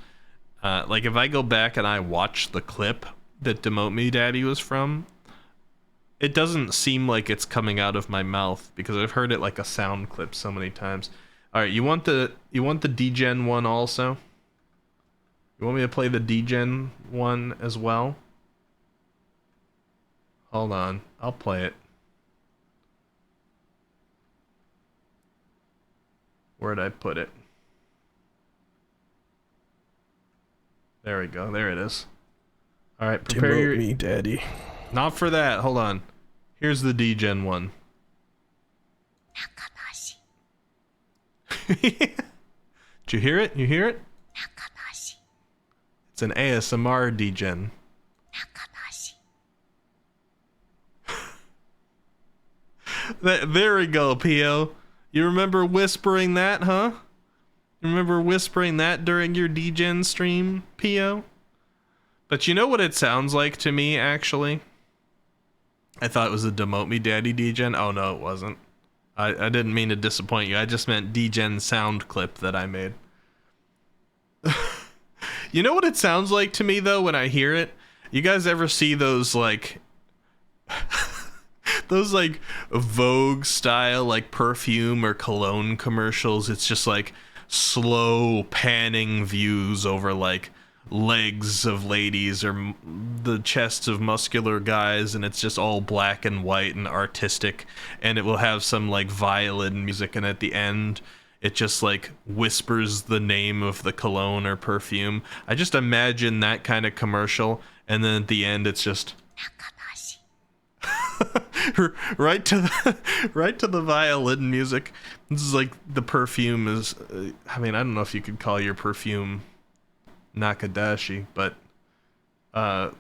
Like if I go back and I watch the clip that Demote Me Daddy was from, it doesn't seem like it's coming out of my mouth because I've heard it like a sound clip so many times. All right, you want the D-Gen one also? You want me to play the D-Gen one as well? Hold on, I'll play it. Where'd I put it? There we go. There it is. All right, prepare your... me, daddy. Not for that. Hold on. Here's the D-Gen one. Did you hear it? You hear it? It's an ASMR D-Gen. There we go, Pio. You remember whispering that, huh? You remember whispering that during your D-Gen stream, Pio? But you know what it sounds like to me, actually? I thought it was a Demote Me Daddy D-Gen. Oh, no, it wasn't. I didn't mean to disappoint you. I just meant D-Gen sound clip that I made. You know what it sounds like to me, though, when I hear it? You guys ever see those, like... those, like, Vogue-style, like, perfume or cologne commercials? It's just, like, slow panning views over, like, legs of ladies or the chests of muscular guys, and it's just all black and white and artistic, and it will have some like violin music, and at the end it just like whispers the name of the cologne or perfume. I just imagine that kind of commercial, and then at the end it's just right to the violin music. This is like the perfume is I mean, I don't know if you could call your perfume Nakadashi, but I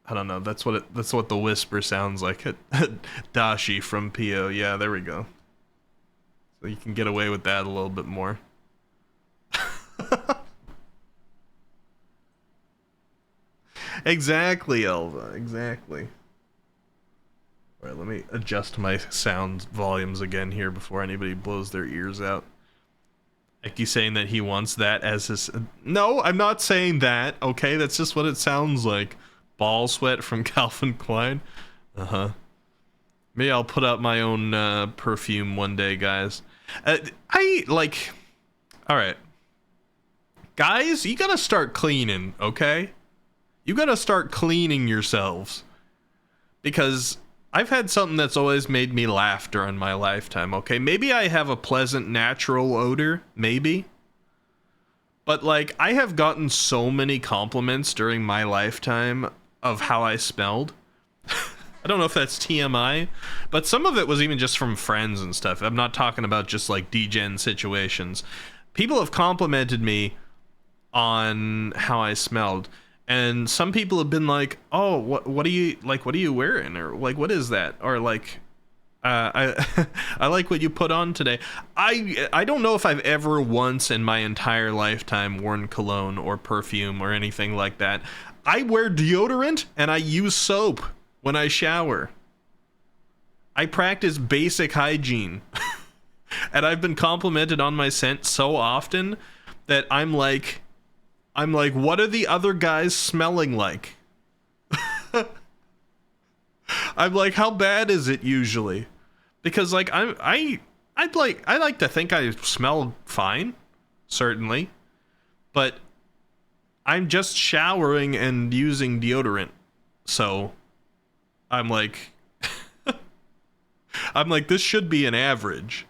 don't know. That's what the whisper sounds like. Dashi from Pio. Yeah, there we go. So you can get away with that a little bit more. Exactly, Elva. Exactly. All right, let me adjust my sound volumes again here before anybody blows their ears out. He's saying that he wants that as his... No, I'm not saying that, okay? That's just what it sounds like. Ball sweat from Calvin Klein. Uh-huh. Maybe I'll put out my own perfume one day, guys. Alright. Guys, you gotta start cleaning, okay? You gotta start cleaning yourselves. Because... I've had something that's always made me laugh during my lifetime, okay? Maybe I have a pleasant natural odor, maybe. But, like, I have gotten so many compliments during my lifetime of how I smelled. I don't know if that's TMI, but some of it was even just from friends and stuff. I'm not talking about just, like, D-Gen situations. People have complimented me on how I smelled. And some people have been like, "Oh, what are you wearing?" Or like, "What is that?" Or like, I I like what you put on today. I don't know if I've ever once in my entire lifetime worn cologne or perfume or anything like that. I wear deodorant and I use soap when I shower. I practice basic hygiene. And I've been complimented on my scent so often that I'm like, what are the other guys smelling like? I'm like, how bad is it usually? Because like I I like to think I smell fine, certainly, but I'm just showering and using deodorant, so I'm like, this should be an average.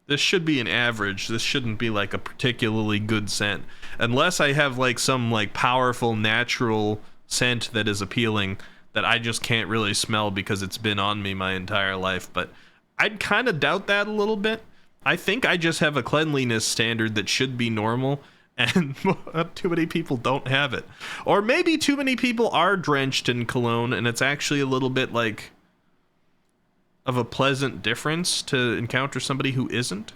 This should be an average. This shouldn't be like a particularly good scent, unless I have like some like powerful natural scent that is appealing that I just can't really smell because it's been on me my entire life. But I'd kind of doubt that a little bit. I think I just have a cleanliness standard that should be normal, and too many people don't have it. Or maybe too many people are drenched in cologne, and it's actually a little bit like of a pleasant difference to encounter somebody who isn't.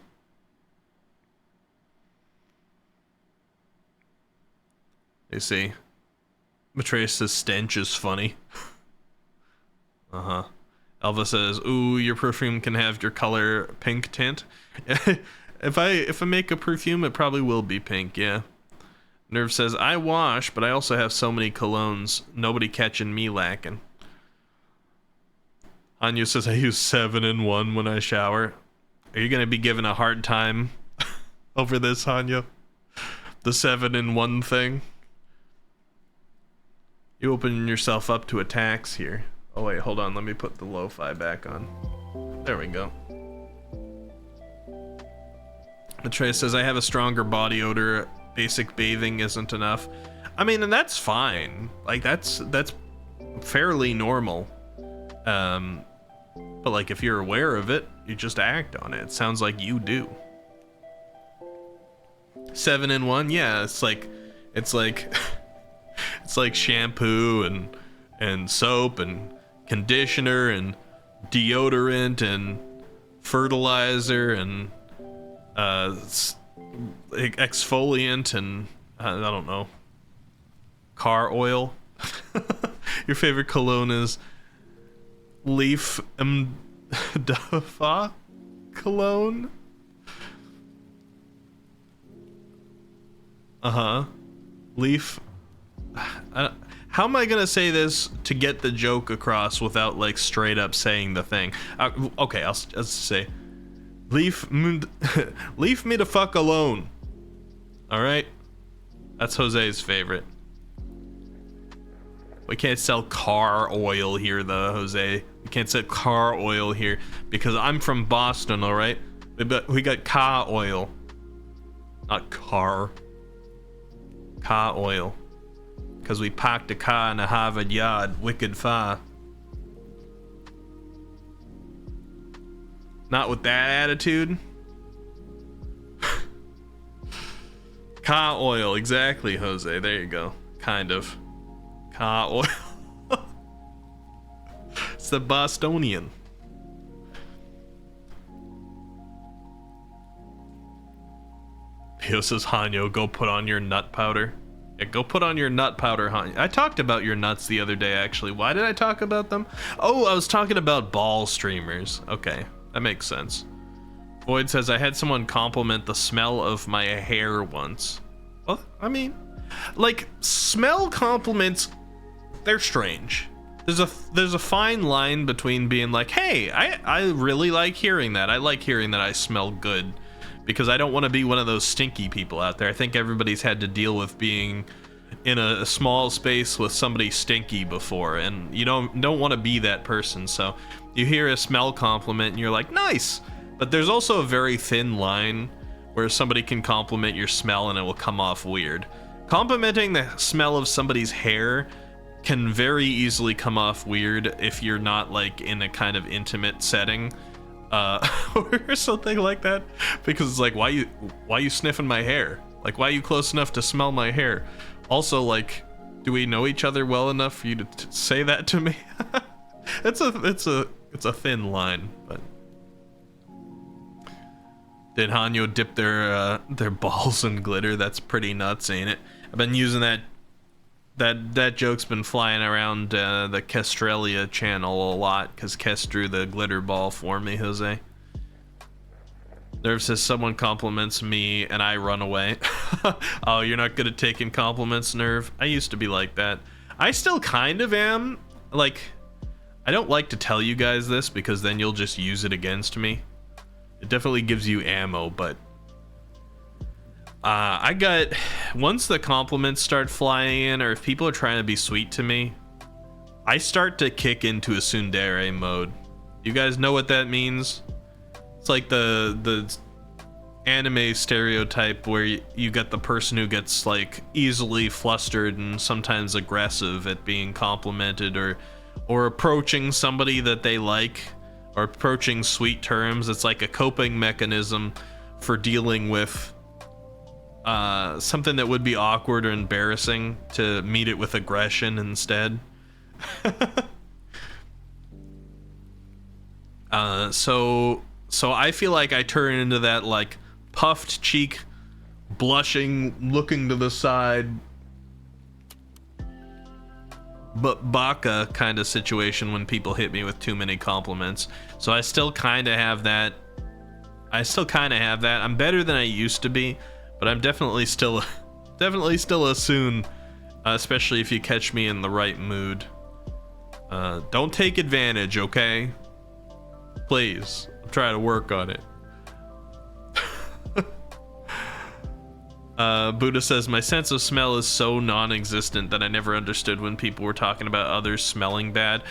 You see, Matreus says stench is funny. Elva says, ooh, your perfume can have your color pink tint. If I make a perfume, it probably will be pink, yeah. Nerve says, I wash, but I also have so many colognes, nobody catching me lacking. Anya says, I use 7-in-1 when I shower. Are you going to be given a hard time over this, Anya? The 7-in-1 thing? You open yourself up to attacks here. Oh wait, hold on, let me put the lo-fi back on. There we go. Atreus says, I have a stronger body odor. Basic bathing isn't enough. I mean, and that's fine. Like, that's fairly normal. But like, if you're aware of it, you just act on it. It sounds like you do. 7-in-1, yeah, it's like it's like shampoo and soap and conditioner and deodorant and fertilizer and exfoliant and I don't know, car oil. Your favorite cologne is Leaf Dafa cologne? Leaf. How am I gonna say this to get the joke across without like straight up saying the thing? Okay, I'll say, leave me the fuck alone. All right, that's Jose's favorite. We can't sell car oil here, though, Jose. We can't sell car oil here because I'm from Boston. All right, we got car oil, not car. Car oil. Because we parked a car in a Harvard yard, wicked far. Not with that attitude. Car oil, exactly, Jose. There you go. Kind of. Car oil. It's the Bostonian. Pio says, Hanyo, go put on your nut powder. Yeah, go put on your nut powder, Hanyo. I talked about your nuts the other day, actually. Why did I talk about them? Oh, I was talking about ball streamers. Okay, that makes sense. Void says, I had someone compliment the smell of my hair once. Well, I mean, like, smell compliments, they're strange. There's a fine line between being like, hey, I really like hearing that. I like hearing that I smell good. Because I don't want to be one of those stinky people out there. I think everybody's had to deal with being in a small space with somebody stinky before, and you don't want to be that person. So you hear a smell compliment and you're like, nice. But there's also a very thin line where somebody can compliment your smell and it will come off weird. Complimenting the smell of somebody's hair can very easily come off weird if you're not like in a kind of intimate setting. Or something like that, because it's like, why you sniffing my hair? Like, why are you close enough to smell my hair? Also, like, do we know each other well enough for you to say that to me? it's a thin line. But did Hanyo dip their balls in glitter? That's pretty nuts, ain't it? I've been using that joke's been flying around the Kestrelia channel a lot because Kest drew the glitter ball for me, Jose. Nerve says someone compliments me and I run away. Oh, you're not good at taking compliments, Nerve? I used to be like that. I still kind of am. Like, I don't like to tell you guys this because then you'll just use it against me. It definitely gives you ammo, but once the compliments start flying in, or if people are trying to be sweet to me, I start to kick into a tsundere mode. You guys know what that means? It's like the anime stereotype where you get the person who gets like easily flustered and sometimes aggressive at being complimented or approaching somebody that they like, or approaching sweet terms. It's like a coping mechanism for dealing with something that would be awkward or embarrassing, to meet it with aggression instead. So I feel like I turn into that like puffed cheek, blushing, looking to the side, but baka kind of situation when people hit me with too many compliments. So I still kind of have that. I'm better than I used to be, but I'm definitely still a soon, especially if you catch me in the right mood. Don't take advantage, okay? Please, I'm trying to work on it. Buddha says, my sense of smell is so non-existent that I never understood when people were talking about others smelling bad.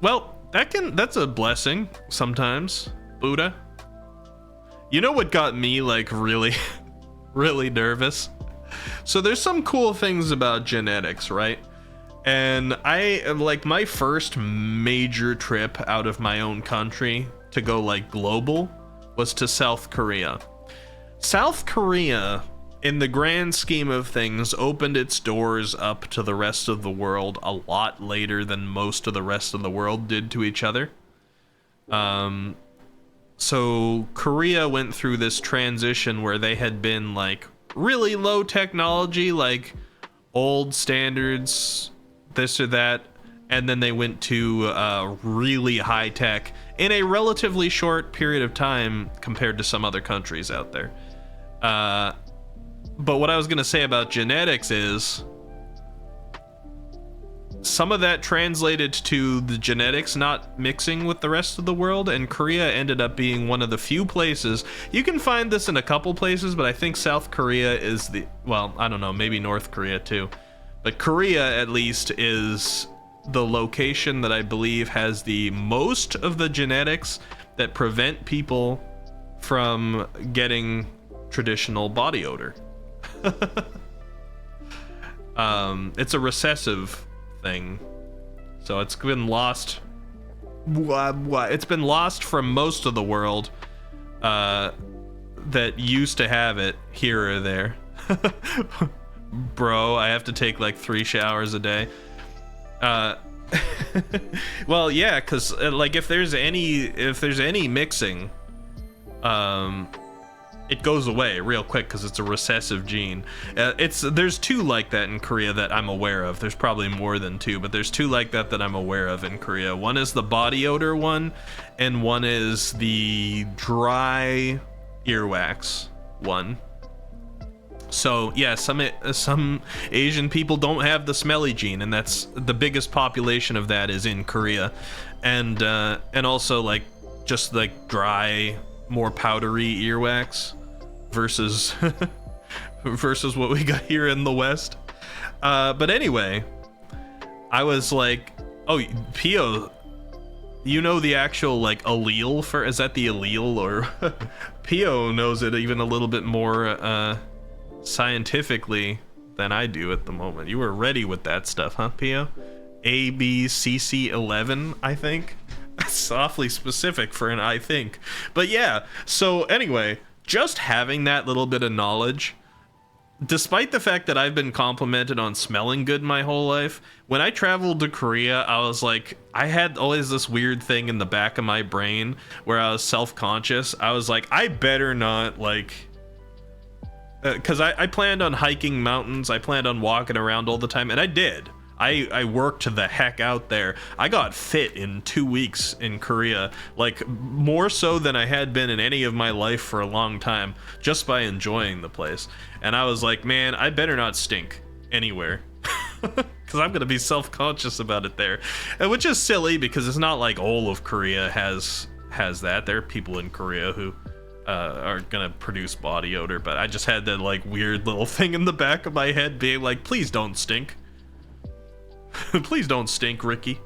Well, that's a blessing sometimes, Buddha. You know what got me like really really nervous? So there's some cool things about genetics, right? And like my first major trip out of my own country to go like global was to South Korea. South Korea, in the grand scheme of things, opened its doors up to the rest of the world a lot later than most of the rest of the world did to each other. So Korea went through this transition where they had been like really low technology, like old standards, this or that, and then they went to really high tech in a relatively short period of time compared to some other countries out there. But what I was gonna say about genetics is some of that translated to the genetics not mixing with the rest of the world, and Korea ended up being one of the few places. You can find this in a couple places, but I think South Korea is well, I don't know, maybe North Korea too, but Korea at least is the location that I believe has the most of the genetics that prevent people from getting traditional body odor. It's a recessive thing, so it's been lost. It's been lost from most of the world that used to have it here or there. Bro, I have to take like 3 showers a day. Well, yeah, because like if there's any mixing, it goes away real quick because it's a recessive gene. There's 2 like that in Korea that I'm aware of. There's probably more than 2, but there's 2 like that I'm aware of in Korea. One is the body odor one, and one is the dry earwax one. So yeah, some Asian people don't have the smelly gene, and that's the biggest population of that is in Korea, and also like just like dry, more powdery earwax versus versus what we got here in the West. But anyway, I was like, oh, Pio, you know the actual like allele for, is that the allele, or Pio knows it even a little bit more scientifically than I do at the moment. You were ready with that stuff, huh, Pio? ABCC11, I think. That's awfully specific for an I think. But yeah, so anyway, just having that little bit of knowledge, despite the fact that I've been complimented on smelling good my whole life, when I traveled to Korea, I was like, I had always this weird thing in the back of my brain where I was self-conscious. I was like, I better not, like, because I planned on hiking mountains, I planned on walking around all the time, and I did. I worked the heck out there. I got fit in 2 weeks in Korea, like more so than I had been in any of my life for a long time, just by enjoying the place. And I was like, man, I better not stink anywhere, because I'm gonna be self-conscious about it there. Which is silly, because it's not like all of Korea has has that. There are people in Korea who are gonna produce body odor, but I just had that like weird little thing in the back of my head being like, please don't stink. Please don't stink, Ricky.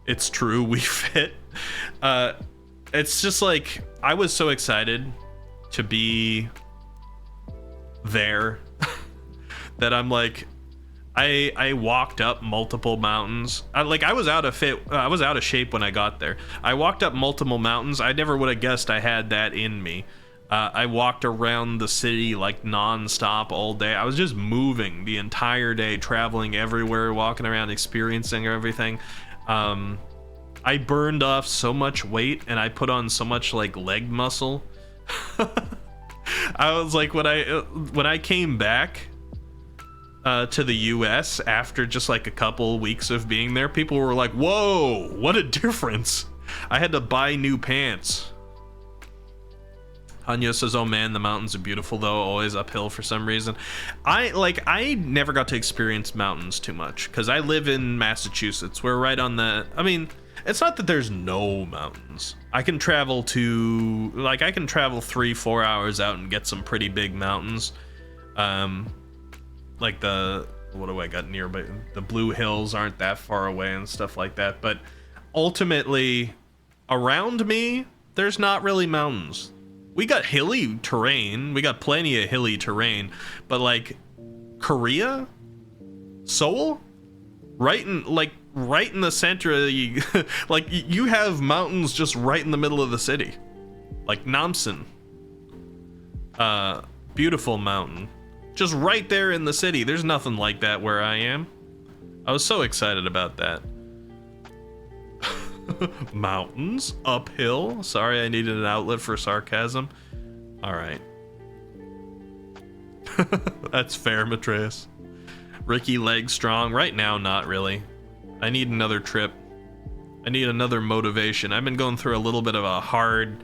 It's true, we fit. It's just like, I was so excited to be there that I'm like, I walked up multiple mountains. I was out of shape when I got there. I walked up multiple mountains. I never would have guessed I had that in me. I walked around the city like non-stop all day. I was just moving the entire day, traveling everywhere, walking around, experiencing everything. I burned off so much weight and I put on so much like leg muscle. I was like, when I came back to the US after just like a couple weeks of being there, people were like, whoa, what a difference. I had to buy new pants. Hanya says, oh man, the mountains are beautiful though, always uphill for some reason. I never got to experience mountains too much because I live in Massachusetts. We're right on the, I mean, it's not that there's no mountains. I can travel 3-4 hours out and get some pretty big mountains. Like what do I got nearby? The Blue Hills aren't that far away and stuff like that. But ultimately, around me, there's not really mountains. We got hilly terrain. We got plenty of hilly terrain. But like Korea, Seoul, right in the center of the, like you have mountains just right in the middle of the city, like Namsan. Beautiful mountain. Just right there in the city. There's nothing like that where I am. I was so excited about that. Mountains, uphill. Sorry, I needed an outlet for sarcasm. All right. That's fair, Matreus. Ricky, leg strong. Right now, not really. I need another trip. I need another motivation. I've been going through a little bit of a hard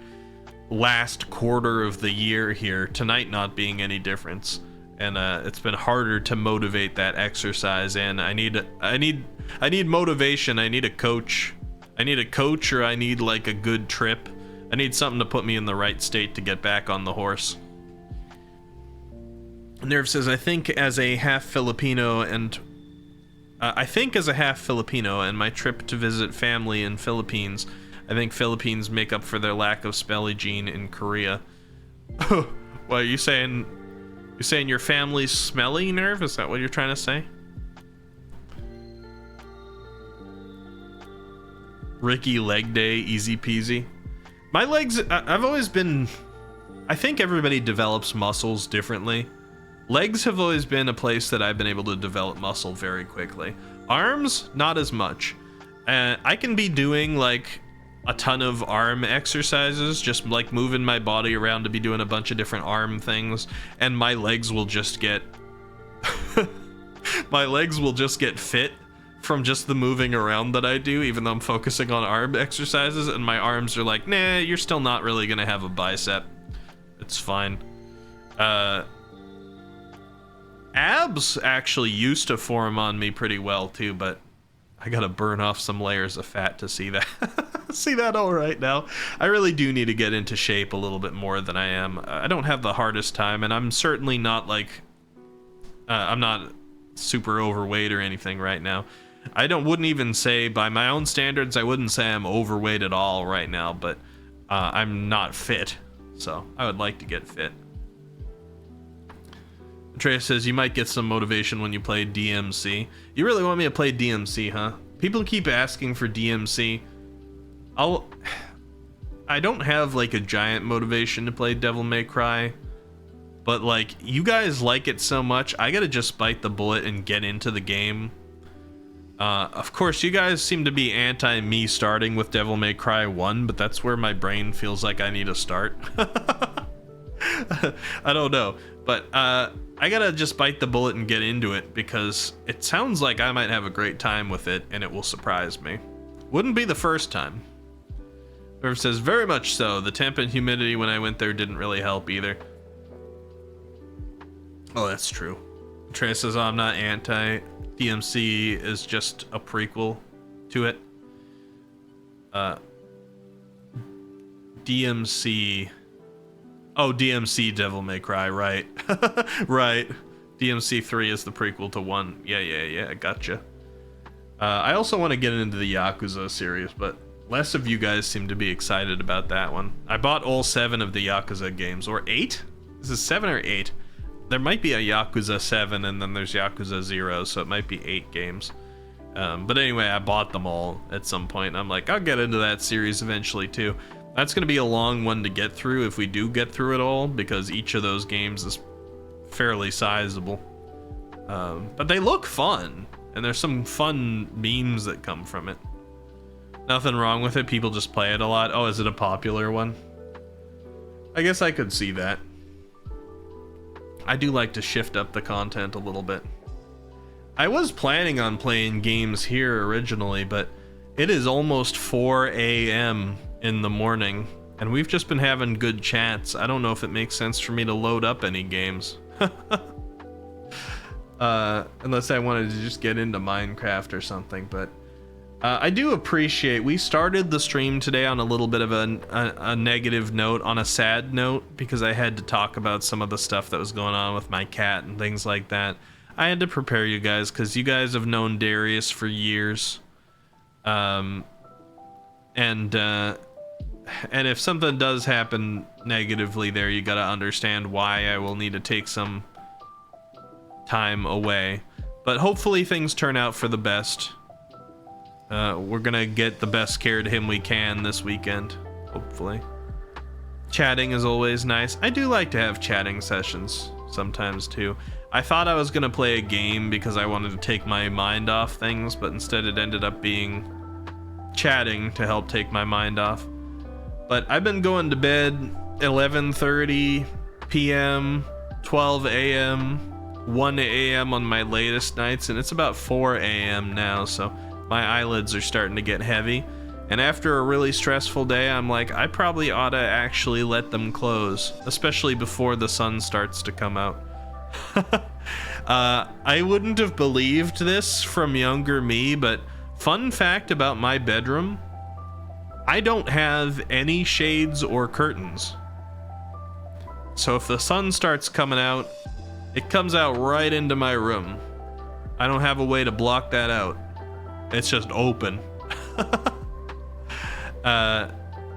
last quarter of the year here. Tonight not being any difference. And it's been harder to motivate that exercise, and I need motivation. I need a coach. I need a coach, or I need like a good trip. I need something to put me in the right state to get back on the horse. Nerve says, I think as a half Filipino and my trip to visit family in Philippines, I think Philippines make up for their lack of smelly gene in Korea. What are you saying? You're saying your family's smelly, Nerve? Is that what you're trying to say? Ricky, leg day, easy peasy. My legs, I've always been, I think everybody develops muscles differently. Legs have always been a place that I've been able to develop muscle very quickly. Arms, not as much. I can be doing like a ton of arm exercises, just like moving my body around to be doing a bunch of different arm things, and my legs will just get fit from just the moving around that I do, even though I'm focusing on arm exercises, and my arms are like, nah, you're still not really gonna have a bicep. It's fine. Abs actually used to form on me pretty well too, but I gotta burn off some layers of fat to see that. See that all right now. I really do need to get into shape a little bit more than I am. I don't have the hardest time, and I'm certainly not like, I'm not super overweight or anything right now. Wouldn't even say, by my own standards, I wouldn't say I'm overweight at all right now, but I'm not fit, so I would like to get fit. Atreus says, you might get some motivation when you play DMC. You really want me to play DMC, huh? People keep asking for DMC. I don't have like a giant motivation to play Devil May Cry, but like, you guys like it so much, I gotta just bite the bullet and get into the game. Of course, you guys seem to be anti me starting with Devil May Cry 1, but that's where my brain feels like I need to start. I don't know, but I gotta just bite the bullet and get into it, because it sounds like I might have a great time with it, and it will surprise me. Wouldn't be the first time. Whoever says, very much so. The temp and humidity when I went there didn't really help either. Oh, that's true. Trey says, oh, I'm not anti. DMC is just a prequel to it. DMC. Oh, DMC Devil May Cry, right. Right. DMC 3 is the prequel to 1. Yeah, gotcha. I also want to get into the Yakuza series, but less of you guys seem to be excited about that one. I bought all 7 of the Yakuza games, or 8? Is this 7 or 8? There might be a Yakuza 7, and then there's Yakuza 0, so it might be 8 games. But anyway, I bought them all at some point, and I'm like, I'll get into that series eventually too. That's going to be a long one to get through if we do get through it all, because each of those games is fairly sizable. But they look fun, and there's some fun memes that come from it. Nothing wrong with it, people just play it a lot. Oh, is it a popular one? I guess I could see that. I do like to shift up the content a little bit. I was planning on playing games here originally, but it is almost 4 a.m. in the morning, and we've just been having good chats. I don't know if it makes sense for me to load up any games. Unless I wanted to just get into Minecraft or something, but I do appreciate, we started the stream today on a little bit of a negative note, on a sad note, because I had to talk about some of the stuff that was going on with my cat and things like that. I had to prepare you guys, because you guys have known Darius for years. And if something does happen negatively there, you gotta understand why I will need to take some time away. But hopefully things turn out for the best. We're gonna get the best care to him we can this weekend, hopefully. Chatting is always nice. I do like to have chatting sessions sometimes too. I thought I was gonna play a game because I wanted to take my mind off things, but instead it ended up being chatting to help take my mind off. But I've been going to bed 11:30 p.m., 12 a.m., 1 a.m. on my latest nights, and it's about 4 a.m. now, so my eyelids are starting to get heavy. And after a really stressful day, I'm like, I probably ought to actually let them close, especially before the sun starts to come out. I wouldn't have believed this from younger me, but fun fact about my bedroom, I don't have any shades or curtains. So if the sun starts coming out, it comes out right into my room. I don't have a way to block that out. It's just open.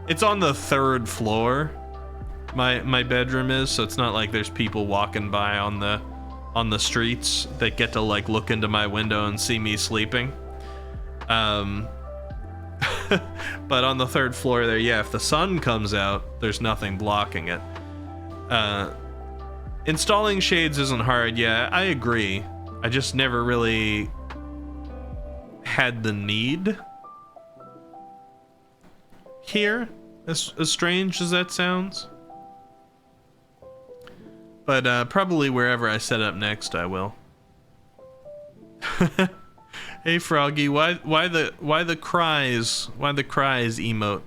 It's on the 3rd floor. My bedroom is, so it's not like there's people walking by on the streets that get to like look into my window and see me sleeping. But on the 3rd floor there, yeah, if the sun comes out, there's nothing blocking it. Installing shades isn't hard, yeah, I agree. I just never really had the need here, as strange as that sounds. But probably wherever I set up next, I will. Hey Froggy, why the cries? Why the cries emote?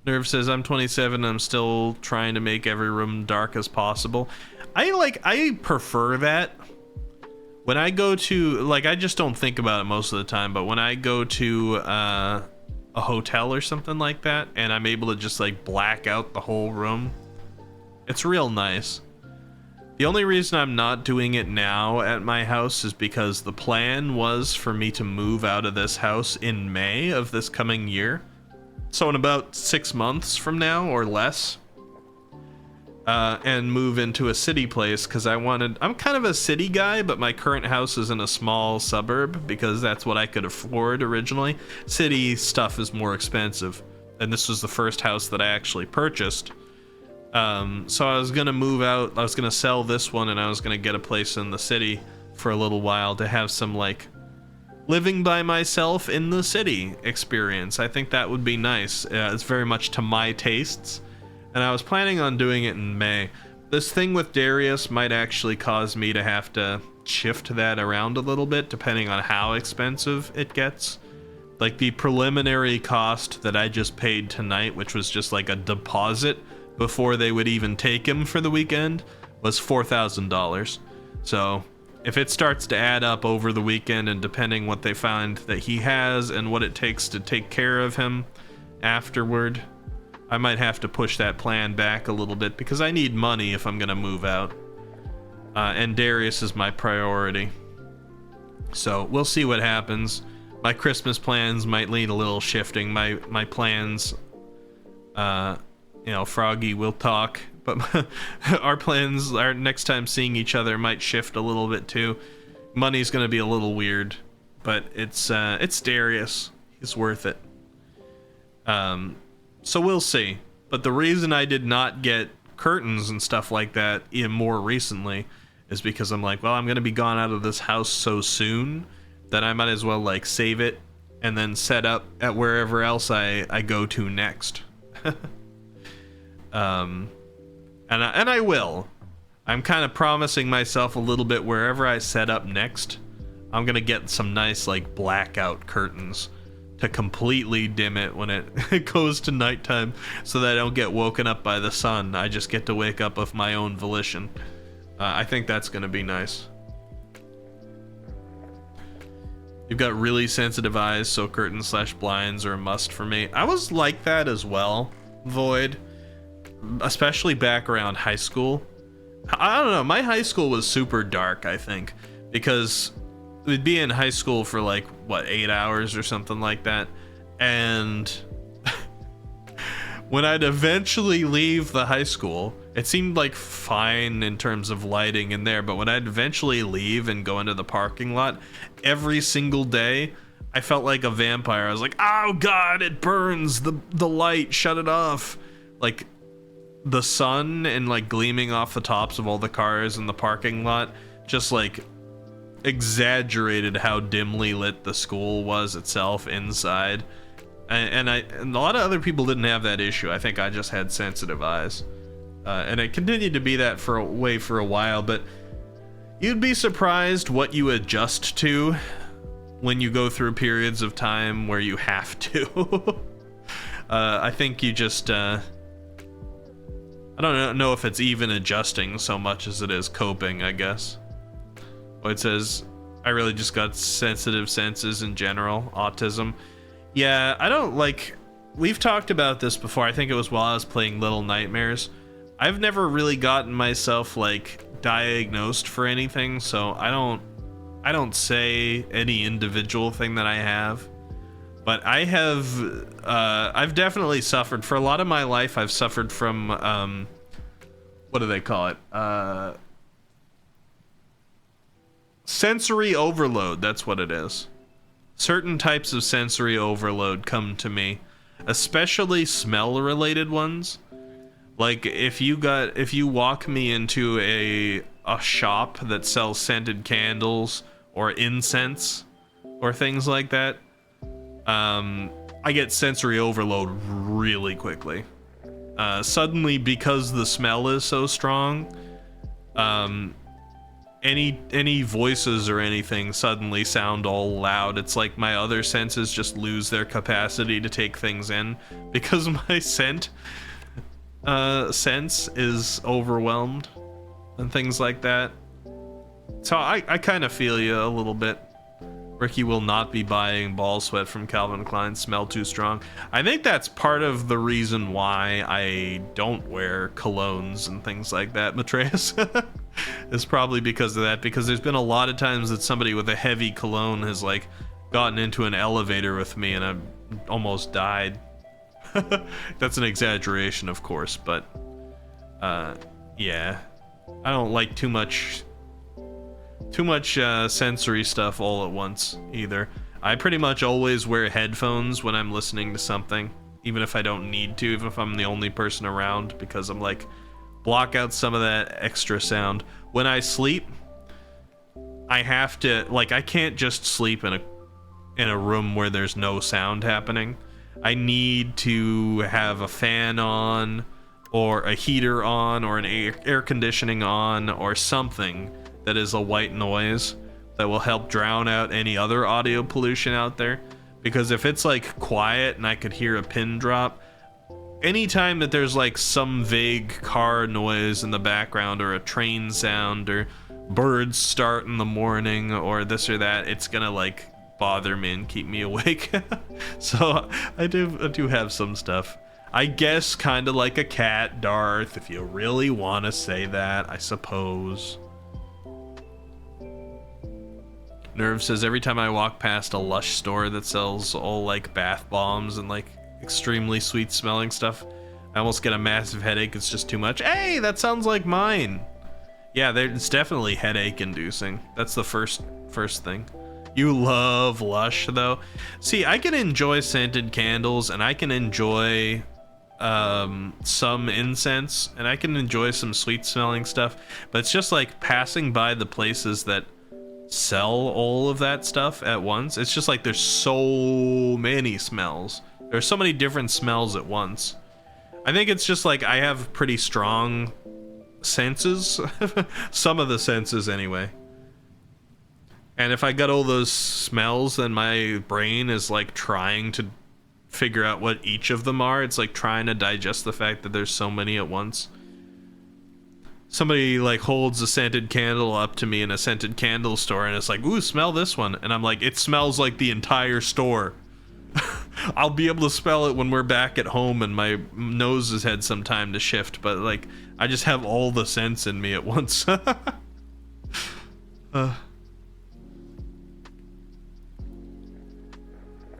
Nerve says I'm 27 and I'm still trying to make every room dark as possible. I prefer that. When I go to, like, I just don't think about it most of the time, but when I go to a hotel or something like that and I'm able to just like black out the whole room, it's real nice. The only reason I'm not doing it now at my house is because the plan was for me to move out of this house in May of this coming year. So in about 6 months from now or less. And move into a city place because I'm kind of a city guy, but my current house is in a small suburb because that's what I could afford originally. City stuff is more expensive. And this was the first house that I actually purchased. So I was gonna move out, I was gonna sell this one, and I was gonna get a place in the city for a little while to have some like living by myself in the city experience. I think that would be nice. It's very much to my tastes, and I was planning on doing it in May. This thing with Darius might actually cause me to have to shift that around a little bit depending on how expensive it gets. Like the preliminary cost that I just paid tonight, which was just like a deposit before they would even take him for the weekend, was $4,000. So if it starts to add up over the weekend, and depending what they find that he has and what it takes to take care of him afterward. I might have to push that plan back a little bit because I need money if I'm gonna move out. And Darius is my priority. So we'll see what happens. My Christmas plans might need a little shifting. My plans, you know, Froggy will talk, but our plans, our next time seeing each other might shift a little bit too. Money's gonna be a little weird, but it's Darius. He's worth it. So we'll see. But the reason I did not get curtains and stuff like that in more recently is because I'm like, well, I'm gonna be gone out of this house so soon that I might as well like save it and then set up at wherever else I go to next. And I will. I'm kind of promising myself a little bit wherever I set up next. I'm gonna get some nice like blackout curtains to completely dim it when it goes to nighttime, so that I don't get woken up by the sun. I just get to wake up of my own volition. I think that's gonna be nice. You've got really sensitive eyes, so curtains/blinds are a must for me. I was like that as well, Void, especially back around high school. I don't know, my high school was super dark, I think, because we'd be in high school for like, what, 8 hours or something like that, and when I'd eventually leave the high school, it seemed like fine in terms of lighting in there, but when I'd eventually leave and go into the parking lot, every single day, I felt like a vampire. I was like, oh god, it burns, the light, shut it off. Like, the sun and like gleaming off the tops of all the cars in the parking lot just like exaggerated how dimly lit the school was itself inside. And a lot of other people didn't have that issue. I think I just had sensitive eyes. And it continued to be that for a while, but you'd be surprised what you adjust to when you go through periods of time where you have to. I think you just, I don't know if it's even adjusting so much as it is coping, I guess. Well, it says, I really just got sensitive senses in general, autism. Yeah, I don't like, we've talked about this before. I think it was while I was playing Little Nightmares. I've never really gotten myself like diagnosed for anything, so I don't say any individual thing that I have. But I have, I've definitely suffered. For a lot of my life, I've suffered from, what do they call it? Sensory overload, that's what it is. Certain types of sensory overload come to me, especially smell-related ones. Like, if you walk me into a shop that sells scented candles or incense or things like that, I get sensory overload really quickly. Suddenly, because the smell is so strong, any voices or anything suddenly sound all loud. It's like my other senses just lose their capacity to take things in because my sense is overwhelmed and things like that. So I kind of feel you a little bit. Ricky will not be buying Ball Sweat from Calvin Klein. Smell too strong. I think that's part of the reason why I don't wear colognes and things like that, Matreus. It's probably because of that, because there's been a lot of times that somebody with a heavy cologne has like gotten into an elevator with me and I've almost died. That's an exaggeration, of course, but yeah, I don't like too much sensory stuff all at once either. I pretty much always wear headphones when I'm listening to something, even if I don't need to, even if I'm the only person around, because I'm like, block out some of that extra sound. When I sleep, I have to, like, I can't just sleep in a room where there's no sound happening. I need to have a fan on, or a heater on, or an air conditioning on, or something that is a white noise that will help drown out any other audio pollution out there. Because if it's like quiet and I could hear a pin drop, anytime that there's like some vague car noise in the background, or a train sound, or birds start in the morning, or this or that, it's gonna like bother me and keep me awake. So I do have some stuff. I guess kind of like a cat, Darth, if you really want to say that, I suppose. Nerve says every time I walk past a Lush store that sells all like bath bombs and like extremely sweet smelling stuff, I almost get a massive headache. It's just too much. Hey, that sounds like mine. Yeah, it's definitely headache inducing. That's the first thing. You love Lush though. See, I can enjoy scented candles and I can enjoy some incense and I can enjoy some sweet smelling stuff, but it's just like passing by the places that sell all of that stuff at once. It's just like there's so many smells. There's so many different smells at once. I think it's just like I have pretty strong senses. Some of the senses anyway. And if I got all those smells, then my brain is like trying to figure out what each of them are. It's like trying to digest the fact that there's so many at once. Somebody like holds a scented candle up to me in a scented candle store and it's like, ooh, smell this one. And I'm like, it smells like the entire store. I'll be able to smell it when we're back at home and my nose has had some time to shift, but like I just have all the scents in me at once.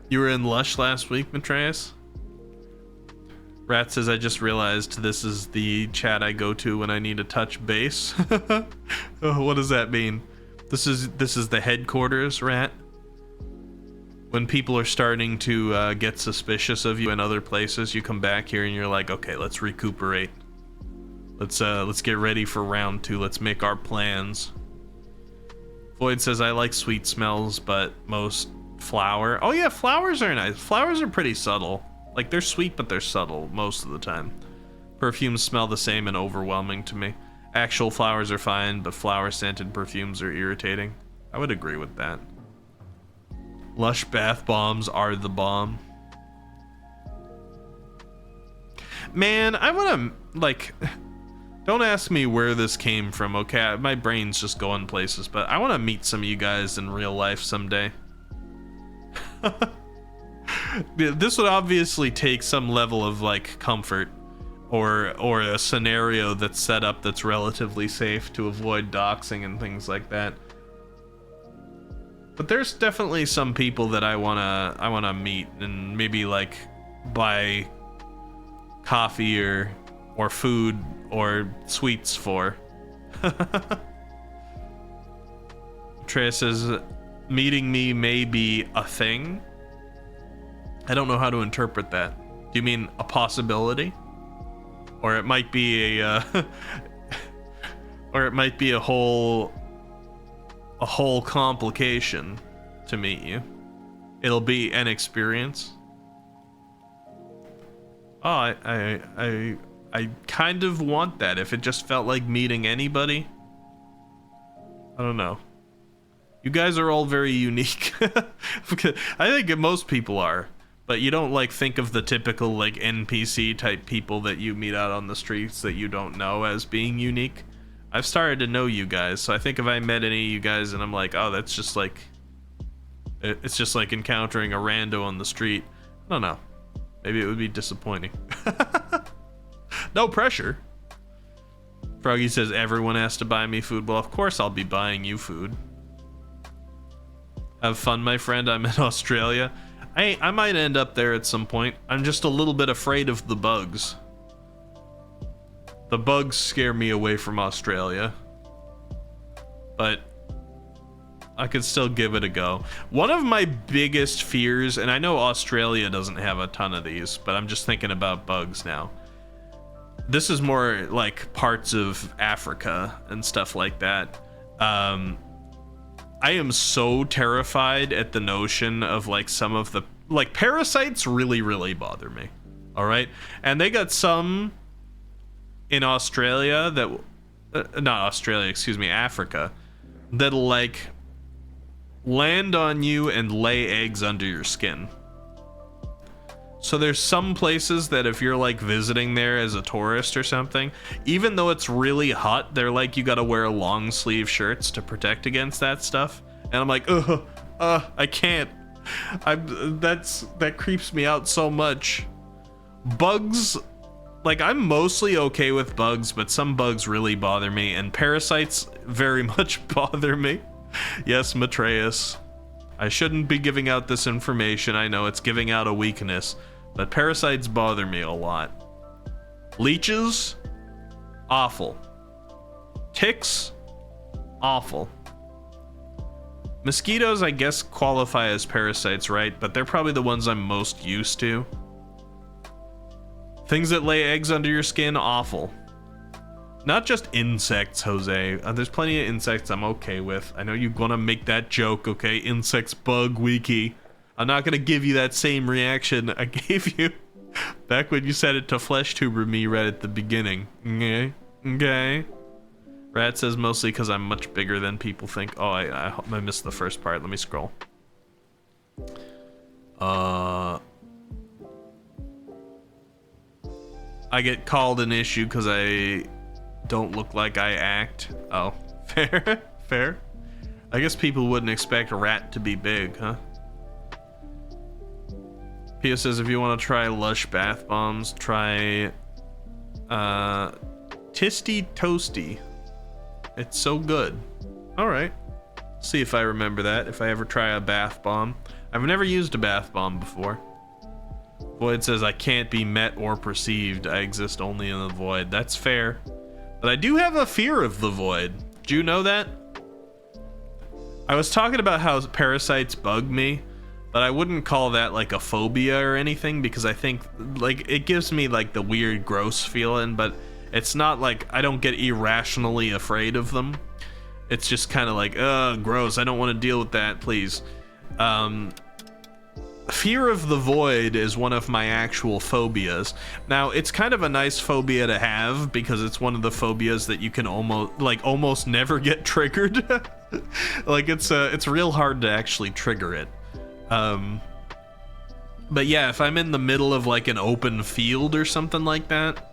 You were in Lush last week, Matreus? Rat says, I just realized this is the chat I go to when I need to touch base. Oh, what does that mean? This is the headquarters, Rat? When people are starting to get suspicious of you in other places, you come back here and you're like, okay, let's recuperate. Let's get ready for round 2. Let's make our plans. Floyd says, I like sweet smells, but most flower. Oh yeah, flowers are nice. Flowers are pretty subtle. Like they're sweet, but they're subtle most of the time. Perfumes smell the same and overwhelming to me. Actual flowers are fine, but flower scented perfumes are irritating. I would agree with that. Lush bath bombs are the bomb. Man, I want to, like, don't ask me where this came from, okay? My brain's just going places, but I want to meet some of you guys in real life someday. This would obviously take some level of, like, comfort or a scenario that's set up that's relatively safe to avoid doxing and things like that. But there's definitely some people that I wanna meet and maybe like buy coffee or food or sweets for. Trey says meeting me may be a thing. I don't know how to interpret that. Do you mean a possibility? Or it might be a or it might be a whole complication to meet you. It'll be an experience. Oh, I kind of want that if it just felt like meeting anybody. I don't know. You guys are all very unique. I think most people are, but you don't like think of the typical like NPC type people that you meet out on the streets that you don't know as being unique. I've started to know you guys, so I think if I met any of you guys and I'm like, oh, that's just like, it's just like encountering a rando on the street. I don't know. Maybe it would be disappointing. No pressure. Froggy says everyone has to buy me food. Well, of course I'll be buying you food. Have fun, my friend. I'm in Australia. I might end up there at some point. I'm just a little bit afraid of the bugs. The bugs scare me away from Australia. But I could still give it a go. One of my biggest fears, and I know Australia doesn't have a ton of these, but I'm just thinking about bugs now. This is more like parts of Africa and stuff like that. I am so terrified at the notion of like some of the, like, parasites really, really bother me. All right. And they got some in Australia that, not Australia, excuse me, Africa, that'll like land on you and lay eggs under your skin. So there's some places that if you're like visiting there as a tourist or something, even though it's really hot, they're like, you gotta wear long sleeve shirts to protect against that stuff. And I'm like, ugh, I can't. That creeps me out so much. Bugs, like, I'm mostly okay with bugs, but some bugs really bother me, and parasites very much bother me. Yes, Matreus. I shouldn't be giving out this information. I know it's giving out a weakness, but parasites bother me a lot. Leeches, awful. Ticks, awful. Mosquitoes, I guess, qualify as parasites, right? But they're probably the ones I'm most used to. Things that lay eggs under your skin, awful. Not just insects, Jose. There's plenty of insects I'm okay with. I know you're gonna make that joke, okay? Insects, bug, wiki. I'm not gonna give you that same reaction I gave you back when you said it to Flesh Tuber me right at the beginning. Okay? Okay? Rat says mostly because I'm much bigger than people think. Oh, I missed the first part. Let me scroll. I get called an issue because I don't look like I act. Oh, fair, fair. I guess people wouldn't expect a rat to be big, huh? Pia says if you want to try lush bath bombs, try Tisty Toasty. It's so good. All right. See if I remember that. If I ever try a bath bomb. I've never used a bath bomb before. Void says I can't be met or perceived. I exist only in the void. That's fair. But I do have a fear of the void. Do you know that? I was talking about how parasites bug me, but I wouldn't call that like a phobia or anything, because I think like it gives me like the weird gross feeling, but it's not like I don't get irrationally afraid of them. It's just kind of like, gross, I don't want to deal with that, please. Fear of the void is one of my actual phobias. Now, it's kind of a nice phobia to have because it's one of the phobias that you can almost never get triggered. Like it's real hard to actually trigger it. But yeah, if I'm in the middle of like an open field or something like that,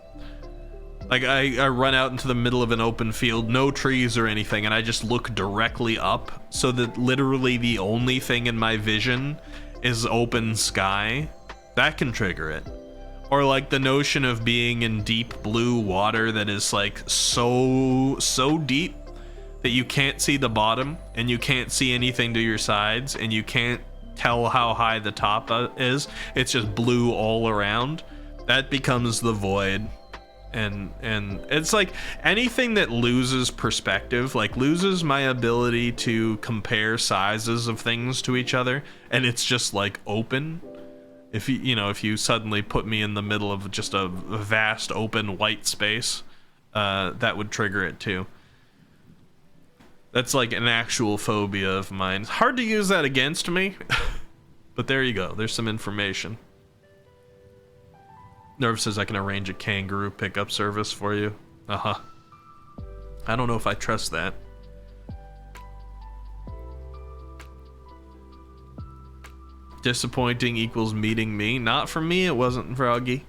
like I run out into the middle of an open field, no trees or anything, and I just look directly up so that literally the only thing in my vision is open sky, that can trigger it. Or like the notion of being in deep blue water that is like so deep that you can't see the bottom and you can't see anything to your sides and you can't tell how high the top is. It's just blue all around. That becomes the void. And it's like anything that loses perspective, like loses my ability to compare sizes of things to each other, and it's just like open. If if you suddenly put me in the middle of just a vast open white space, that would trigger it too. That's like an actual phobia of mine. It's hard to use that against me, but there you go. There's some information. Nerve says I can arrange a kangaroo pickup service for you. Uh-huh. I don't know if I trust that. Disappointing equals meeting me. Not for me, it wasn't, Froggy.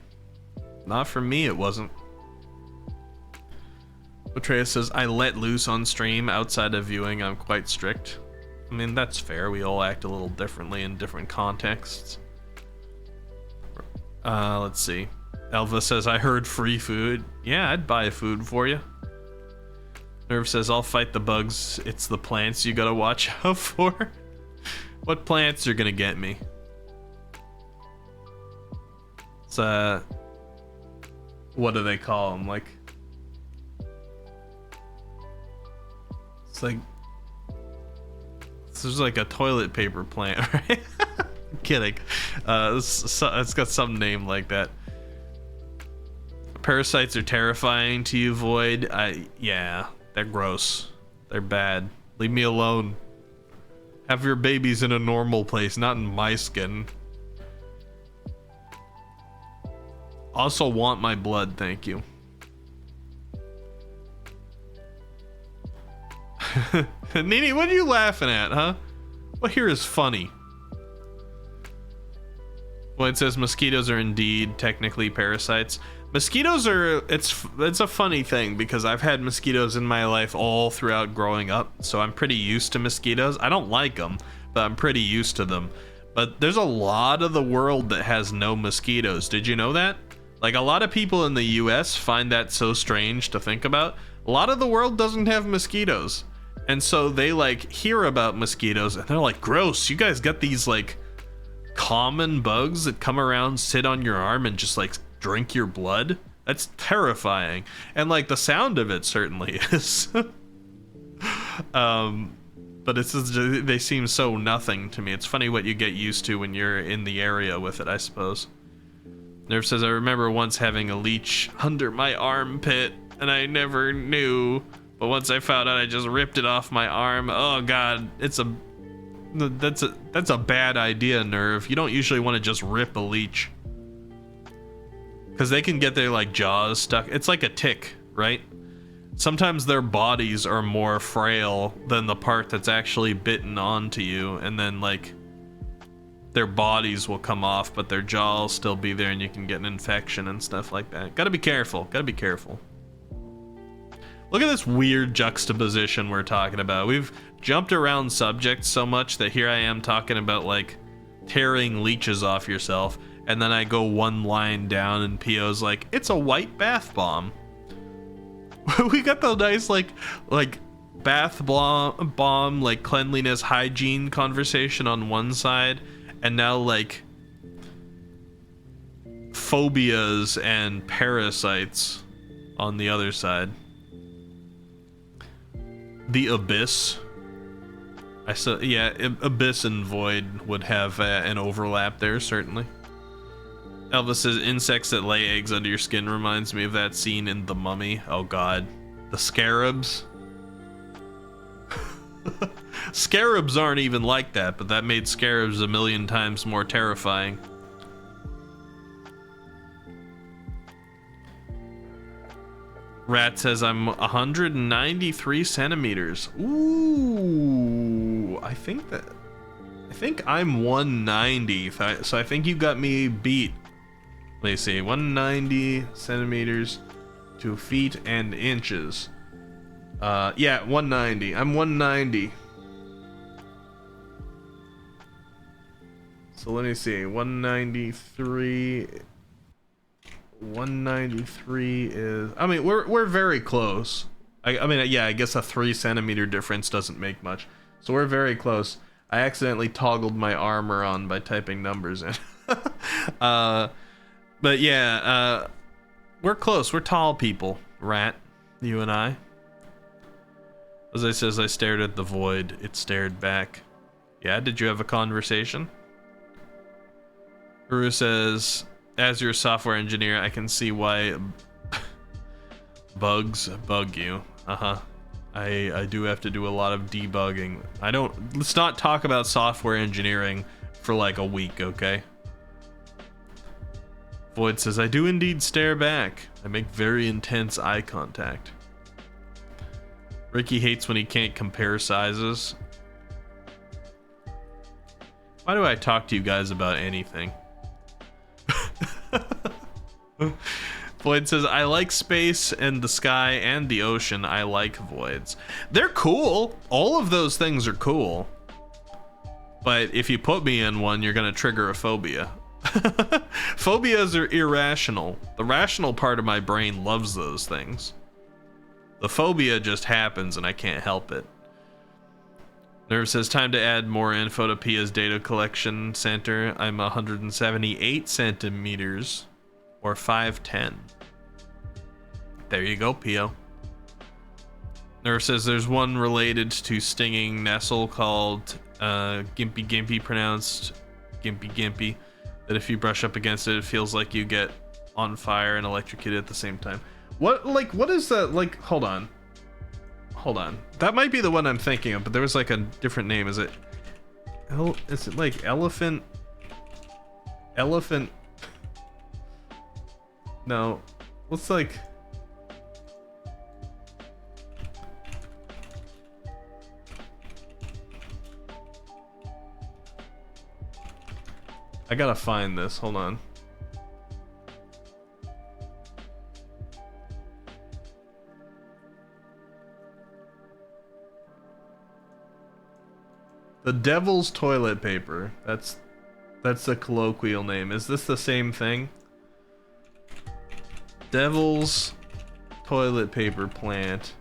Not for me, it wasn't. Atreus says, I let loose on stream. Outside of viewing, I'm quite strict. I mean, that's fair. We all act a little differently in different contexts. Let's see. Elva says, I heard free food. Yeah, I'd buy food for you. Nerve says, I'll fight the bugs. It's the plants you gotta watch out for. What plants are gonna get me? It's, what do they call them? Like, it's like, this is like a toilet paper plant, right? I'm kidding. It's got some name like that. Parasites are terrifying to you, Void. Yeah, they're gross. They're bad. Leave me alone. Have your babies in a normal place, not in my skin. Also want my blood, thank you. Nini, what are you laughing at, huh? What here is funny? Well, it says mosquitoes are indeed technically parasites. Mosquitoes are, it's a funny thing because I've had mosquitoes in my life all throughout growing up, so I'm pretty used to mosquitoes. I don't like them, but I'm pretty used to them. But there's a lot of the world that has no mosquitoes. Did you know that? Like, a lot of people in the US find that so strange to think about. A lot of the world doesn't have mosquitoes. And so they, like, hear about mosquitoes and they're like, gross, you guys got these, like, common bugs that come around, sit on your arm, and just, like, drink your blood? That's terrifying. And, like, the sound of it certainly is. But it's just, they seem so nothing to me. It's funny what you get used to when you're in the area with it, I suppose. Nerf says, I remember once having a leech under my armpit, and I never knew. But once I found out, I just ripped it off my arm. Oh god, that's a bad idea, Nerf. You don't usually want to just rip a leech, because they can get their, like, jaws stuck. It's like a tick, right? Sometimes their bodies are more frail than the part that's actually bitten onto you, and then, like, their bodies will come off, but their jaw will still be there, and you can get an infection and stuff like that. Gotta be careful. Gotta be careful. Look at this weird juxtaposition we're talking about. We've jumped around subjects so much that here I am talking about, like, tearing leeches off yourself, and then I go one line down and P.O.'s like, it's a white bath bomb. We got the nice, like bath bomb, like, cleanliness, hygiene conversation on one side, and now, like, phobias and parasites on the other side. The abyss. I saw, yeah, abyss and void would have an overlap there, certainly. Elvis says, insects that lay eggs under your skin reminds me of that scene in The Mummy. Oh god. The scarabs. Scarabs aren't even like that, but that made scarabs a million times more terrifying. Rat says, I'm 193 centimeters. Ooh, I think I'm 190, so I think you got me beat. Let me see, 190 centimeters to feet and inches. Yeah, 190. I'm 190. So let me see, 193 is, I mean, we're very close. I mean, yeah, I guess a 3 centimeter difference doesn't make much. So we're very close. I accidentally toggled my armor on by typing numbers in. But yeah, we're close. We're tall people, Rat, you and I. As I says, I stared at the void. It stared back. Yeah, did you have a conversation? Uru says, as your software engineer, I can see why bugs bug you. I do have to do a lot of debugging. Let's not talk about software engineering for like a week, okay? Void says, I do indeed stare back. I make very intense eye contact. Ricky hates when he can't compare sizes. Why do I talk to you guys about anything? Void says, I like space and the sky and the ocean. I like voids. They're cool. All of those things are cool. But if you put me in one, you're gonna trigger a phobia. Phobias are irrational. The rational part of my brain loves those things. The phobia just happens and I can't help it. Nerve says, time to add more info to Pia's data collection center. I'm 178 centimeters, or 5'10". There you go, Pio. Nerve says there's one related to stinging nestle called Gimpy Gimpy, pronounced Gimpy Gimpy, that if you brush up against it, it feels like you get on fire and electrocuted at the same time. What is that, like, hold on. That might be the one I'm thinking of, but there was like a different name. Is it like elephant? No. What's like... I gotta find this, hold on. The devil's toilet paper. That's the colloquial name. Is this the same thing? Devil's toilet paper plant.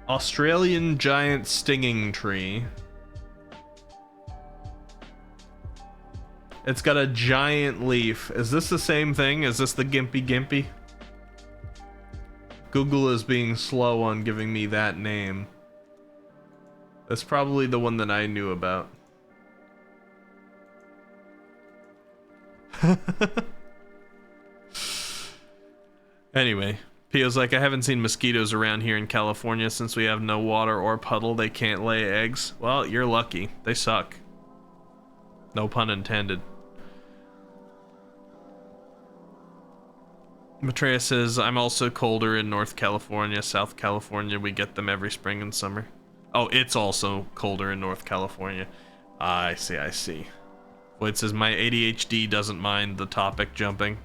Australian giant stinging tree. It's got a giant leaf. Is this the same thing? Is this the Gimpy Gimpy? Google is being slow on giving me that name. That's probably the one that I knew about. Anyway, Pio's like, I haven't seen mosquitoes around here in California since we have no water or puddle. They can't lay eggs. Well, you're lucky. They suck. No pun intended. Matreya says, I'm also colder in North California. South California, we get them every spring and summer. Oh, it's also colder in North California. I see, I see. Void says, my ADHD doesn't mind the topic jumping.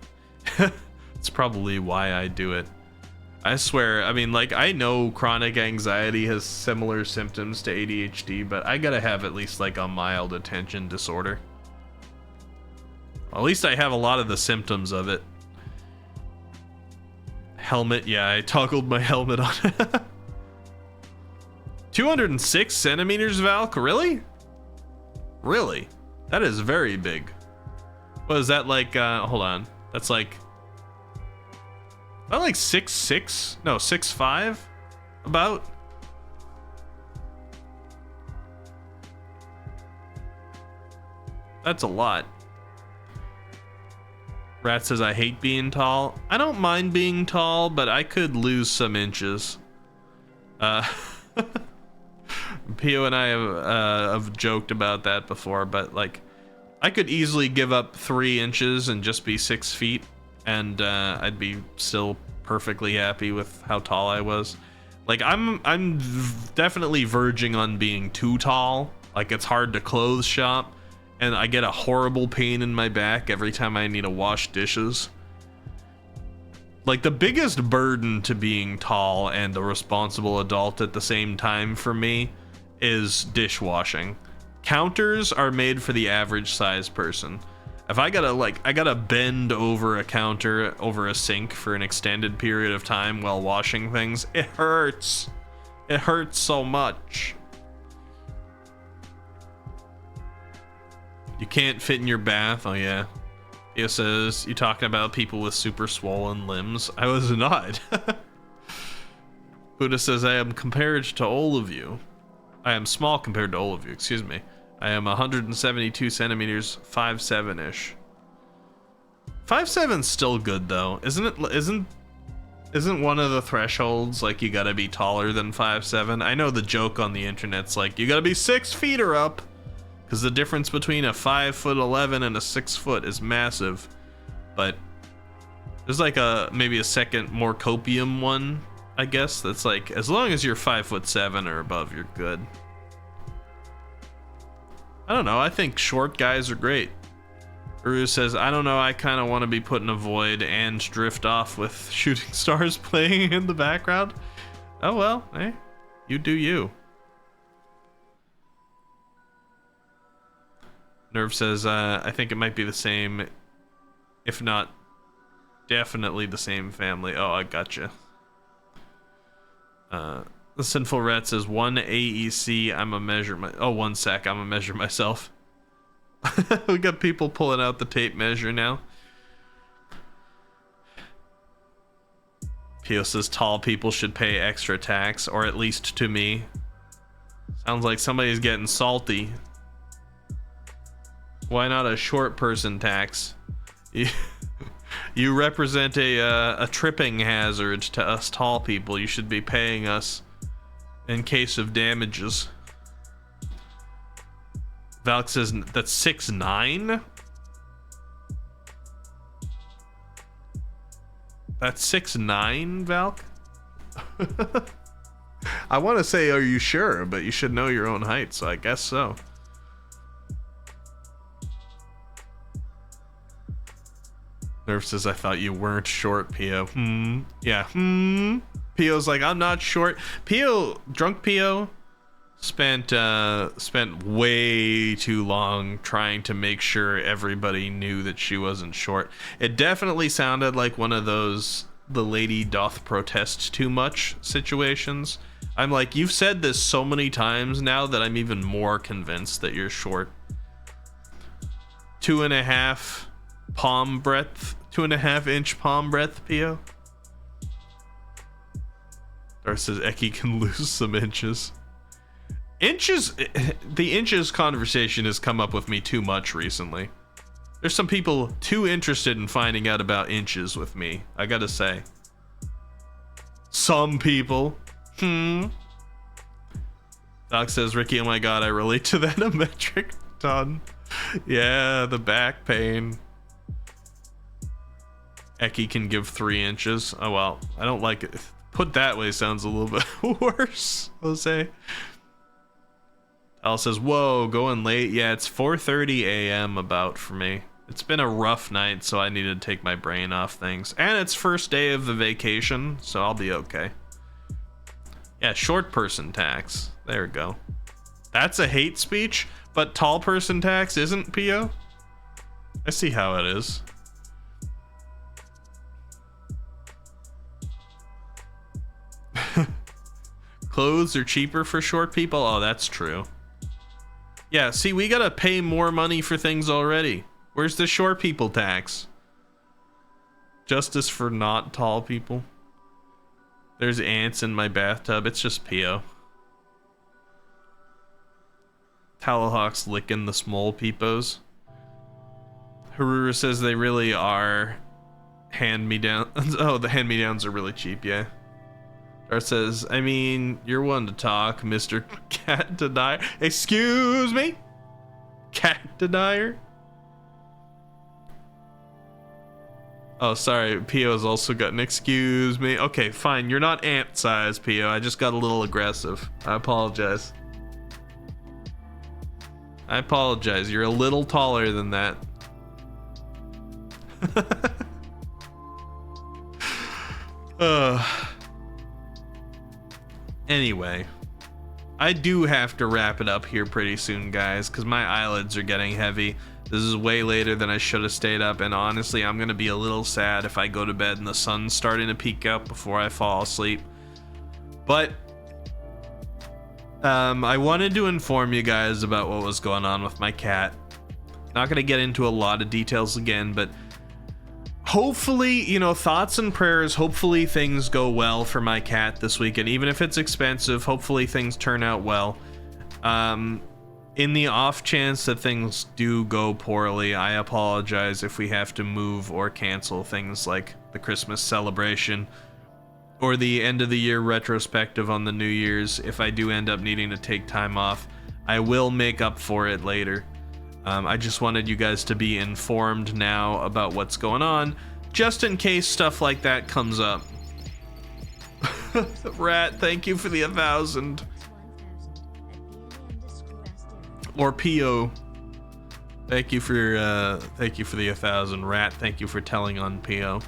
It's probably why I do it. I swear, I mean, like, I know chronic anxiety has similar symptoms to ADHD, but I gotta have at least, like, a mild attention disorder. Well, at least I have a lot of the symptoms of it. Helmet, yeah, I toggled my helmet on. 206 centimeters, Valk? Really? Really? That is very big. What is that like? Hold on. That's like... About like 6'6"? No, 6'5"? About? That's a lot. Rat says, I hate being tall. I don't mind being tall, but I could lose some inches. Pio and I have joked about that before, but like, I could easily give up 3 inches and just be 6 feet, and I'd be still perfectly happy with how tall I was. Like, I'm definitely verging on being too tall. Like, it's hard to clothes shop, and I get a horrible pain in my back every time I need to wash dishes. Like, the biggest burden to being tall and a responsible adult at the same time for me is dishwashing. Counters are made for the average size person. If I gotta bend over a counter, over a sink for an extended period of time while washing things, it hurts. It hurts so much. You can't fit in your bath. Oh yeah. It says, you talking about people with super swollen limbs? I was not. Buddha says, I am compared to all of you. I am small compared to all of you, excuse me. I am 172 centimeters, 5'7"-ish. 5'7"'s still good though, isn't it? Isn't one of the thresholds like you gotta be taller than 5'7"? I know the joke on the internet's like you gotta be 6 feet or up, because the difference between a 5'11" and a 6 foot is massive. But there's like maybe a second, more copium one, I guess, that's like, as long as you're 5'7" or above, you're good. I don't know, I think short guys are great. Uru says, I don't know, I kind of want to be put in a void and drift off with shooting stars playing in the background. Oh well, hey, you do you. Nerve says, I think it might be the same, if not definitely the same family. Oh, I gotcha. The Sinful Rat says, 1 AEC, I'm a measure my... Oh, 1 sec, I'm a measure myself. We got people pulling out the tape measure now. Pio says, tall people should pay extra tax, or at least to me. Sounds like somebody's getting salty. Why not a short person tax? You represent a tripping hazard to us tall people. You should be paying us in case of damages. Valk says that's 6'9". That's 6'9", Valk? I want to say, are you sure? But you should know your own height, so I guess so. Nerf says, I thought you weren't short, Pio. Yeah. Pio's like, I'm not short. Drunk Pio spent way too long trying to make sure everybody knew that she wasn't short. It definitely sounded like one of those the lady doth protest too much situations. I'm like, you've said this so many times now that I'm even more convinced that you're short. 2.5 palm breadth, 2.5 inch palm breadth, Pio. Dar says Eki can lose some inches. The inches conversation has come up with me too much recently. There's some people too interested in finding out about inches with me, I gotta say. Some people. Doc says, Ricky, oh my god, I relate to that a metric ton. Yeah, the back pain. Eki can give 3 inches. Oh well, I don't like it. Put that way sounds a little bit worse, Jose. Al says, whoa, going late. Yeah, it's 4:30 a.m. about for me. It's been a rough night, so I needed to take my brain off things. And it's first day of the vacation, so I'll be okay. Yeah, short person tax. There we go. That's a hate speech, but tall person tax isn't, Pio? I see how it is. Clothes are cheaper for short people? Oh, that's true. Yeah, see, we gotta pay more money for things already. Where's the short people tax? Justice for not tall people. There's ants in my bathtub. It's just Pio. Talahawk's licking the small peepos. Harura says they really are hand-me-downs. Oh, the hand-me-downs are really cheap, yeah. Dar says, I mean, you're one to talk, Mr. Cat Denier. Excuse me? Cat Denier? Oh, sorry. Pio's also got an excuse me. Okay, fine. You're not ant size, Pio. I just got a little aggressive. I apologize. I apologize. You're a little taller than that. Anyway, I do have to wrap it up here pretty soon, guys, because my eyelids are getting heavy. This is way later than I should have stayed up, and honestly, I'm going to be a little sad if I go to bed and the sun's starting to peek up before I fall asleep. But I wanted to inform you guys about what was going on with my cat. Not going to get into a lot of details again, but hopefully, you know, thoughts and prayers, hopefully things go well for my cat this weekend. Even if it's expensive, hopefully things turn out well. In the off chance that things do go poorly, I apologize if we have to move or cancel things like the Christmas celebration or the end of the year retrospective on the New Year's. If I do end up needing to take time off, I will make up for it later. I just wanted you guys to be informed now about what's going on, just in case stuff like that comes up. Rat, thank you for the 1,000. Or Pio, thank you for the 1,000. Rat, thank you for telling on Pio.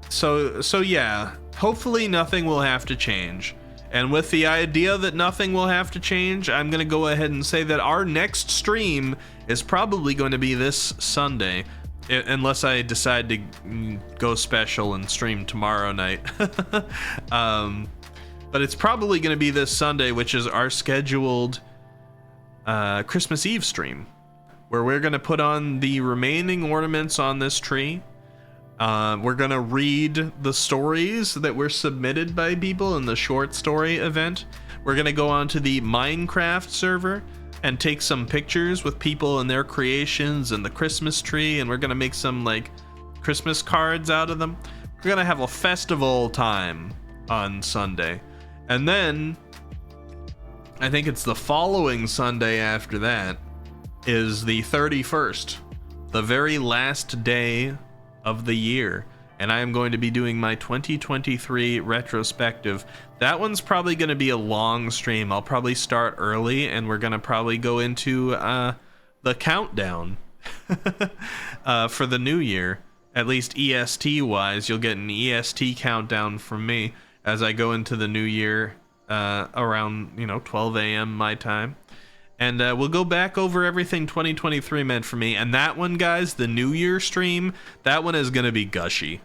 So yeah, hopefully nothing will have to change. And with the idea that nothing will have to change, I'm going to go ahead and say that our next stream is probably going to be this Sunday, unless I decide to go special and stream tomorrow night. But it's probably going to be this Sunday, which is our scheduled Christmas Eve stream, where we're going to put on the remaining ornaments on this tree. We're gonna read the stories that were submitted by people in the short story event. We're gonna go onto the Minecraft server and take some pictures with people and their creations and the Christmas tree, and we're gonna make some like Christmas cards out of them. We're gonna have a festival time on Sunday, and then I think it's the following Sunday after that is the 31st, the very last day of the year, and I am going to be doing my 2023 retrospective. That one's probably going to be a long stream. I'll probably start early, and we're going to probably go into the countdown for the new year, at least EST wise, you'll get an EST countdown from me as I go into the new year around 12 a.m. my time. And we'll go back over everything 2023 meant for me. And that one, guys, the New Year stream, that one is going to be gushy.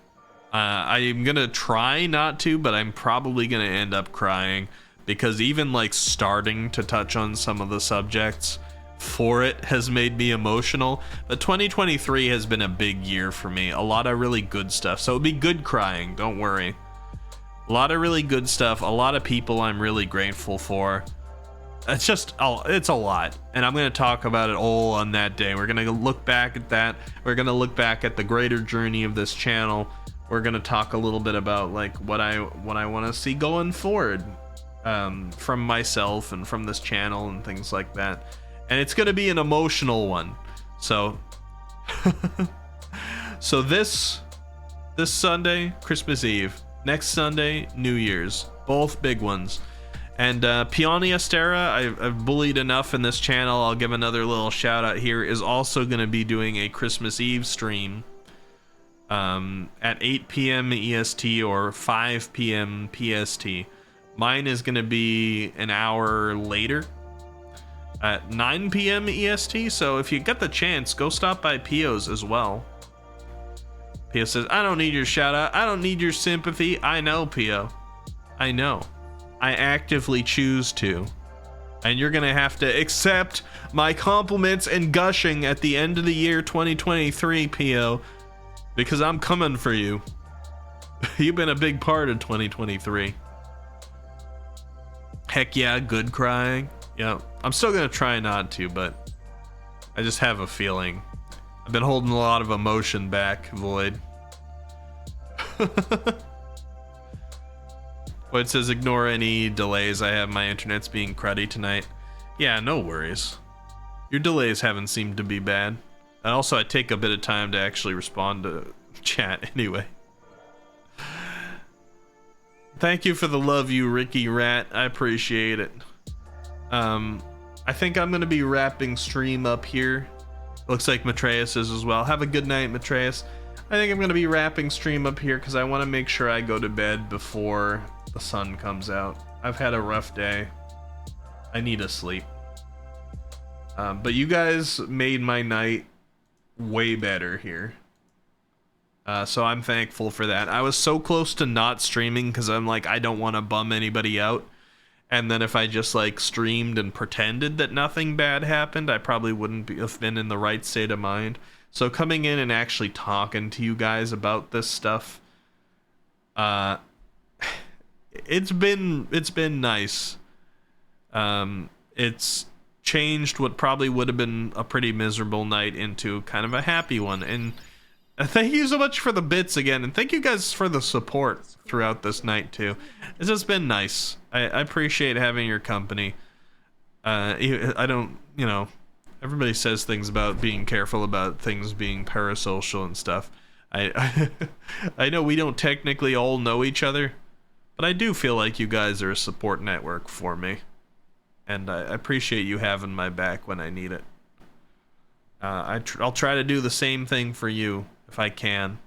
I'm going to try not to, but I'm probably going to end up crying. Because even like starting to touch on some of the subjects for it has made me emotional. But 2023 has been a big year for me. A lot of really good stuff. So it'll be good crying, don't worry. A lot of really good stuff. A lot of people I'm really grateful for. It's a lot, and I'm going to talk about it all on that day. We're going to look back at that. We're going to look back at the greater journey of this channel. We're going to talk a little bit about like what I want to see going forward from myself and from this channel and things like that. And it's going to be an emotional one. So so this Sunday, Christmas Eve, next Sunday, New Year's, both big ones. And Peony Astera, I've bullied enough in this channel, I'll give another little shout out here, is also going to be doing a Christmas Eve stream at 8 p.m. EST or 5 p.m. PST. Mine is going to be an hour later at 9 p.m. EST, so if you get the chance, go stop by Pio's as well. Pio says, I don't need your shout out, I don't need your sympathy. I know, Pio. I know. I actively choose to. And you're gonna have to accept my compliments and gushing at the end of the year 2023, Pio, because I'm coming for you. You've been a big part of 2023. Heck yeah, good crying. Yeah, I'm still gonna try not to, but I just have a feeling. I've been holding a lot of emotion back, Void. Void says, ignore any delays. I have my internet's being cruddy tonight. Yeah, no worries. Your delays haven't seemed to be bad. And also, I take a bit of time to actually respond to chat anyway. Thank you for the love, you Ricky Rat. I appreciate it. I think I'm going to be wrapping stream up here. Looks like Matreus is as well. Have a good night, Matreus. I think I'm going to be wrapping stream up here because I want to make sure I go to bed before the sun comes out. I've had a rough day. I need to sleep. But you guys made my night way better here. So I'm thankful for that. I was so close to not streaming because I'm like, I don't want to bum anybody out. And then if I just like streamed and pretended that nothing bad happened, I probably wouldn't have been in the right state of mind. So coming in and actually talking to you guys about this stuff, it's been nice. It's changed what probably would have been a pretty miserable night into kind of a happy one. And thank you so much for the bits again, and thank you guys for the support throughout this night too. It's just been nice. I appreciate having your company. I don't, everybody says things about being careful about things being parasocial and stuff. I know we don't technically all know each other, but I do feel like you guys are a support network for me, and I appreciate you having my back when I need it. I'll try to do the same thing for you if I can.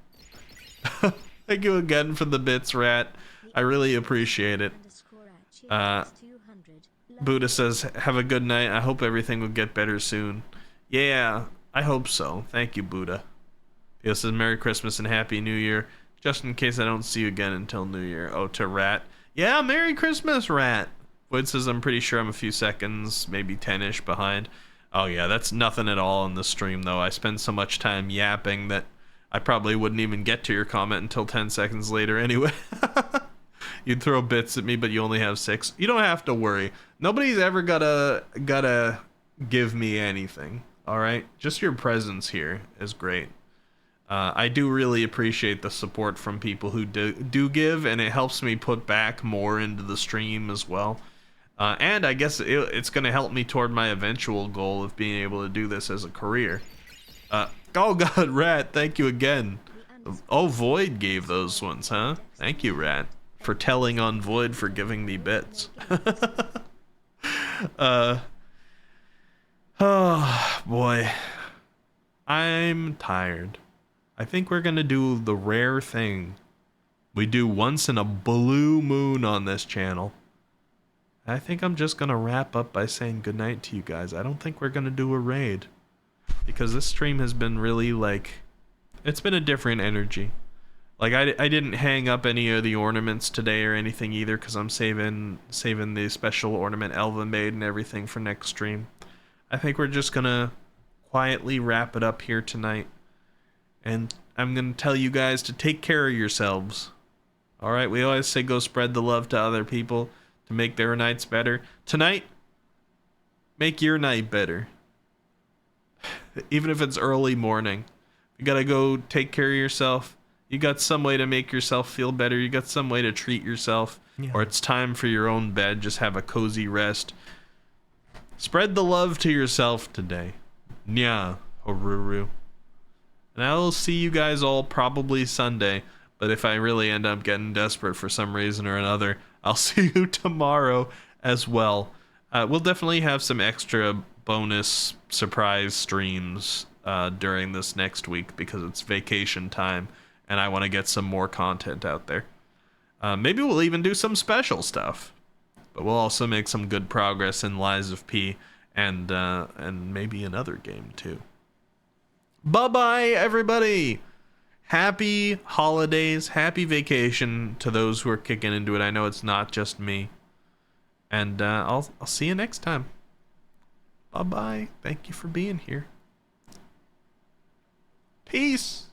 Thank you again for the bits, Rat. I really appreciate it. Buddha says, have a good night. I hope everything will get better soon. Yeah, I hope so. Thank you, Buddha. He says, Merry Christmas and Happy New Year. Just in case I don't see you again until New Year. Oh, to Rat. Yeah, Merry Christmas, Rat. Void says, I'm pretty sure I'm a few seconds, maybe 10-ish behind. Oh yeah, that's nothing at all in the stream, though. I spend so much time yapping that I probably wouldn't even get to your comment until 10 seconds later anyway. You'd throw bits at me, but you only have 6. You don't have to worry. Nobody's ever gotta give me anything, alright? Just your presence here is great. I do really appreciate the support from people who do give, and it helps me put back more into the stream as well. And I guess it's going to help me toward my eventual goal of being able to do this as a career. Oh god, Rat, thank you again. Oh, Void gave those ones, huh? Thank you, Rat, for telling on Void for giving me bits. Oh, boy. I'm tired. I think we're gonna do the rare thing we do once in a blue moon on this channel. I think I'm just gonna wrap up by saying goodnight to you guys. I don't think we're gonna do a raid, because this stream has been really, like, it's been a different energy. Like, I didn't hang up any of the ornaments today or anything either, because I'm saving the special ornament Elva made and everything for next stream. I think we're just gonna quietly wrap it up here tonight. And I'm gonna tell you guys to take care of yourselves. Alright, we always say go spread the love to other people to make their nights better. Tonight, make your night better. Even if it's early morning. You gotta go take care of yourself. You got some way to make yourself feel better. You got some way to treat yourself. Yeah. Or it's time for your own bed. Just have a cozy rest. Spread the love to yourself today. Nya, Horuru. And I will see you guys all probably Sunday. But if I really end up getting desperate for some reason or another, I'll see you tomorrow as well. We'll definitely have some extra bonus surprise streams during this next week because it's vacation time. And I want to get some more content out there. Maybe we'll even do some special stuff. But we'll also make some good progress in Lies of P and maybe another game too. Bye-bye, everybody! Happy holidays, happy vacation to those who are kicking into it. I know it's not just me. And I'll see you next time. Bye-bye. Thank you for being here. Peace!